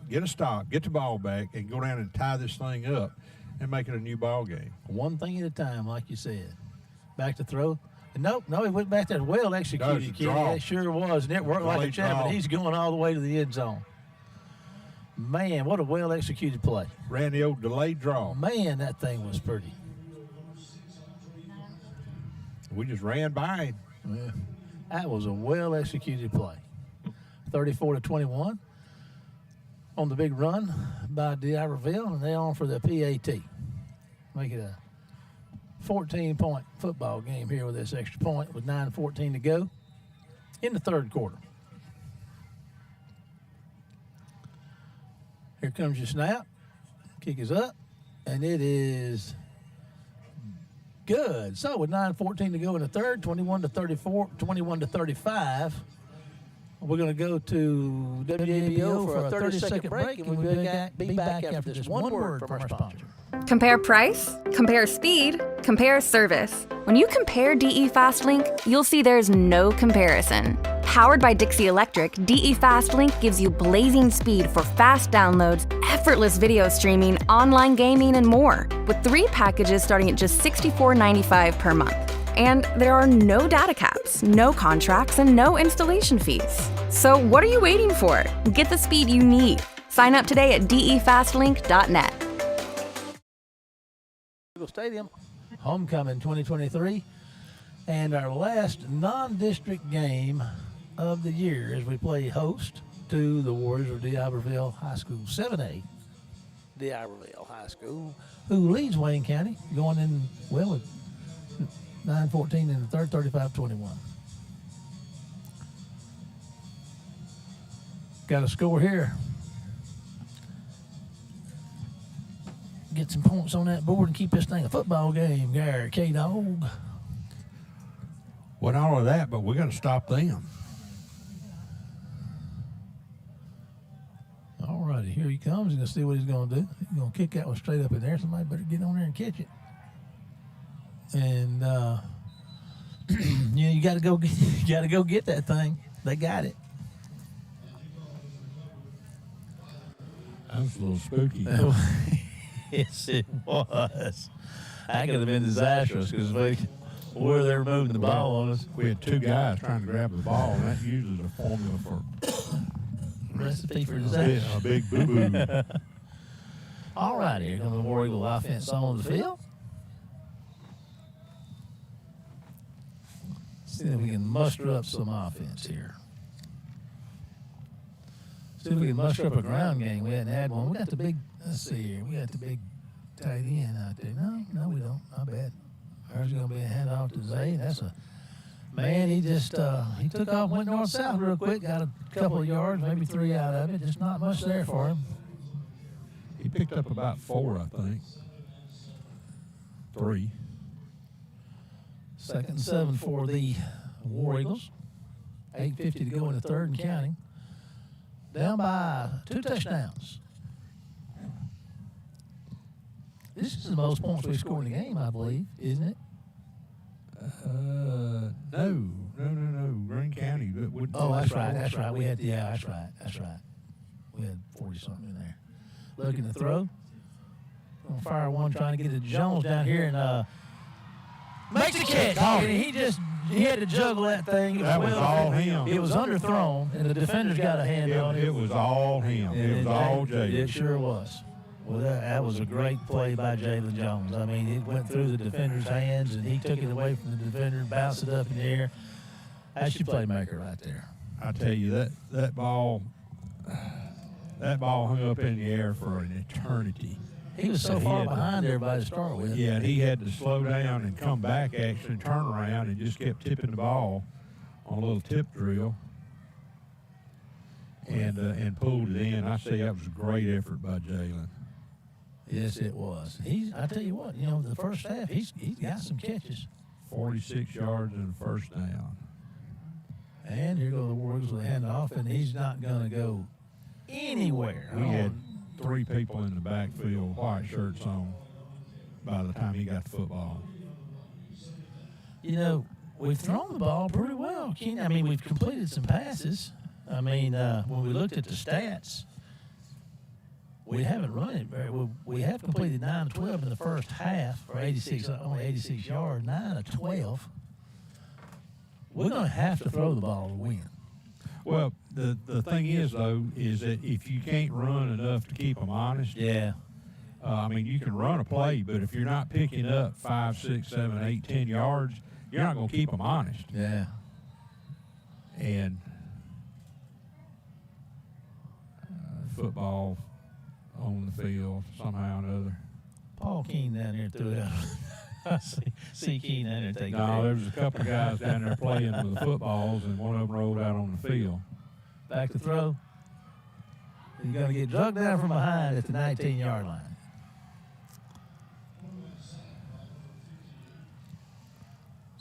S2: get a stop, get the ball back, and go down and tie this thing up and make it a new ball game.
S10: One thing at a time, like you said. Back to throw. No, he went back there well executed, Kenny. It sure was, and it worked like a champ, but he's going all the way to the end zone. Man, what a well executed play.
S2: Ran the old delayed draw.
S10: Man, that thing was pretty.
S2: We just ran by him.
S10: Yeah. That was a well executed play. 34-21 on the big run by Diberville, and they're on for the PAT. Make it a 14-point football game here with this extra point with 9:14 to go in the third quarter. Here comes your snap. Kick is up, and it is good. So with 9:14 to go in the third, 21-34, 21-35. We're going to go to WABO for a 30-second break, and we'll be back after this one word from our sponsor.
S5: Compare price, compare speed, compare service. When you compare DE FastLink, you'll see there's no comparison. Powered by Dixie Electric, DE FastLink gives you blazing speed for fast downloads, effortless video streaming, online gaming, and more, with 3 packages starting at just $64.95 per month. And there are no data caps, no contracts, and no installation fees. So what are you waiting for? Get the speed you need. Sign up today at defastlink.net.
S10: Stadium, homecoming 2023, and our last non-district game of the year as we play host to the Warriors of Diberville High School 7A,
S1: Diberville High School.
S10: who leads Wayne County, going in, well, with 9-14 in the third, 35-21. Got a score here. Get some points on that board and keep this thing a football game, Gary K-Dog.
S2: Well, not only that, but we got to stop them.
S10: All righty, here he comes. He's going to see what he's going to do. He's going to kick that one straight up in there. Somebody better get on there and catch it. And, yeah, you got to go get that thing. They got it.
S2: That was a little spooky.
S10: Yes, it was. That could have been disastrous because where they were moving the ball on us.
S2: We had two guys trying to grab the ball, and that usually is a formula for
S10: Recipe for disaster.
S2: a big boo-boo.
S10: All right, here comes the War Eagle offense on the field. See if we can muster up some offense here. See if we can muster up a ground game. We hadn't had one. We got the big, let's see here. We got the big tight end out there. No, we don't. Not bad. There's going to be a handoff to Zay. That's a man. He just he took off, went north-south real quick, got a couple of yards, maybe 3 out of it. Just not much there for him.
S2: He picked up about 4, I think. 3.
S10: 2nd and 7 for the War Eagles. 8:50 to go in the third and counting. Down by 2 touchdowns. This is the most points we've scored in the game, I believe, isn't it?
S2: No. Greene County.
S10: Oh, that's right. We had, that's right. We had 40-something in there. Looking to throw. Gonna fire one, trying to get it to Jones down here, and makes a catch. And he had to juggle that thing.
S2: That was all him.
S10: It was underthrown, and the defenders got a hand on it.
S2: It was all him. It was all Jay.
S10: It sure was. Well, that was a great play by Jalen Jones. I mean, it went through the defender's hands, and he took it away from the defender and bounced it up in the air. That's your playmaker right there.
S2: I tell you, that ball hung up in the air for an eternity.
S10: He was so far behind everybody to start with.
S2: Yeah, and he had to slow down and come back, actually turn around, and just kept tipping the ball on a little tip drill and pulled it in. I say that was a great effort by Jalen.
S10: Yes, it was. I tell you what, the first half, he's got some catches.
S2: 46 yards and a first down.
S10: And here go the Warriors with a handoff, and he's not going to go anywhere.
S2: We had 3 people in the backfield, white shirts on, by the time he got the football.
S10: We've thrown the ball pretty well, Ken. I mean, we've completed some passes. I mean, when we looked at the stats, we haven't run it very well. We have completed 9 of 12 in the first half for only 86 yards, 9 of 12. We're going to have to throw the ball to win.
S2: Well, the thing is, though, is that if you can't run enough to keep them honest,
S10: yeah.
S2: I mean, you can run a play, but if you're not picking up 5, 6, 7, 8, 10 yards, you're not going to keep them honest.
S10: Yeah.
S2: And football on the field somehow or another.
S10: Paul Keene down there threw it out. See Keene down there taking it.
S2: No, there was a couple of guys down there playing with the footballs, and one of them rolled out on the field.
S10: Back to throw. He's going to get drugged down from behind at the 19-yard line.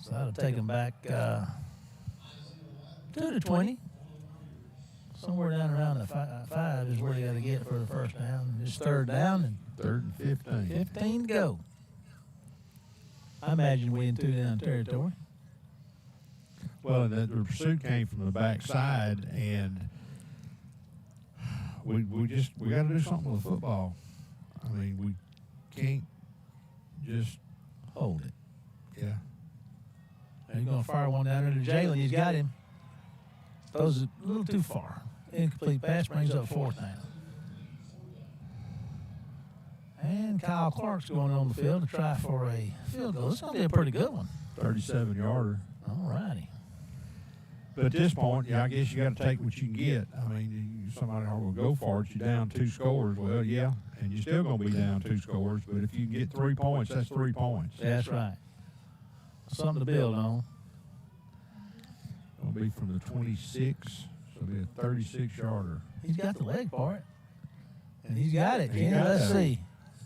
S10: So that'll take him back 2 to 20. Somewhere down around the 5 is where you got to get for the first down. Just third down and
S2: 3rd and 15.
S10: 15 to go. I imagine we in 2 down territory.
S2: Well, the pursuit came from the backside, and we got to do something with the football. I mean, we can't just
S10: hold it.
S2: Yeah.
S10: And he's going to fire one down there to Jalen. He's got him. Throws it a little too far. Incomplete pass brings up 4th down. And Kyle Clark's going on the field to try for a field goal. It's going to be a pretty good one.
S2: 37-yarder.
S10: All righty.
S2: But at this point, yeah, I guess you got to take what you can get. I mean, somebody will go for it. You're down 2 scores. Well, yeah, and you're still going to be down 2 scores. But if you can get 3 points, that's 3 points.
S10: That's right. Something to build on.
S2: It'll be from the 26, so it'll be a 36-yarder.
S10: He's got the leg for it. And he's got it. Let's see.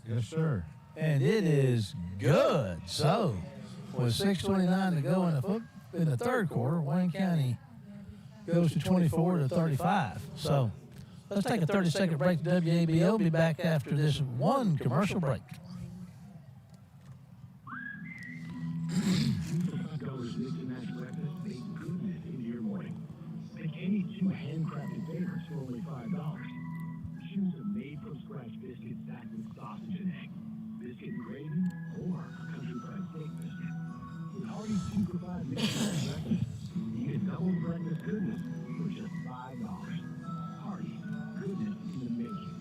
S2: Yes, sir.
S10: And it is good. So, with 6:29 to go in the third quarter, Wayne County goes to 24 to 35. So, let's take a 30-second break to WABO. Be back after this one commercial break.
S3: $5 mix and match breakfast make goodness into your morning. Pick any 2 handcrafted favorites for only $5. Choose a made-from-scratch biscuit stacked with sausage and egg, biscuit and gravy, or a country fried steak biscuit. With Hardee's 2 for $5 mix and match breakfast, you get double the breakfast goodness for just $5. Hardee's, goodness in the making.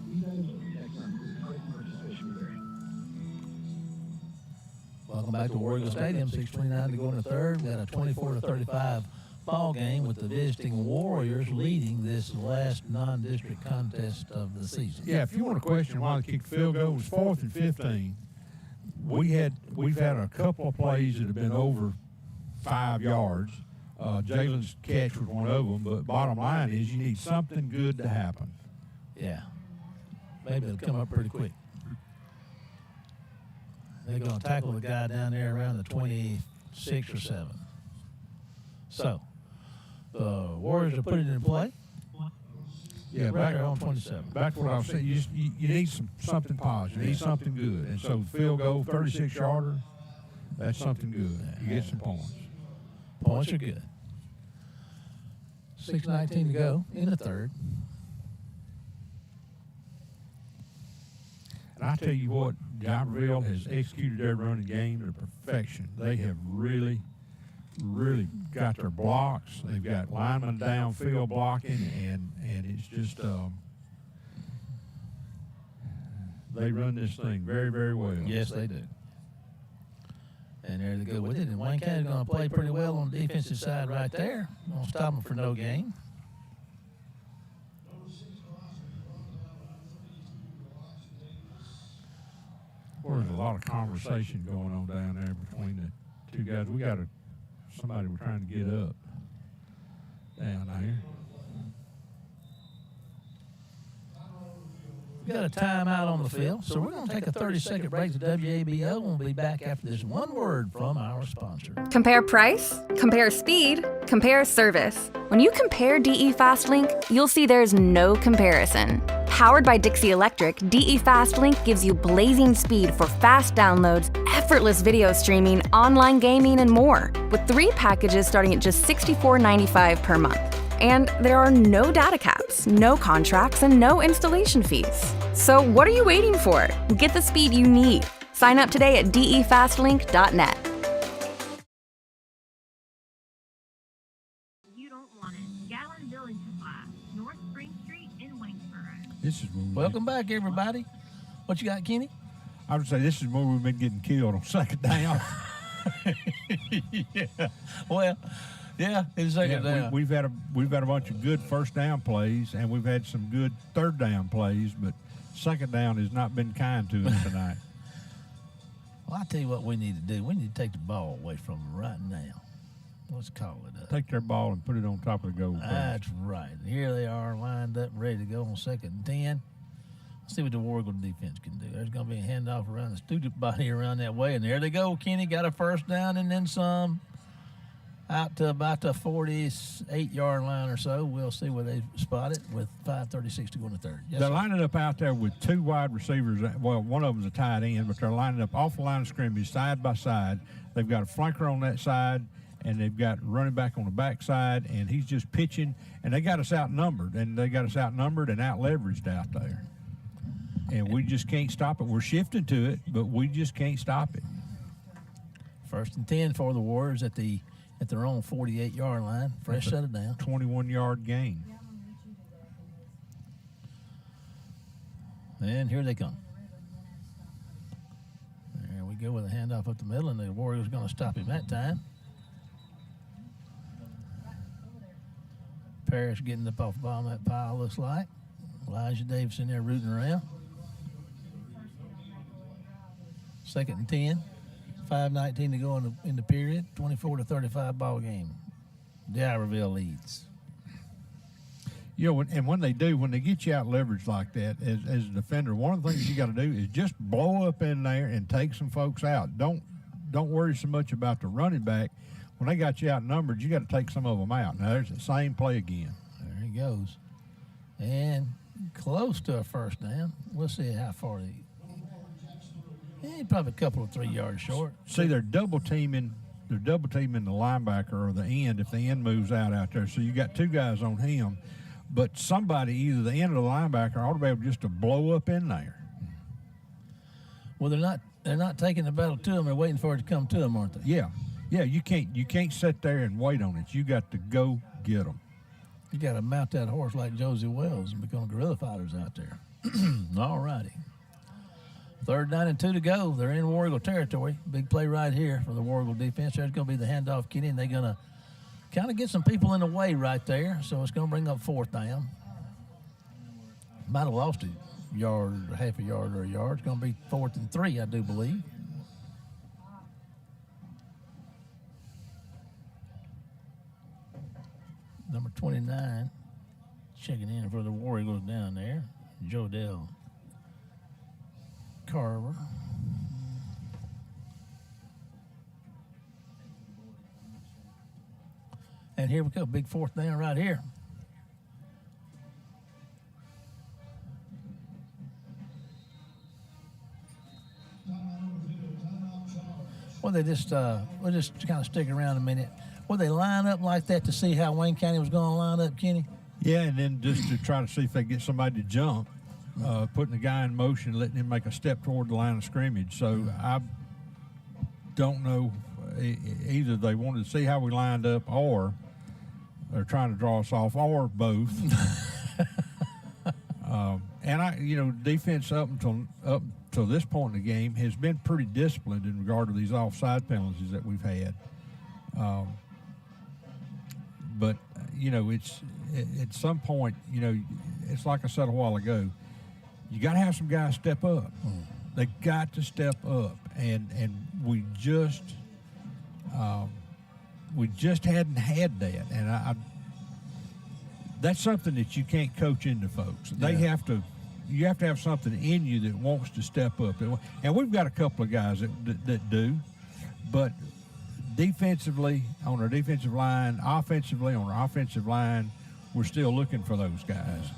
S3: These items are taxed on price and participation vary.
S10: Welcome back to War Eagle Stadium. 6:29 to go in the third. We got a 24 to 35 ball game with the visiting Warriors leading this last non-district contest of the season.
S2: Yeah, if you want to question why they kicked the field goal, it was 4th and 15. We've had a couple of plays that have been over 5 yards. Jalen's catch was one of them, but bottom line is you need something good to happen.
S10: Yeah. Maybe it'll come up pretty quick. They're going to tackle the guy down there around the 26 or 7. So, the Warriors have put it in play.
S2: Yeah,
S10: right there on 27.
S2: Back to what I was saying. You need something positive. You need something good. And so field goal, 36-yarder, that's something good. You get some points.
S10: Points are good. 6:19 to go in the third.
S2: And I tell you what, Diberville has executed their running game to perfection. They have really got their blocks. They've got linemen downfield blocking, and it's just they run this thing very, very well.
S10: Yes, they do. And there they go with it. And Wayne County's going to play pretty well on the defensive side right there. Going to stop them for no gain.
S2: Well, there's a lot of conversation going on down there between the 2 guys. We got somebody we're trying to get up down there.
S10: We got a timeout on the field, so we're going to take a 30-second break to WABO. We'll be back after this one word from our sponsor.
S5: Compare price, compare speed, compare service. When you compare DE FastLink, you'll see there's no comparison. Powered by Dixie Electric, DE FastLink gives you blazing speed for fast downloads, effortless video streaming, online gaming, and more, with 3 packages starting at just $64.95 per month. And there are no data caps, no contracts, and no installation fees. So what are you waiting for? Get the speed you need. Sign up today at defastlink.net.
S11: You don't want it. Gallon Building Supply, North Spring Street in Waynesboro.
S2: This is
S10: Welcome back, everybody. What you got, Kenny?
S2: I would say this is where we've been getting killed on second down.
S10: Yeah. Well, yeah, it's second down.
S2: We've had a bunch of good first down plays, and we've had some good third down plays, but second down has not been kind to us tonight.
S10: Well, I'll tell you what we need to do. We need to take the ball away from them right now. Let's call it up.
S2: Take their ball and put it on top of the goal post.
S10: That's right. Here they are lined up, ready to go on 2nd and 10. Let's see what the War Eagle defense can do. There's going to be a handoff around the student body around that way, and there they go. Kenny got a first down and then some. Out to about the 48-yard line or so. We'll see where they spot it with 5:36 to go in the third. Yes,
S2: they're
S10: sir.
S2: lining up out there with 2 wide receivers. Well, one of them's a tight end, but they're lining up off the line of scrimmage, side by side. They've got a flanker on that side, and they've got running back on the back side, and he's just pitching. And they got us outnumbered, and out-leveraged out there. And we just can't stop it. We're shifting to it, but we just can't stop it.
S10: 1st and 10 for the Warriors at their own 48-yard line. Fresh set it down.
S2: 21-yard gain.
S10: And here they come. There we go with a handoff up the middle, and the Warriors going to stop him that time.
S1: Parrish getting up off the bottom of that pile, looks like. Elijah Davis in there rooting around. 2nd and 10. 5:19 to go in the period. 24-35 ball game. Diberville leads.
S2: You know, and when they get you out leveraged like that, as a defender, one of the things you got to do is just blow up in there and take some folks out. Don't worry so much about the running back. When they got you outnumbered, you got to take some of them out. Now, there's the same play again.
S1: There he goes. And close to a first down. We'll see how far probably a couple of 3 yards short.
S2: See, they're double teaming the linebacker or the end if the end moves out there. So you got 2 guys on him, but somebody, either the end or the linebacker, ought to be able just to blow up in there.
S1: Well, they're not taking the battle to them. They're waiting for it to come to them, aren't they?
S2: Yeah. You can't sit there and wait on it. You got to go get them.
S1: You got to mount that horse like Josie Wells and become guerrilla fighters out there. All righty. 3rd down and 2 to go. They're in War Eagle territory. Big play right here for the War Eagle defense. There's going to be the handoff, Kenny, and they're going to kind of get some people in the way right there. So it's going to bring up 4th down. Might have lost a yard, half a yard or a yard. It's going to be 4th and 3, I do believe. Number 29, checking in for the War Eagles down there, Jodell Carver. And here we go, big 4th down right here. Well, we'll just kind of stick around a minute. Will they line up like that to see how Wayne County was going to line up, Kenny?
S2: Yeah, and then just to try to see if they get somebody to jump, putting the guy in motion, letting him make a step toward the line of scrimmage. So I don't know, either they wanted to see how we lined up or they're trying to draw us off, or both. And defense up until this point in the game has been pretty disciplined in regard to these offside penalties that we've had. But it's at some point, it's like I said a while ago, you got to have some guys step up. They got to step up, and we just hadn't had that, and that's something that you can't coach into folks. You have to have something in you that wants to step up, and we've got a couple of guys that do, but defensively on our defensive line, offensively on our offensive line, we're still looking for those guys.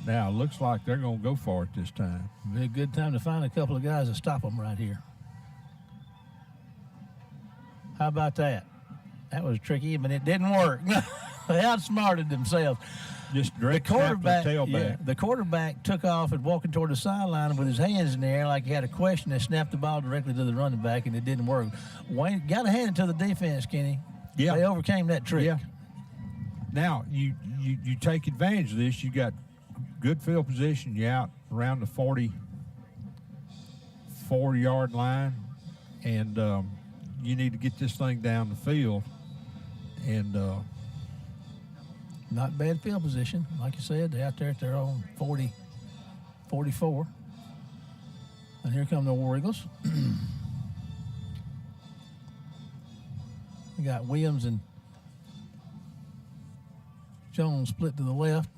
S2: Now, it looks like they're going to go for it this time.
S1: Be a good time to find a couple of guys to stop them right here. How about that? That was tricky, but it didn't work. They outsmarted themselves.
S2: Just direct the tailback.
S1: Yeah, the quarterback took off and walking toward the sideline with his hands in the air like he had a question and snapped the ball directly to the running back, and it didn't work. Wayne got to hand it to the defense, Kenny.
S2: Yeah.
S1: They overcame that trick.
S2: Yeah. Now, you take advantage of this. You got good field position. You're out around the 44-yard line, and you need to get this thing down the field. And
S1: not bad field position. Like you said, they're out there at their own 40, 44. And here come the War Eagles. We got Williams and Jones split to the left.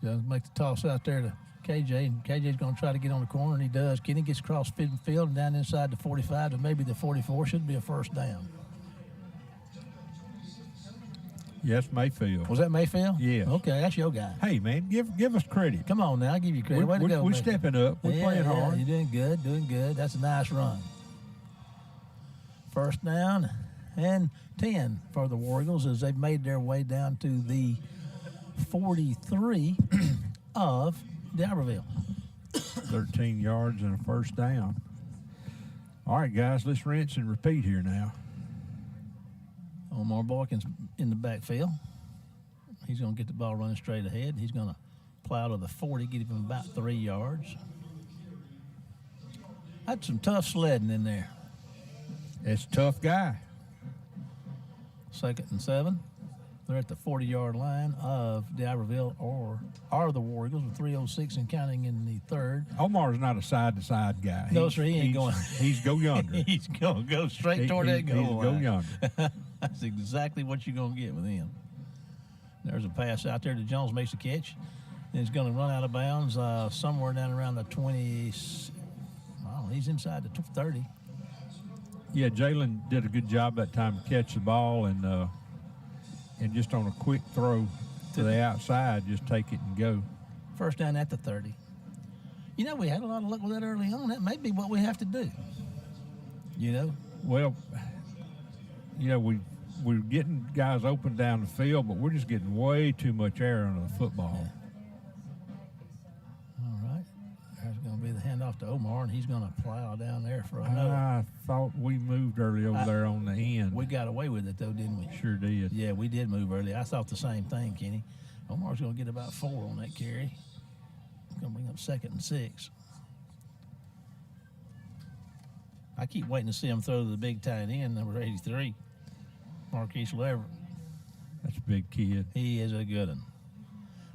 S1: Just make the toss out there to KJ, and KJ's going to try to get on the corner, and he does. Kenny gets across field and down inside the 45 to maybe the 44. Should be a first down.
S2: Yes, Mayfield.
S1: Was that Mayfield?
S2: Yes.
S1: Okay, that's your guy.
S2: Hey, man, give us credit.
S1: Come on now, I'll give you credit. Way to go,
S2: we're stepping up. We're playing hard.
S1: You're doing good. That's a nice run. First down and 10 for the War Eagles as they've made their way down to the 43 of Diberville.
S2: 13 yards and a first down. All right, guys, let's rinse and repeat here now.
S1: Omar Boykins in the backfield. He's going to get the ball running straight ahead. He's going to plow to the 40, give him about 3 yards. That's some tough sledding in there.
S2: It's a tough guy.
S1: 2nd and 7. They're at the 40-yard line of Diberville or the War Eagles with 3:06 and counting in the third.
S2: Omar's not a side-to-side guy.
S1: No, sir, he ain't going.
S2: He's go yonder.
S1: He's going to go straight toward that goal
S2: He's
S1: line.
S2: go yonder.
S1: That's exactly what you're going to get with him. There's a pass out there to Jones, makes the catch. And he's going to run out of bounds somewhere down around the 20. Well, he's inside the 30.
S2: Yeah, Jalen did a good job that time to catch the ball and just on a quick throw to the outside, just take it and go.
S1: First down at the 30. You know, we had a lot of luck with that early on. That may be what we have to do. You know?
S2: Well, you know, we're getting guys open down the field, but we're just getting way too much air under the football.
S1: All right. There's going to be the handoff to Omar, and he's going to plow down there for another.
S2: I thought we moved early over there on the end.
S1: We got away with it, though, didn't we?
S2: Sure did.
S1: Yeah, we did move early. I thought the same thing, Kenny. Omar's going to get about 4 on that carry. Going to bring up 2nd and 6. I keep waiting to see him throw to the big tight end, number 83, Marquise Leverett.
S2: That's a big kid.
S1: He is a good one.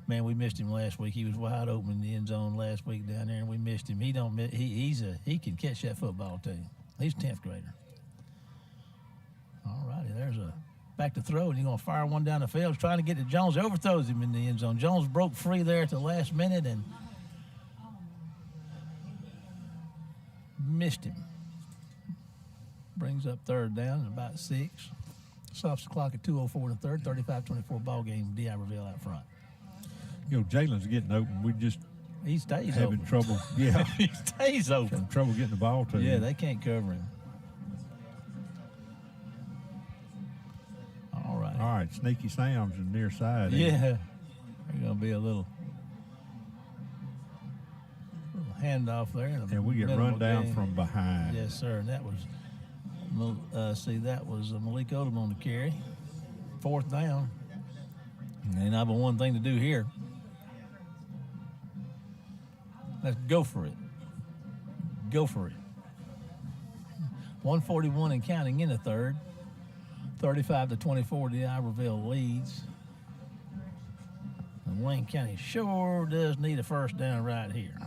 S1: Man, we missed him last week. He was wide open in the end zone last week down there, and we missed him. He can catch that football too. He's a 10th grader. All righty, there's a back to throw, and he's going to fire one down the field. He's trying to get to Jones. He overthrows him in the end zone. Jones broke free there at the last minute and missed him. Brings up 3rd down and about 6. Stops the clock at 2:04 in the third. 35-24 ball game. Diberville out front.
S2: You know, Jalen's getting open.
S1: He stays
S2: having
S1: open.
S2: trouble. Yeah,
S1: He stays open.
S2: having trouble getting the ball to him.
S1: Yeah, they can't cover him. All right.
S2: All right, Sneaky Sam's in the near side.
S1: Yeah. There's going to be a little handoff there.
S2: And we get run down from behind.
S1: Yes, sir. And that was, that was Malik Odom on the carry. 4th down. And I have one thing to do here. Let's go for it. Go for it. 141 and counting in the third. 35-24, Diberville leads. And Wayne County sure does need a first down right here.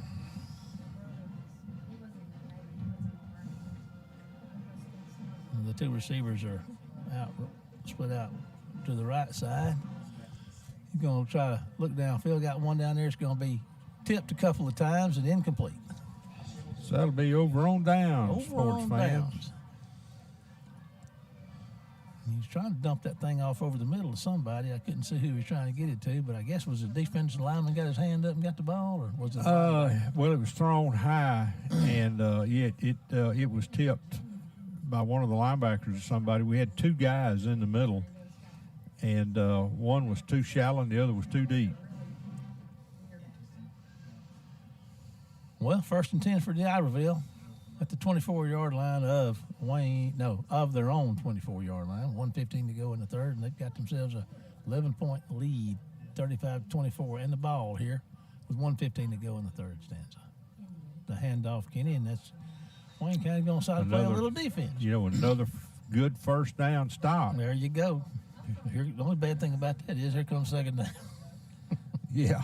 S1: And the 2 receivers are split out to the right side. He's going to try to look downfield. Got one down there. It's going to be tipped a couple of times and incomplete.
S2: So that'll be over on downs,
S1: Over
S2: sports
S1: on
S2: fans.
S1: downs. He was trying to dump that thing off over the middle of somebody. I couldn't see who he was trying to get it to, but I guess was the defensive lineman got his hand up and got the ball, or was it?
S2: Well, it was thrown high, and it was tipped by one of the linebackers or somebody. We had 2 guys in the middle, and one was too shallow and the other was too deep.
S1: Well, 1st and 10 for Diberville at the 24-yard line of their own 24-yard line. 1:15 to go in the third, and they've got themselves a 11-point lead, 35-24, and the ball here with 1:15 to go in the third stanza. The handoff, Kenny, and that's Wayne County going to try to play a little defense.
S2: You know, another good first down stop.
S1: There you go. The only bad thing about that is here comes 2nd down.
S2: Yeah.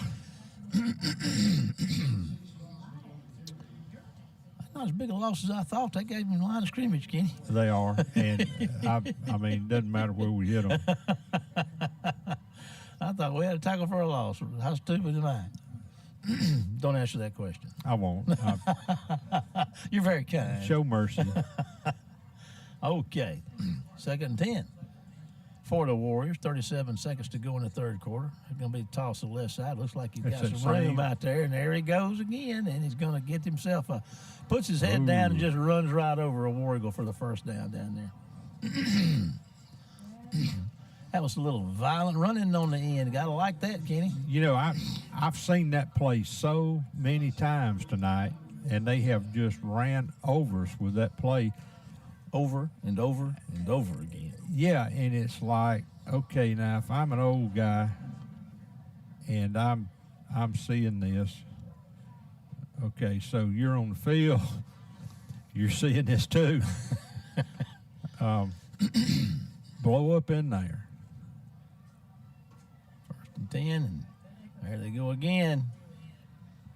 S1: Not as big a loss as I thought. They gave him line of scrimmage, Kenny.
S2: They are, and I mean, it doesn't matter where we hit them.
S1: I thought we had a tackle for a loss. How stupid am I? Don't answer that question.
S2: I won't.
S1: You're very kind.
S2: Show mercy.
S1: Okay. 2nd and 10 for the Warriors. 37 seconds to go in the third quarter. It's going to be a toss to the left side. Looks like he's got some room out there, and there he goes again, and he's going to get himself puts his head down and just runs right over a War Eagle for the first down there. That was a little violent running on the end. Gotta like that, Kenny.
S2: You know, I've seen that play so many times tonight, and they have just ran over us with that play.
S1: Over and over and over again.
S2: Yeah, and it's like, okay, now if I'm an old guy and I'm seeing this, okay, so you're on the field, you're seeing this too.
S12: blow up in there.
S1: 1st and 10, and there they go again.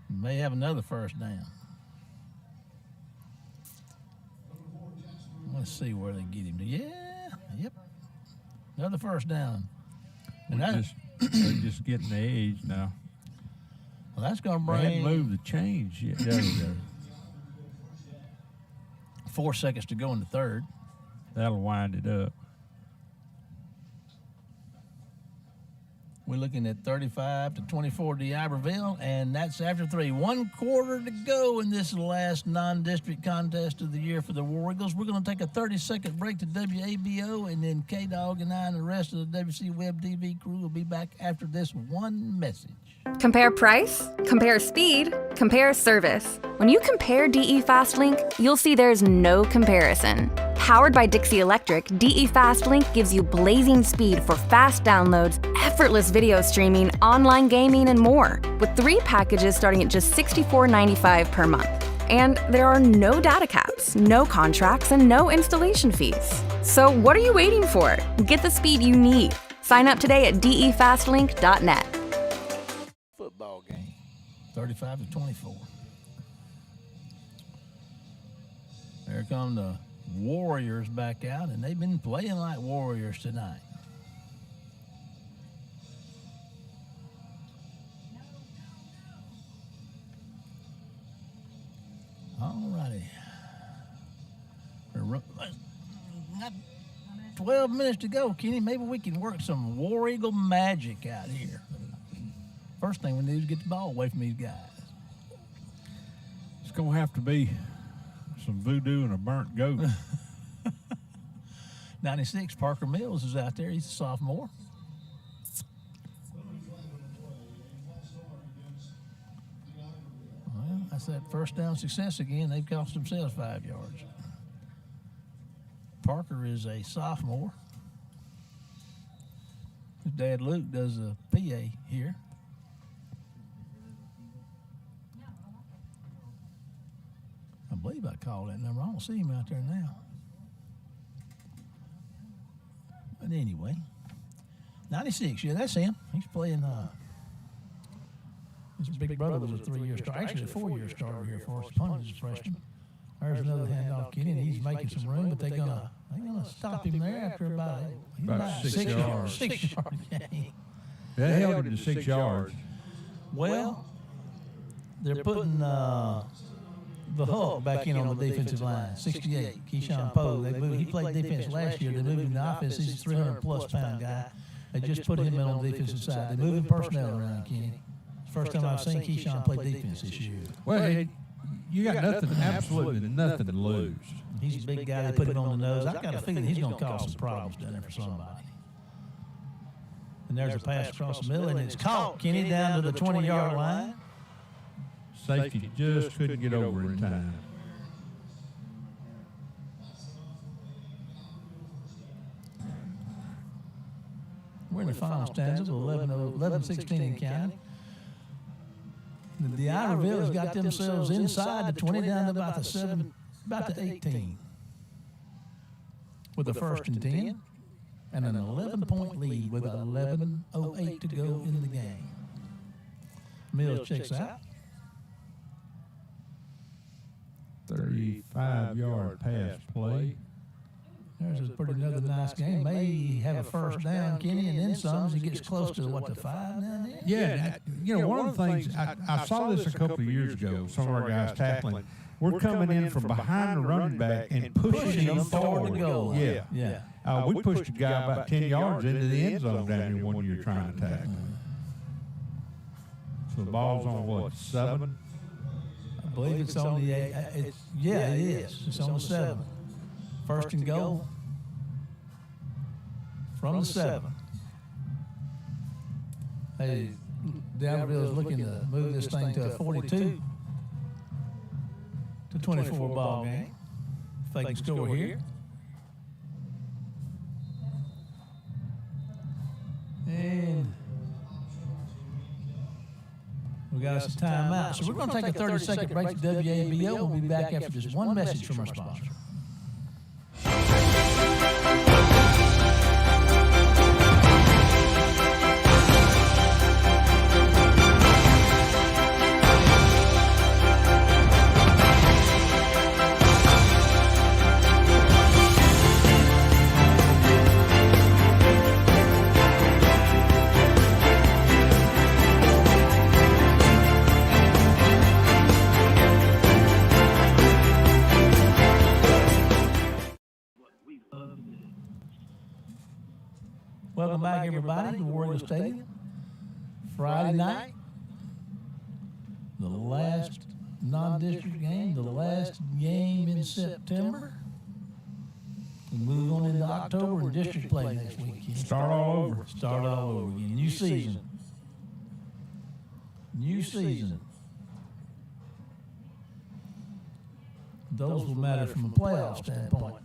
S1: May have another first down. Let's see where they get him to. Yeah, yep. Another first down. And
S12: They're just getting the edge now.
S1: Well, that's going to bring.
S12: They hadn't moved the chains yet. There we go.
S1: 4 seconds to go in the third.
S12: That'll wind it up.
S1: We're looking at 35-24 Diberville, and that's after 3. 1 quarter to go in this last non-district contest of the year for the War Eagles. We're going to take a 30-second break to WABO, and then K-Dog and I and the rest of the WC Web TV crew will be back after this one message.
S5: Compare price, compare speed, compare service. When you compare DE FastLink, you'll see there's no comparison. Powered by Dixie Electric, DE FastLink gives you blazing speed for fast downloads, effortless video streaming, online gaming, and more, with 3 packages starting at just $64.95 per month. And there are no data caps, no contracts, and no installation fees. So what are you waiting for? Get the speed you need. Sign up today at defastlink.net.
S1: Football game, 35-24. There come the Warriors back out, and they've been playing like Warriors tonight. All righty. Got 12 minutes to go, Kenny. Maybe we can work some War Eagle magic out here. First thing we need is get the ball away from these guys.
S12: It's going to have to be some voodoo and a burnt goat.
S1: 96, Parker Mills is out there. He's a sophomore. Well, that's that first down success again. They've cost themselves 5 yards. Parker is a sophomore. His dad, Luke, does a PA here. I believe I called that number. I don't see him out there now. But anyway, 96, yeah, that's him. He's playing, his big brother was a 3-year starter, actually a 4-year starter here for us. Punt is a freshman. There's another handoff, Kenny, and he's making some room, but they're gonna stop him there after about
S12: 6 yards.
S1: 6 yard gain.
S12: That held him to 6 yards.
S1: Well, they're putting the Hulk back in on the defensive line. 68, Keyshawn Poe. He played defense last year. They moved him to offense. He's a 300-plus pound guy. They just put him in on the defensive side. They're moving personnel around, Kenny. First time I've seen Keyshawn play defense this year.
S12: Well, you got nothing, absolutely nothing to lose.
S1: He's a big guy. They put him on the nose. I've got a feeling he's going to cause some problems down there for somebody. And there's a pass across the middle, and it's caught, Kenny, down to the 20-yard line.
S12: Safety just couldn't get over in time.
S1: We're in the final stanza with 11-16 in county. The Diberville has got themselves inside the 20 down to about the 7, about the 18. With the 1st and 10 and an 11-point lead with 11:08 to go in the game. Mills checks out.
S12: 35-yard pass play.
S1: There's another nice game. May have a first down, Kenny, and then some as he gets close to, the 5 down there?
S12: Yeah, one of the things, I saw this a couple of years ago, some of our guys tackling. We're coming in from behind the running back and pushing them forward.
S1: Yeah.
S12: We pushed a guy about 10 yards into the end zone down here one year trying to tackle. So the ball's on what, 7?
S1: I believe it's on the 8. It is. It's on the 7. First and goal from the 7. Hey, Diberville is looking to move this thing to a 42-24 ball game. If they can score here. And we got some timeout. So we're going to take a 30-second break to WABO. We'll be back after just one message from our sponsor.
S10: welcome back, everybody, to Warrior Stadium. Friday night, the last non-district game, the last game in September. We move on into October and district play next weekend.
S12: Start all over.
S10: Start all over again. New season. New season. Those will matter from a playoff standpoint.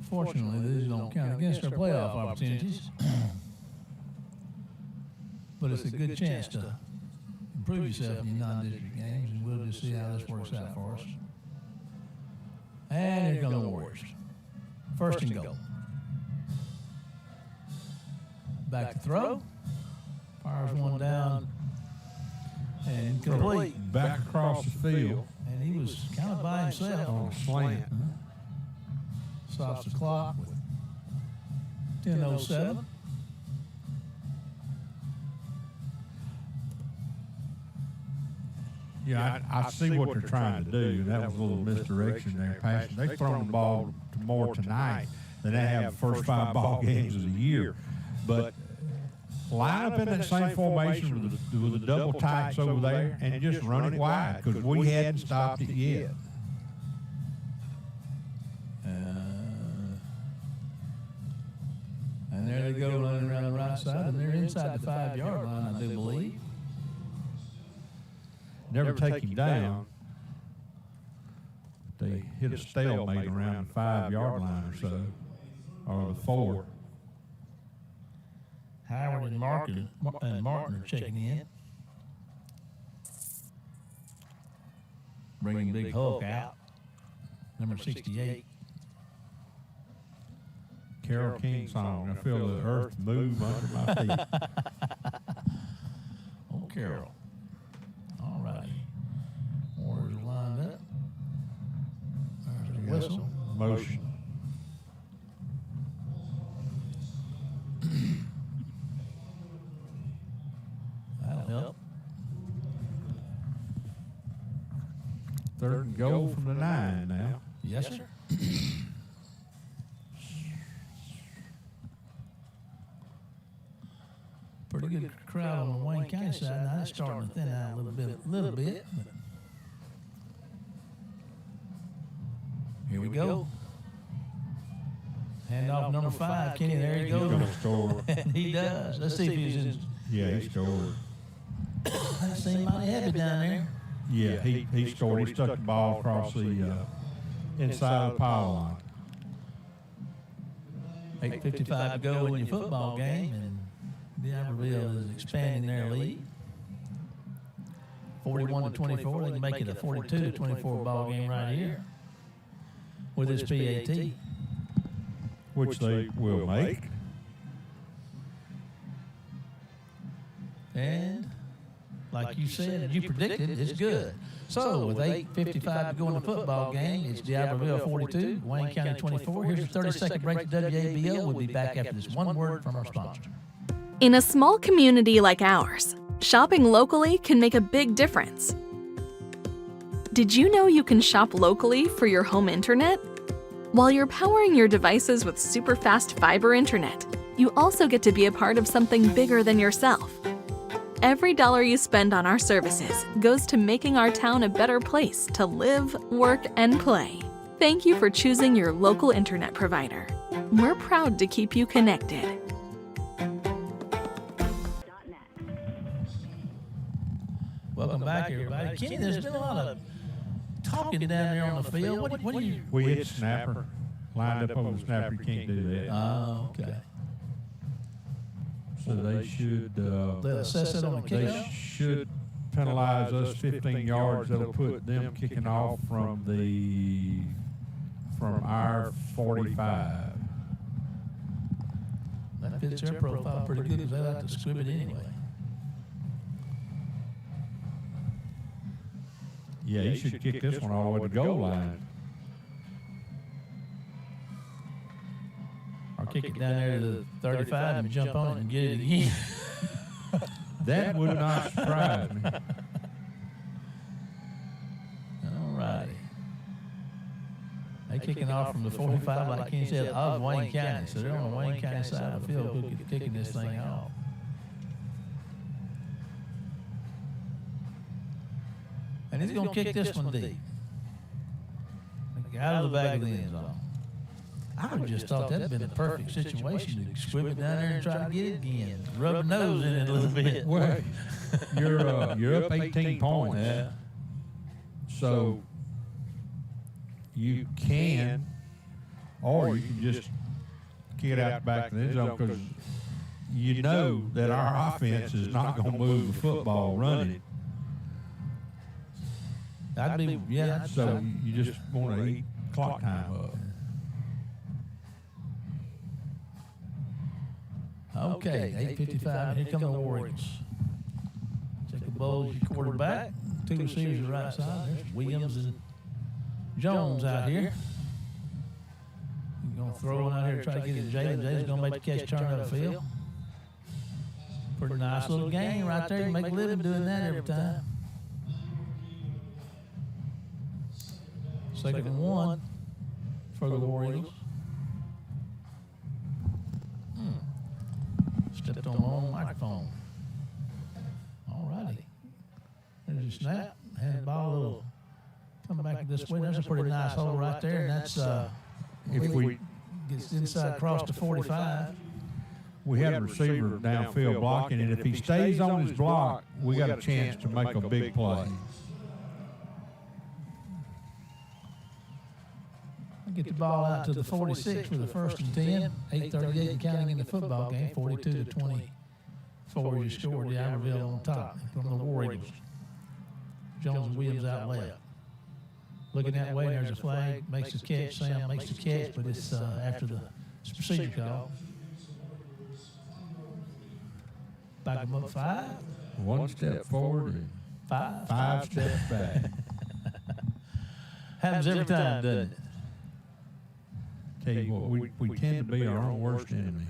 S10: Fortunately, these don't count against our playoff opportunities. But it's a good chance to improve yourself in your non-district games, and we'll just see how this works out for us. And here come the Warriors. First and goal. Back to throw. Fires one down and complete.
S12: Back across the field.
S10: And he was kind of by himself.
S12: On a slant.
S10: Stops the clock with 10:07.
S12: Yeah, I see what they're trying to do, and that was a little misdirection there. Passing, they've thrown the ball more tonight than they have the first 5 ball games of the year. But line up in that same formation with the double tights over there and just run it wide, because we hadn't stopped it yet.
S10: And there they go running around the right side, and they're inside the 5-yard line, I do believe.
S12: Never take him down. They hit a stalemate around the 5-yard line or so, or the 4.
S10: Howard and Martin are checking in. Bringing Big Hulk out, number 68.
S12: Carole King song. I feel the earth move under my feet.
S10: Oh, Carol. All righty. Warriors are lined up. There's a whistle.
S12: Motion.
S10: That'll help.
S12: Third and goal from the 9 now.
S10: Yes, sir. Pretty good crowd on the Wayne County side. Now it's starting to thin out a little bit. But here we go. Hand off number 5, Kenny. There he goes.
S12: He's going to score.
S10: And he does. Let's see if he's in.
S12: Yeah, he scored.
S10: That seemed mighty heavy down there.
S12: Yeah, he scored. He stuck the ball across the inside of the pile line.
S10: 8:55 to go in your football game, and Diberville is expanding their lead. 41-24. They can make it a 42-24 ball game right here with this PAT.
S12: Which they will make.
S10: And like you said, you predicted, it's good. So with 8:55 to go in the football game, it's Diberville 42, Wayne County 24. Here's your 30-second break to WABO. We'll be back after this one word from our sponsor.
S4: In a small community like ours, shopping locally can make a big difference. Did you know you can shop locally for your home internet? While you're powering your devices with super fast fiber internet, you also get to be a part of something bigger than yourself. Every dollar you spend on our services goes to making our town a better place to live, work, and play. Thank you for choosing your local internet provider. We're proud to keep you connected.
S10: Welcome back, everybody. Kenny, there's been a lot of talking down there on the field. What do you?
S12: We hit snapper. Lined up over the snapper. You can't do that.
S10: Oh, okay.
S12: So they should.
S10: They'll assess it on the kickoff?
S12: They should penalize us 15 yards. That'll put them kicking off from our 45.
S10: That fits their profile pretty good because they like to squib it anyway.
S12: Yeah, he should kick this one all the way to the goal line.
S10: Or kick it down there to the 35 and jump on it and get it again.
S12: That would not surprise me.
S10: All righty. They kicking off from the 45, like Ken said, of Wayne County. So they're on the Wayne County side of the field who could kicking this thing off. And he's going to kick this one deep. Out of the back of the end zone. I would have just thought that'd been a perfect situation to squib it down there and try to get it again. Rub your nose in it a little bit.
S12: Well, you're up 18 points.
S10: Yeah.
S12: So you can, or you can just kick it out the back of the end zone because you know that our offense is not going to move the football running.
S10: I'd be, yeah.
S12: So you just want to eat clock time up.
S10: Okay, 8:55. Here come the Warriors. Jacob Bowles, your quarterback. Two receivers to the right side. There's Williams and Jones out here. You're going to throw one out here to try to get it to Jalen. Jalen's going to make the catch, turn up the field. Pretty nice little game right there. You make a living doing that every time. Second and 1 for the Warriors. Stepped on my own microphone. All righty. There's a snap. Had the ball a little come back this way. There's a pretty nice hole right there. And that's
S12: If we
S10: gets inside across the 45.
S12: we have a receiver downfield blocking, and if he stays on his block, we got a chance to make a big play.
S10: Get the ball out to the 46 for the first and 10. 8:38 counting in the football game. 42-24. You scored. Diberville on top from the Warriors. Jones and Williams out left. Looking that way, there's a flag. Makes the catch. Sam makes the catch, but it's after the procedure call. Back them up 5.
S12: One step forward and 5 steps back.
S10: Happens every time, doesn't it?
S12: Tell you what, we tend to be our own worst enemy.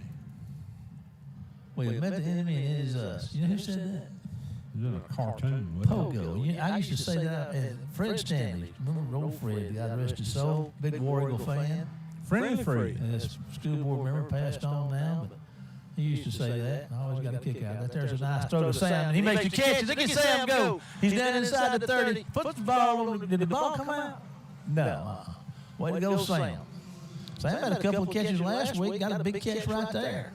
S10: We admit the enemy is us. You know who said that?
S12: It was in a cartoon. wasn't it?
S10: Pogo. I used to say that. And Fred Stanley, remember old Fred, God rest his soul, big War Eagle fan.
S12: Friendly Fred.
S10: And this school board member passed on now, but he used to say that. And I always got a kick out of that. There's a nice throw to Sam, and he makes the catches. Look at Sam go. He's down inside the 30. Puts the ball on. Did the ball come out? No. Way to go, Sam. Sam had a couple of catches last week. Got a big catch right there.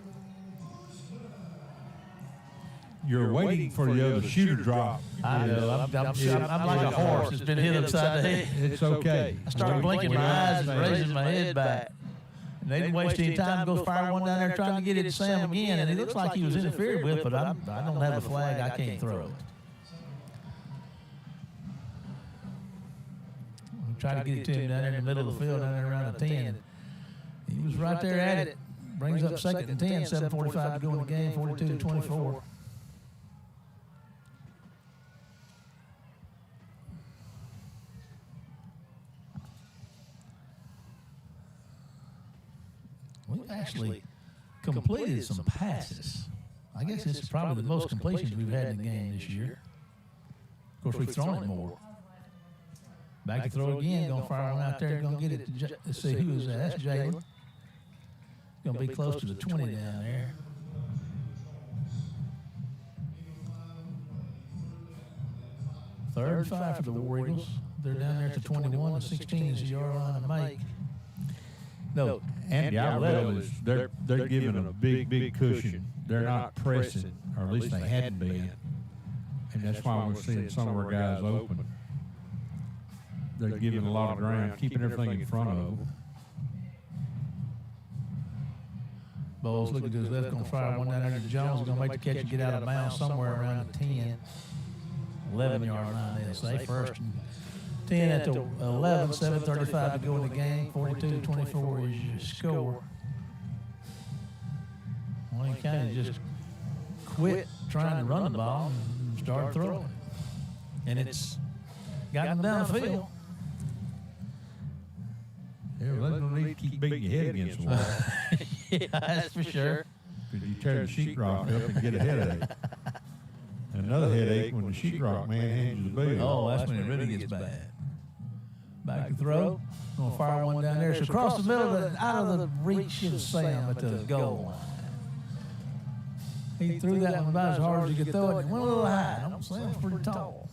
S12: You're waiting for the other shoe to drop.
S10: I know. I'm like a horse that's been hit upside the head.
S12: It's okay.
S10: I started blinking my eyes and raising my head back. And they didn't waste any time to go fire one down there trying to get it to Sam again. And it looks like he was interfered with, but I don't have a flag. I can't throw it. We tried to get it to him down there in the middle of the field, down there around the 10. He was right there at it. Brings up second and 10, 7:45 to go in the game, 42-24. We've actually completed some passes. I guess this is probably the most completions we've had in the game this year. Of course, we've thrown it more. Back to throw again, going to fire one out there, going to get it to, let's see, who is that? That's Jalen. Going to be close to the 20 down there. Third and 5 for the War Eagles. They're down there at the 21. The 16 is the yard line to make. No,
S12: And Diberville is they're giving a big cushion. They're not pressing, or at least they hadn't been. And that's why we're seeing some of our guys open. They're giving a lot of ground, keeping everything in front of them.
S10: Bowles looking to his left, going to fire one down there to Jones. Going to make the catch and get out of bounds somewhere around the 10, 11-yard line. They'll say first and 10 at the 11, 7:35 to go in the game. 42-24 is your score. Wayne County just quit trying to run the ball and start throwing. And it's gotten them down the field.
S12: Yeah, well, they don't need to keep beating your head against the wall.
S10: Yeah, that's for sure.
S12: Because you tear the sheetrock up and get a headache. Another headache when the sheetrock man hands you the bill.
S10: Oh, that's when it really gets bad. Back to throw. Gonna fire one down there. It's across the middle, out of the reach of Sam at the goal line. He threw that one about as hard as he could throw it. It went a little high. Sam's pretty tall.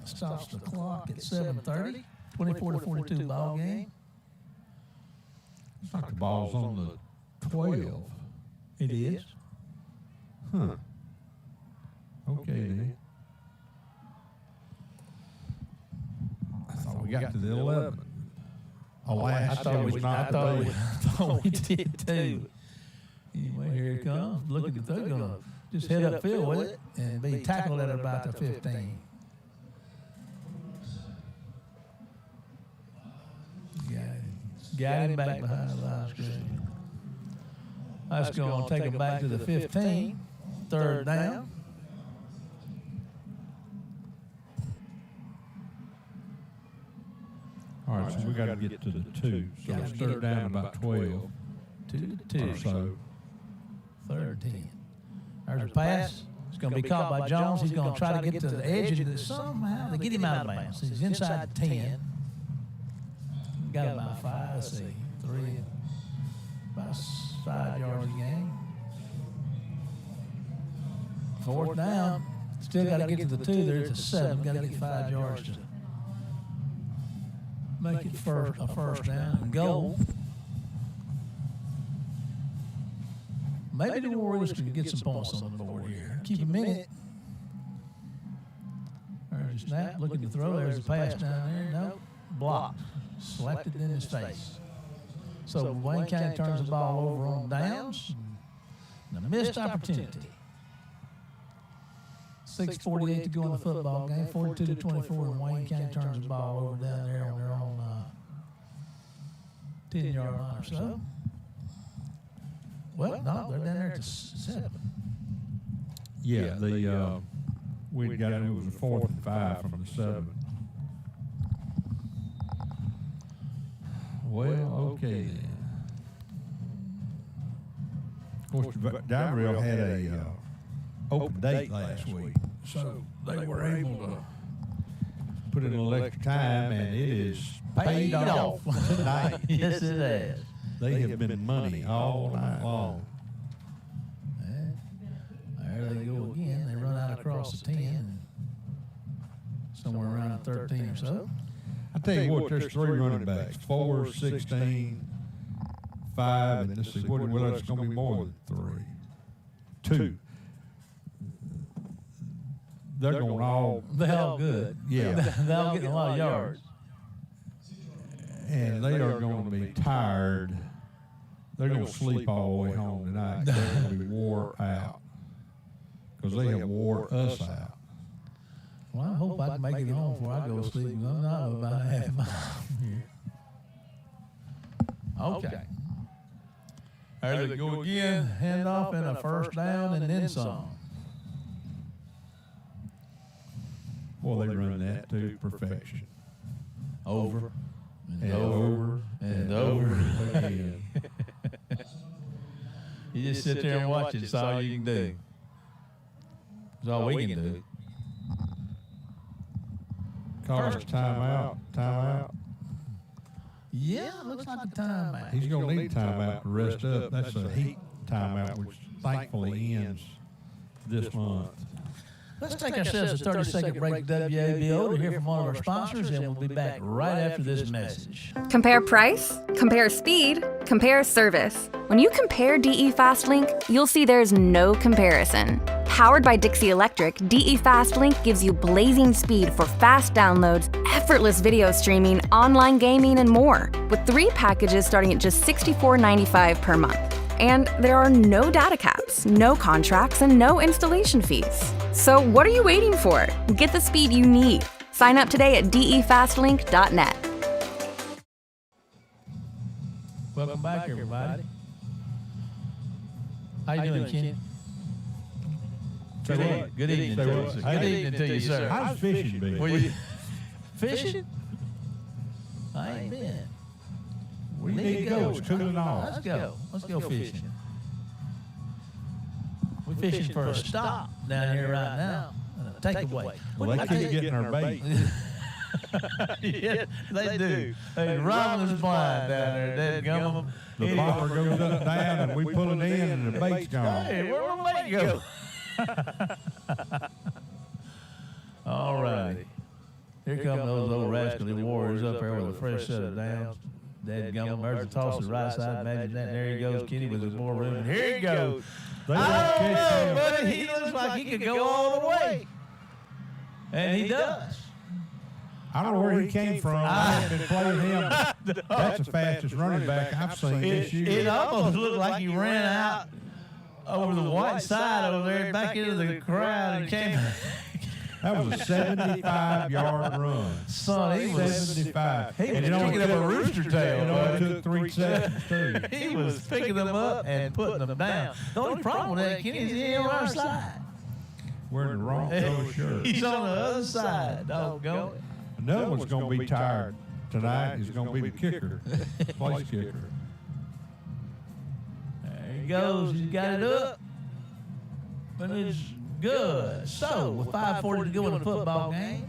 S10: Stops the clock at 7:30. 24-42 ball game.
S12: It's like the ball's on the 12.
S10: It is.
S12: Huh. Okay, then. I thought we got to the 11. Oh, I thought
S10: we did too. Anyway, here it comes. Look at the throw. Gonna just head upfield with it and be tackled at about the 15. Got him back behind the line of scrimmage. That's going to take him back to the 15. Third down.
S12: All right, so we got to get to the 2. So it's third down about 12.
S10: 2 to 2.
S12: Or so.
S10: Third 10. There's a pass. It's going to be caught by Jones. He's going to try to get to the edge and somehow they get him out of bounds. He's inside the 10. Got about 5, let's see, 3, about 5 yards a game. Fourth down, still got to get to the 2. There's a 7. Got to get 5 yards to make it a first down and goal. Maybe the Warriors can get some points on the board here. Keep him in it. There's a snap, looking to throw. There's a pass down there. No, blocked. Slapped it in his face. So Wayne County turns the ball over on downs. And a missed opportunity. 6:48 to go in the football game. 42-24, and Wayne County turns the ball over down there on their own 10-yard line or so. Well, no, they're down there to 7.
S12: Yeah, we got it was a 4th and 5 from the 7. Well, okay then. Of course, Diberville had a open date last week, so they were able to put in a little extra time, and it is paid off tonight.
S10: Yes, it has.
S12: They have been money all night long.
S10: There they go again. They run out across the 10, somewhere around 13 or so.
S12: I tell you what, there's 3 running backs, 4, 16, 5, and let's see, well, it's going to be more than 3. 2. They're going all.
S10: They're all good.
S12: Yeah.
S10: They're all getting a lot of yards.
S12: And they are going to be tired. They're going to sleep all the way home tonight. They're going to be wore out because they have wore us out.
S10: Well, I hope I can make it home before I go to sleep. I'm not about half a mile here. Okay. There they go again. Hand off and a first down and then some.
S12: Well, they run that to perfection.
S10: Over
S12: and over
S10: and over again. You just sit there and watch it. It's all you can do. It's all we can do.
S12: Call us timeout.
S10: Yeah, looks like a timeout.
S12: He's going to need timeout to rest up. That's a heat timeout, which thankfully ends this month.
S10: Let's take ourselves a 30-second break at WABO to hear from one of our sponsors, and we'll be back right after this message.
S5: Compare price, compare speed, compare service. When you compare DE FastLink, you'll see there's no comparison. Powered by Dixie Electric, DE FastLink gives you blazing speed for fast downloads, effortless video streaming, online gaming, and more, with 3 packages starting at just $64.95 per month. And there are no data caps, no contracts, and no installation fees. So what are you waiting for? Get the speed you need. Sign up today at defastlink.net.
S10: Welcome back, everybody. How you doing, Ken? Good evening. Good evening. Good evening to you, sir.
S12: How's fishing been?
S10: Were you fishing? I ain't been.
S12: We need to go. It's cooling off.
S10: Let's go. Let's go fishing. We're fishing for a stop down here right now. Take away.
S12: Well, they keep getting our bait.
S10: Yeah, they do. Hey, Robin's blind down there. That gum.
S12: The bomber goes up and down, and we pull it in, and the bait's gone.
S10: Hey, where'd the bait go? All righty. Here come those old rascally warriors up there with a fresh set of downs. Dead gum, there's the toss to the right side. Imagine that. There he goes, Kenny, with his more room. And here he goes. I don't know, but he looks like he could go all the way. And he does.
S12: I don't know where he came from. I haven't been playing him. That's the fastest running back I've seen this year.
S10: It almost looked like he ran out over the white side over there, back into the crowd, and came.
S12: That was a 75-yard run.
S10: Son, he was
S12: 75.
S10: He was picking up a rooster tail.
S12: It only took 3 seconds, too.
S10: He was picking them up and putting them down. The only problem with that, Kenny, is he ain't on our side.
S12: We're in the wrong color shirt.
S10: He's on the other side. Doggone it.
S12: Another one's going to be tired tonight. He's going to be the kicker, place kicker.
S10: There he goes. He's got it up. And it's good. So, with 5:40 to go in the football game,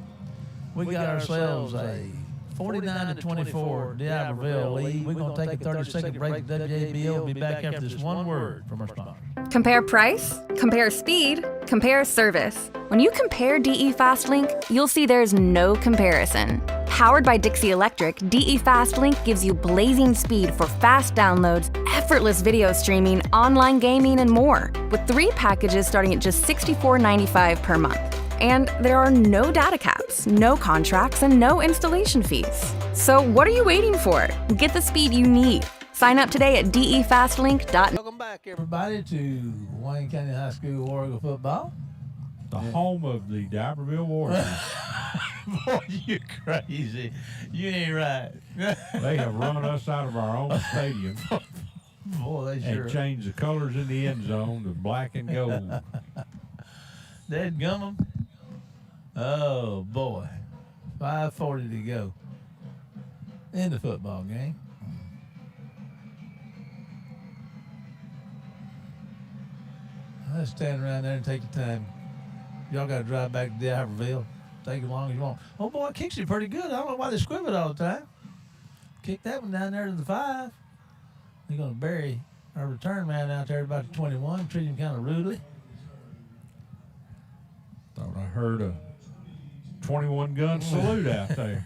S10: we got ourselves a 49-24 Diberville lead. We're going to take a 30-second break. WABL will be back after this one word from our sponsor.
S5: Compare price, compare speed, compare service. When you compare DE FastLink, you'll see there's no comparison. Powered by Dixie Electric, DE FastLink gives you blazing speed for fast downloads, effortless video streaming, online gaming, and more, with 3 packages starting at just $64.95 per month. And there are no data caps, no contracts, and no installation fees. So what are you waiting for? Get the speed you need. Sign up today at defastlink.net.
S1: Welcome back, everybody,
S10: to Wayne County High School Warrior football.
S12: The home of the Diberville Warriors.
S10: Boy, you crazy. You ain't right.
S12: They have run us out of our own stadium.
S10: Boy, they sure
S12: and changed the colors in the end zone to black and gold.
S10: Dadgummum. Oh, boy. 5:40 to go in the football game. Let's stand around there and take your time. Y'all got to drive back to Diberville. Take as long as you want. Oh, boy, it kicks you pretty good. I don't know why they squib it all the time. Kick that one down there to the 5. They're going to bury our return man out there about the 21, treat him kind of rudely.
S12: Thought I heard a 21-gun salute out there.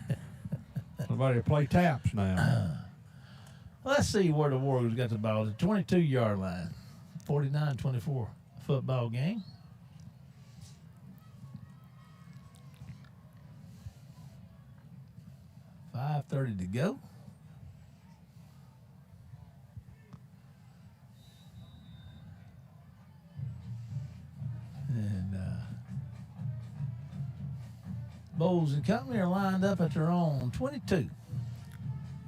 S12: Somebody play taps now.
S10: Let's see where the Warriors got the ball. The 22-yard line. 49-24 football game. $5:30 to go. And Bowles and Company are lined up at their own 22.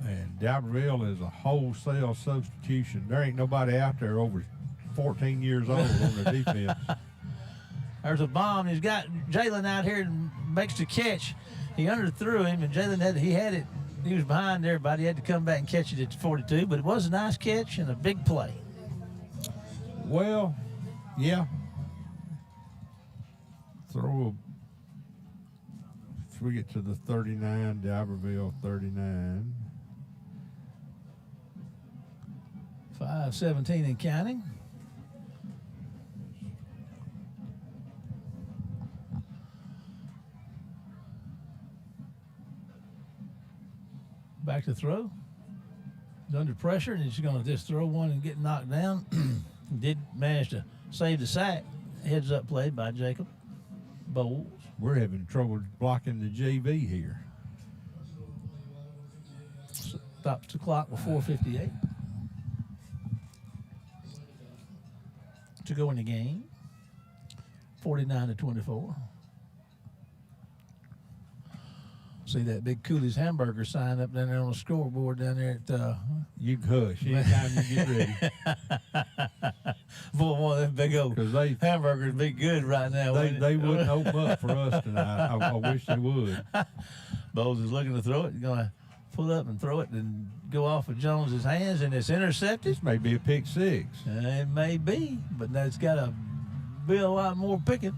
S12: And Diberville is a wholesale substitution. There ain't nobody out there over 14 years old on the defense.
S10: There's a bomb. He's got Jalen out here and makes the catch. He underthrew him, and Jalen had it. He was behind everybody. He had to come back and catch it at 42, but it was a nice catch and a big play.
S12: Well, yeah. If we get to the 39, Diberville 39.
S10: 5:17 and counting. Back to throw. He's under pressure, and he's going to just throw one and get knocked down. Did manage to save the sack. Heads up play by Jacob Bowles.
S12: We're having trouble blocking the JV here.
S10: Stops the clock with 4:58 to go in the game. 49-24. See that big Cooley's hamburger sign up down there on the scoreboard down there at
S12: you hush anytime you get ready.
S10: Boy, one of them big old hamburgers be good right now.
S12: They wouldn't open up for us tonight. I wish they would.
S10: Bowles is looking to throw it. He's going to pull up and throw it and go off of Jones's hands, and it's intercepted.
S12: This may be a pick 6.
S10: It may be, but that's got to be a lot more picking.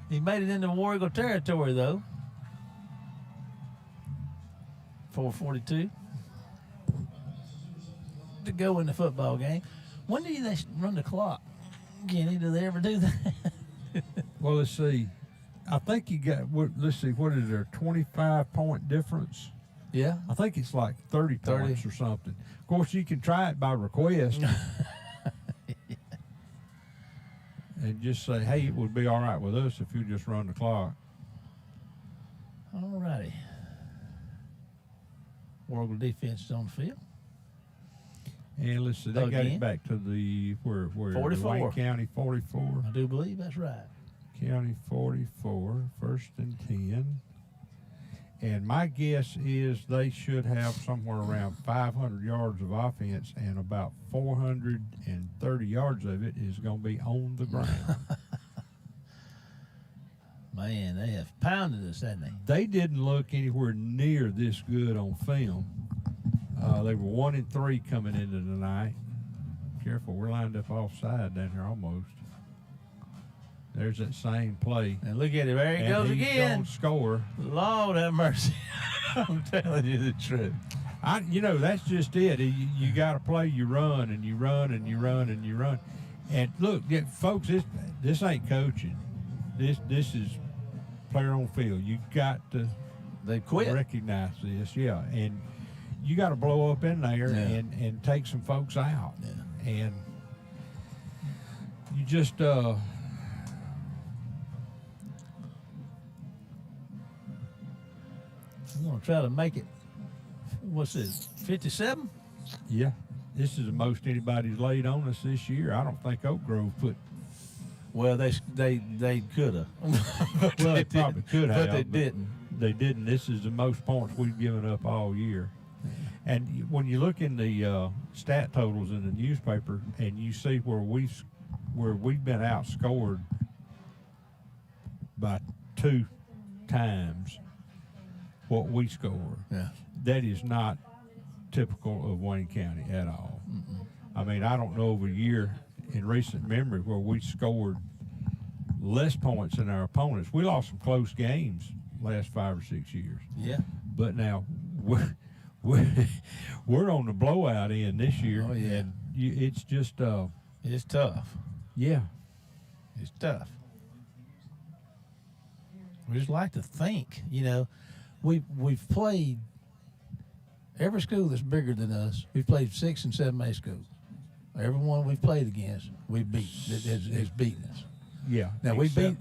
S1: He made it into War Eagle territory, though. 4:42 to go in the football game. When do they run the clock? Kenny, do they ever do that?
S12: Well, let's see. I think you got, let's see, what is there, 25-point difference?
S1: Yeah.
S12: I think it's like 30 points or something. Of course, you can try it by request and just say, hey, it would be all right with us if you just run the clock.
S1: All righty. War Eagle defense is on the field.
S12: And let's see, they got it back to the, where
S1: 44.
S12: Wayne County 44.
S1: I do believe that's right.
S12: County 44, 1st and 10. And my guess is they should have somewhere around 500 yards of offense, and about 430 yards of it is going to be on the ground.
S1: Man, they have pounded us, haven't they?
S12: They didn't look anywhere near this good on film. They were 1-3 coming into tonight. Careful, we're lined up offside down here almost. There's that same play.
S1: And look at it, there he goes again.
S12: Gonna score.
S1: Lord have mercy. I'm telling you the truth.
S12: You know, that's just it. You got to play, you run, and you run, and you run, and you run. And look, folks, this ain't coaching. This is player on field. You got to recognize this, yeah. And you got to blow up in there and take some folks out. Yeah. And you just we're
S1: going to try to make it, what's this, 57?
S12: Yeah. This is the most anybody's laid on us this year. I don't think Oak Grove put.
S1: Well, they could have.
S12: Well, they probably could have.
S1: But they didn't.
S12: They didn't. This is the most points we've given up all year. And when you look in the stat totals in the newspaper and you see where we've been outscored by 2 times what we score, that is not typical of Wayne County at all. Mm-mm. I mean, I don't know of a year in recent memory where we scored less points than our opponents. We lost some close games last 5 or 6 years.
S1: Yeah.
S12: But now we're on the blowout end this year.
S1: Oh, yeah.
S12: And it's just
S1: it's tough.
S12: Yeah.
S1: It's tough. We just like to think, you know, we've played every school that's bigger than us. We've played 6 and 7A schools. Everyone we've played against, we've beat. Has beaten us.
S12: Yeah.
S1: Now we beat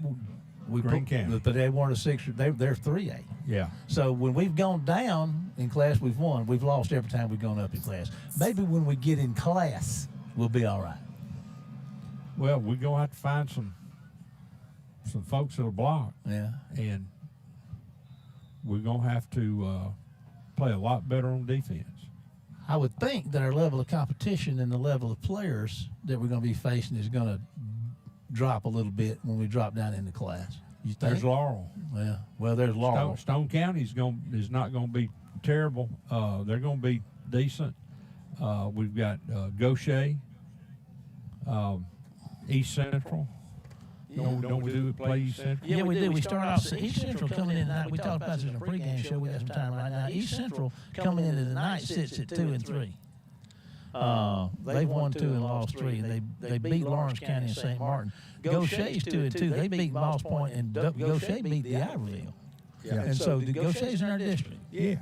S12: Green County,
S1: but they weren't a 6. They're 3A.
S12: Yeah.
S1: So when we've gone down in class, we've won. We've lost every time we've gone up in class. Maybe when we get in class, we'll be all right.
S12: Well, we're gonna have to find some folks that'll block.
S1: Yeah.
S12: And we're gonna have to play a lot better on defense.
S1: I would think that our level of competition and the level of players that we're going to be facing is going to drop a little bit when we drop down into class. You think?
S12: There's Laurel.
S1: Yeah. Well, there's Laurel.
S12: Stone County is not going to be terrible. They're going to be decent. We've got Gaucher, East Central. Don't we play East Central?
S1: Yeah, we do. We start off East Central coming in tonight. We talked about this in a pregame show. We got some time right now. East Central coming into the night sits at 2 and 3. They've won 2 and lost 3, and they beat Lawrence County and St. Martin. Gaucher's 2 and 2. They beat Moss Point, and Gaucher beat the Iberville. Yeah. And so the Gaucher's in our district.
S12: Yes.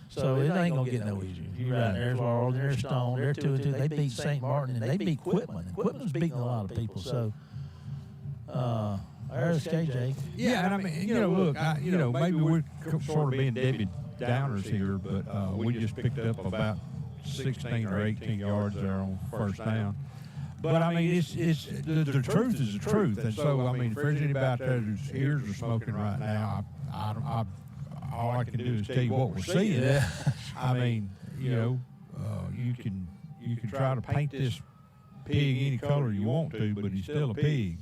S1: So it ain't gonna get no easier. You're right. There's Laurel, there's Stone, they're 2 and 2. They beat St. Martin, and they beat Quitman. And Quitman's beating a lot of people. So. There's KJ.
S12: Yeah, and I mean, look, maybe we're sort of being Debbie Downers here, but we just picked up about 16 or 18 yards there on first down. But I mean, it's the truth is the truth, and so I mean, if there's anybody out there whose ears are smoking right now, all I can do is tell you what we're seeing.
S1: Yeah.
S12: I mean, you can try to paint this pig any color you want to, but he's still a pig.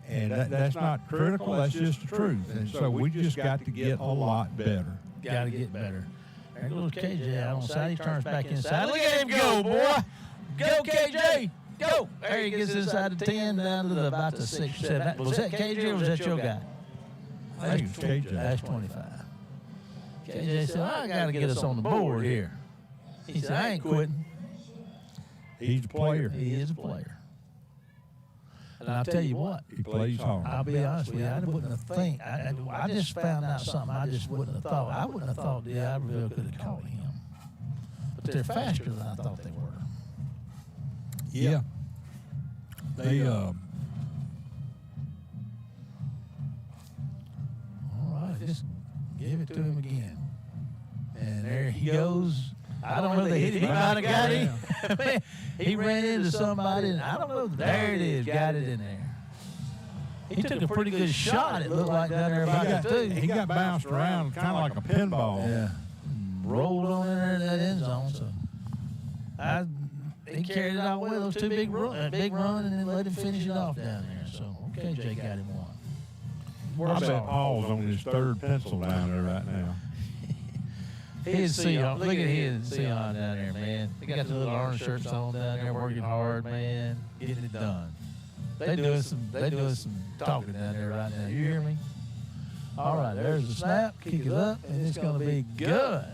S12: And that's not critical, that's just the truth. And so we just got to get a lot better.
S1: Got to get better. There goes KJ out on side. He turns back inside. Look at him go, boy. Go, KJ. Go. There he gets inside the 10, down to about the 6 or 7. Was that KJ or was that your guy?
S12: I think it's KJ.
S10: That's 25. KJ said, I got to get us on the board here. He said, I ain't quitting.
S12: He's a player.
S10: He is a player. And I'll tell you what.
S12: He plays hard.
S10: I'll be honest with you. I wouldn't have think. I just found out something I just wouldn't have thought. I wouldn't have thought Diberville could have caught him. But they're faster than I thought they were.
S12: Yeah. They,
S10: all right, just give it to him again. And there he goes. I don't know if they hit him. He might have got him. Man, he ran into somebody, and I don't know. There it is. Got it in there. He took a pretty good shot, it looked like, down there about two.
S12: He got bounced around kind of like a pinball.
S10: Yeah. Rolled on in there in that end zone. So he carried it out well. Those two big run, and then let him finish it off down there. So, okay, Jay got him one.
S12: I bet Paul's on his third pencil down there right now.
S10: His Seahawks. Look at his Seahawks down there, man. They got the little orange shirts on down there, working hard, man, getting it done. They doing some talking down there right now. You hear me? All right, there's the snap. Kick it up, and it's going to be good.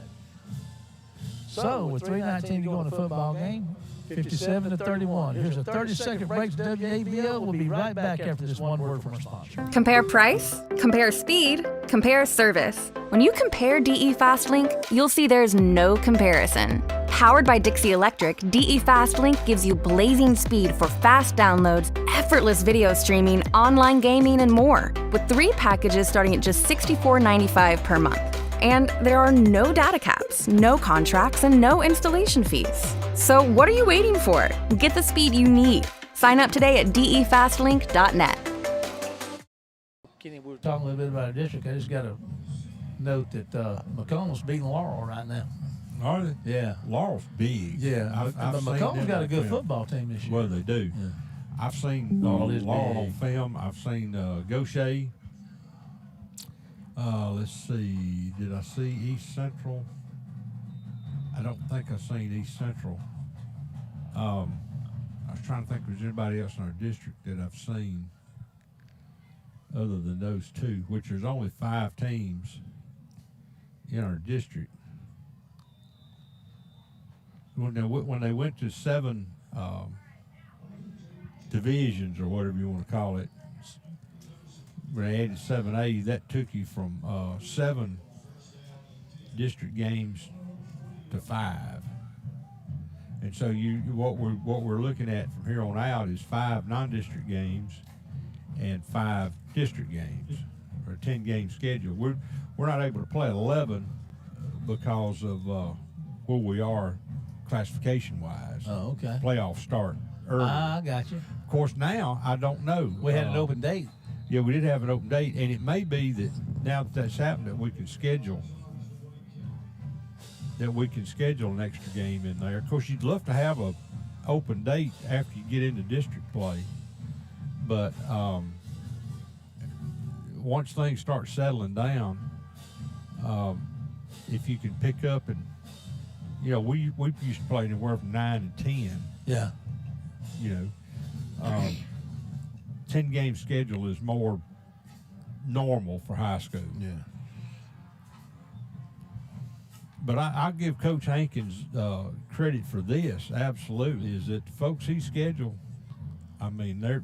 S10: So with 3:19 to go in the football game, 57-31. Here's a 30-second break to WABL. We'll be right back after this one word from our sponsor.
S5: Compare price, compare speed, compare service. When you compare DE FastLink, you'll see there's no comparison. Powered by Dixie Electric, DE FastLink gives you blazing speed for fast downloads, effortless video streaming, online gaming, and more, with 3 packages starting at just $64.95 per month. And there are no data caps, no contracts, and no installation fees. So what are you waiting for? Get the speed you need. Sign up today at defastlink.net.
S10: Kenny, we were talking a little bit about our district. I just got to note that McComb's beating Laurel right now.
S12: Are they?
S10: Yeah.
S12: Laurel's big.
S10: Yeah, but McComb's got a good football team this year.
S12: Well, they do.
S10: Yeah.
S12: I've seen Laurel on film. I've seen Gaucher. Let's see. Did I see East Central? I don't think I've seen East Central. I was trying to think if there's anybody else in our district that I've seen other than those two, which there's only 5 teams in our district. When they went to 7 divisions, or whatever you want to call it, when they added 7A, that took you from 7 district games to 5. And so what we're looking at from here on out is 5 non-district games and 5 district games, or a 10-game schedule. We're not able to play 11 because of where we are classification-wise.
S10: Oh, okay.
S12: Playoffs start early.
S10: I got you.
S12: Of course, now I don't know.
S10: We had an open date.
S12: Yeah, we did have an open date, and it may be that now that that's happened, that we can schedule an extra game in there. Of course, you'd love to have a open date after you get into district play, but once things start settling down, if you can pick up and, we used to play anywhere from 9 to 10.
S10: Yeah.
S12: 10-game schedule is more normal for high school.
S10: Yeah.
S12: But I'll give Coach Hankins credit for this, absolutely, is that the folks he scheduled, I mean, they're,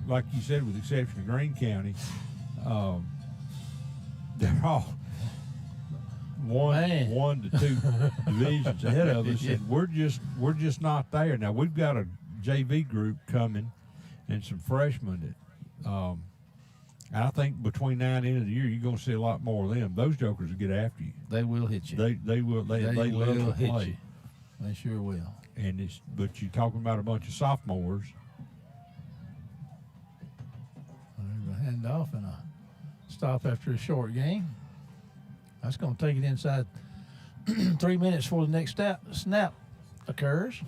S12: like you said, with the exception of Greene County, they're all one to 2 divisions ahead of us, and we're just not there. Now, we've got a JV group coming and some freshmen that I think between now and the end of the year, you're going to see a lot more of them. Those jokers will get after you.
S10: They will hit you.
S12: They will. They love to
S10: hit
S12: play.
S10: you. They sure will.
S12: But you're talking about a bunch of sophomores.
S10: There's a handoff and a stop after a short game. That's going to take it inside 3 minutes before the next snap occurs.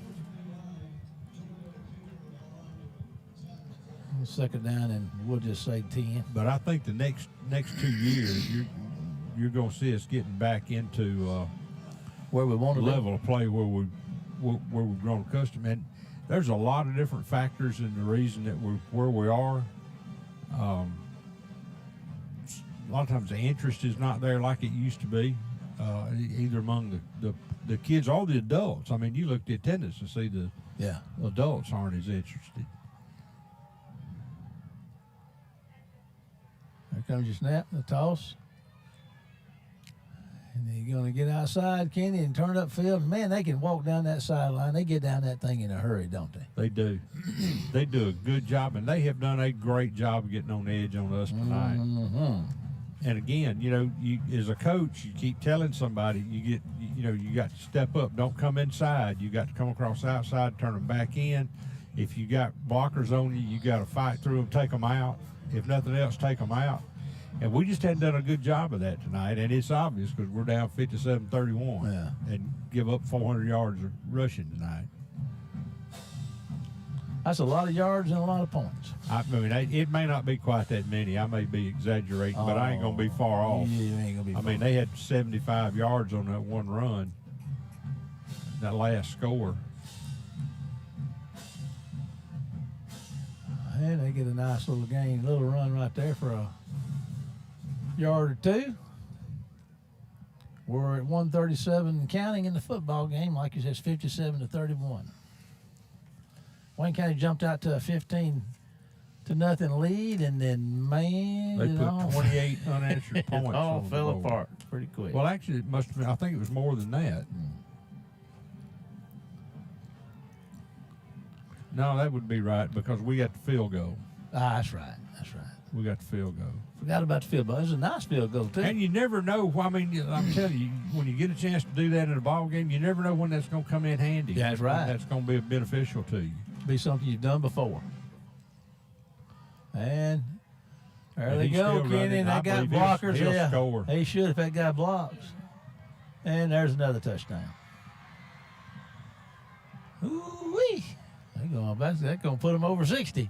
S10: Second down, and we'll just say 10.
S12: But I think the next 2 years, you're going to see us getting back into
S10: where we want to
S12: level of play where we've grown accustomed. And there's a lot of different factors in the reason that we're where we are. lot of times the interest is not there like it used to be, either among the kids or the adults. I mean, you look at the attendance and see the adults aren't as interested.
S13: Here comes your snap, the toss. And then you're going to get outside, Kenny, and turn up field. Man, they can walk down that sideline. They get down that thing in a hurry, don't they?
S12: They do. They do a good job, and they have done a great job of getting on the edge on us tonight.
S13: Mm-hmm.
S12: And again, you as a coach, you keep telling somebody, you got to step up. Don't come inside. You got to come across the outside, turn them back in. If you got blockers on you, you got to fight through them, take them out. If nothing else, take them out. And we just hadn't done a good job of that tonight, and it's obvious because we're down 57-31 and give up 400 yards of rushing tonight.
S13: That's a lot of yards and a lot of points.
S12: I mean, it may not be quite that many. I may be exaggerating, but I ain't going to be far off.
S13: You ain't gonna be far.
S12: I mean, they had 75 yards on that one run, that last score.
S13: And they get a nice little gain, little run right there for a yard or two. We're at 137 and counting in the football game. Like you said, it's 57-31. Wayne County jumped out to a 15-0 lead, and then, man,
S12: they put 28 unanswered points.
S13: It all fell apart pretty quick.
S12: Well, actually, it must have been, I think it was more than that. No, that would be right because we got the field goal.
S13: That's right. That's right.
S12: We got the field goal.
S13: Forgot about the field goal. It was a nice field goal, too.
S12: And you never know. I mean, I'm telling you, when you get a chance to do that in a ball game, you never know when that's going to come in handy.
S13: That's right.
S12: That's going to be beneficial to you.
S13: Be something you've done before. And there they go, Kenny. And they got blockers.
S12: He'll score.
S13: He should if that guy blocks. And there's another touchdown. Ooh-wee. That's going to put them over 60.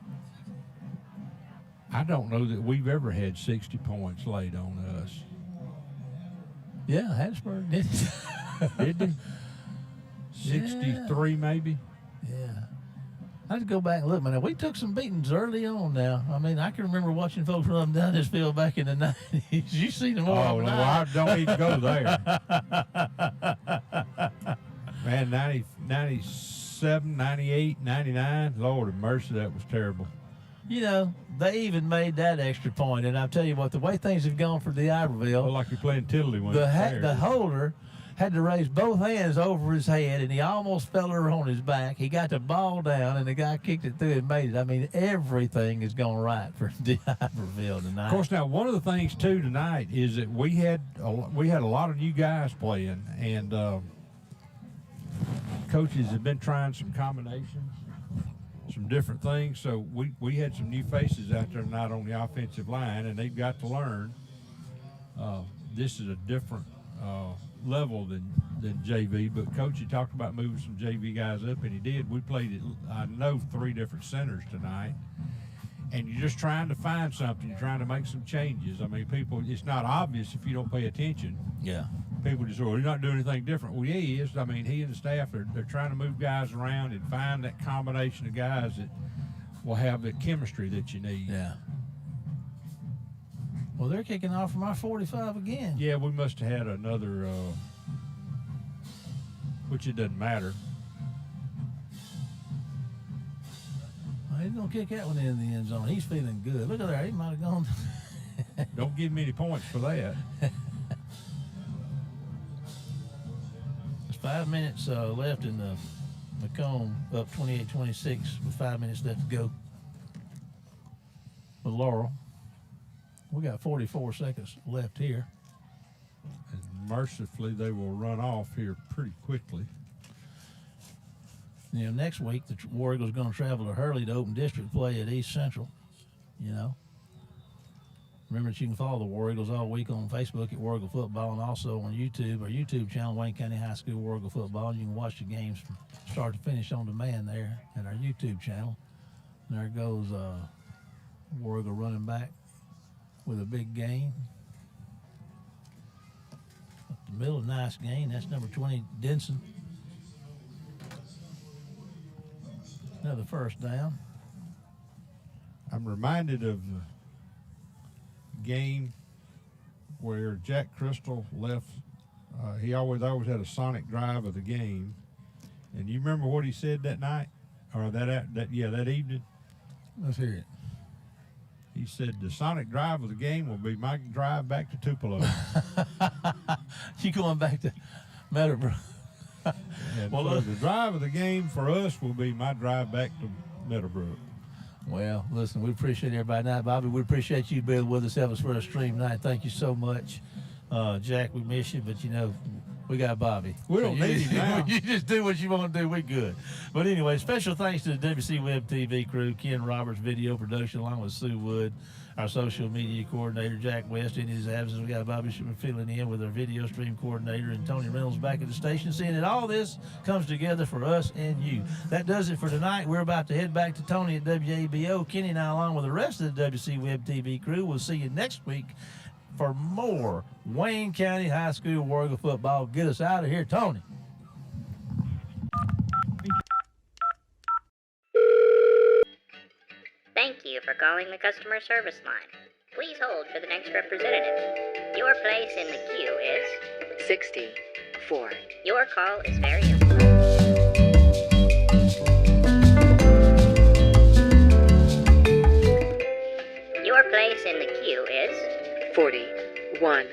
S12: I don't know that we've ever had 60 points laid on us.
S13: Yeah, Hattiesburg did.
S12: Did they? 63 maybe?
S13: Yeah. I have to go back and look, man. We took some beatings early on now. I mean, I can remember watching folks run down this field back in the 90s. You seen them all.
S12: Oh, no, I don't even go there. Man, 90, 97, 98, 99, Lord have mercy, that was terrible.
S13: You know, they even made that extra point. And I'll tell you what, the way things have gone for Diberville.
S12: Well, like you're playing Tiddly.
S13: The holder had to raise both hands over his head, and he almost fell over on his back. He got the ball down, and the guy kicked it through and made it. I mean, everything is going right for Diberville tonight.
S12: Of course, now, one of the things, too, tonight is that we had a lot of new guys playing, and coaches have been trying some combinations, some different things. So we had some new faces out there tonight on the offensive line, and they've got to learn. This is a different level than JV, but Coach, he talked about moving some JV guys up, and he did. We played I know 3 different centers tonight, and you're just trying to find something. You're trying to make some changes. I mean, people, it's not obvious if you don't pay attention.
S13: Yeah.
S12: People just, you're not doing anything different. Well, yeah, he is. I mean, he and the staff, they're trying to move guys around and find that combination of guys that will have the chemistry that you need.
S13: Yeah. Well, they're kicking off from our 45 again.
S12: Yeah, we must have had another, which it doesn't matter.
S13: Well, he's going to kick that one in the end zone. He's feeling good. Look at there. He might have gone.
S12: Don't give me any points for that.
S13: There's 5 minutes left in the Macomb, up 28-26 with 5 minutes left to go with Laurel. We got 44 seconds left here.
S12: And mercifully, they will run off here pretty quickly.
S13: You know, next week, the War Eagles going to travel to Hurley to open district play at East Central, you know. Remember that you can follow the War Eagles all week on Facebook at War Eagle Football and also on YouTube, our YouTube channel, Wayne County High School War Eagle Football. You can watch the games from start to finish on demand there at our YouTube channel. And there goes War Eagle running back with a big gain. Up the middle, a nice gain. That's number 20, Denson. Another first down.
S12: I'm reminded of the game where Jack Crystal left. He always had a sonic drive of the game. And you remember what he said that night? Or that evening?
S13: Let's hear it.
S12: He said, the sonic drive of the game will be my drive back to Tupelo.
S13: You going back to Meadowbrook?
S12: Well, the drive of the game for us will be my drive back to Meadowbrook.
S13: Well, listen, we appreciate everybody tonight. Bobby, we appreciate you being with us, having us for a stream tonight. Thank you so much. Jack, we miss you, but we got Bobby.
S12: We don't need him now.
S13: You just do what you want to do. We good. But anyway, special thanks to the WC Web TV crew, Ken Roberts, video production, along with Sue Wood, our social media coordinator, Jack West, in his absence. We got Bobby filling in with our video stream coordinator, and Tony Reynolds back at the station, seeing that all this comes together for us and you. That does it for tonight. We're about to head back to Tony at WABO. Kenny and I, along with the rest of the WC Web TV crew, will see you next week for more Wayne County High School War Eagle football. Get us out of here, Tony.
S7: Thank you for calling the customer service line. Please hold for the next representative. Your place in the queue is
S8: 64.
S7: Your call is very important. Your place in the queue is
S8: 41.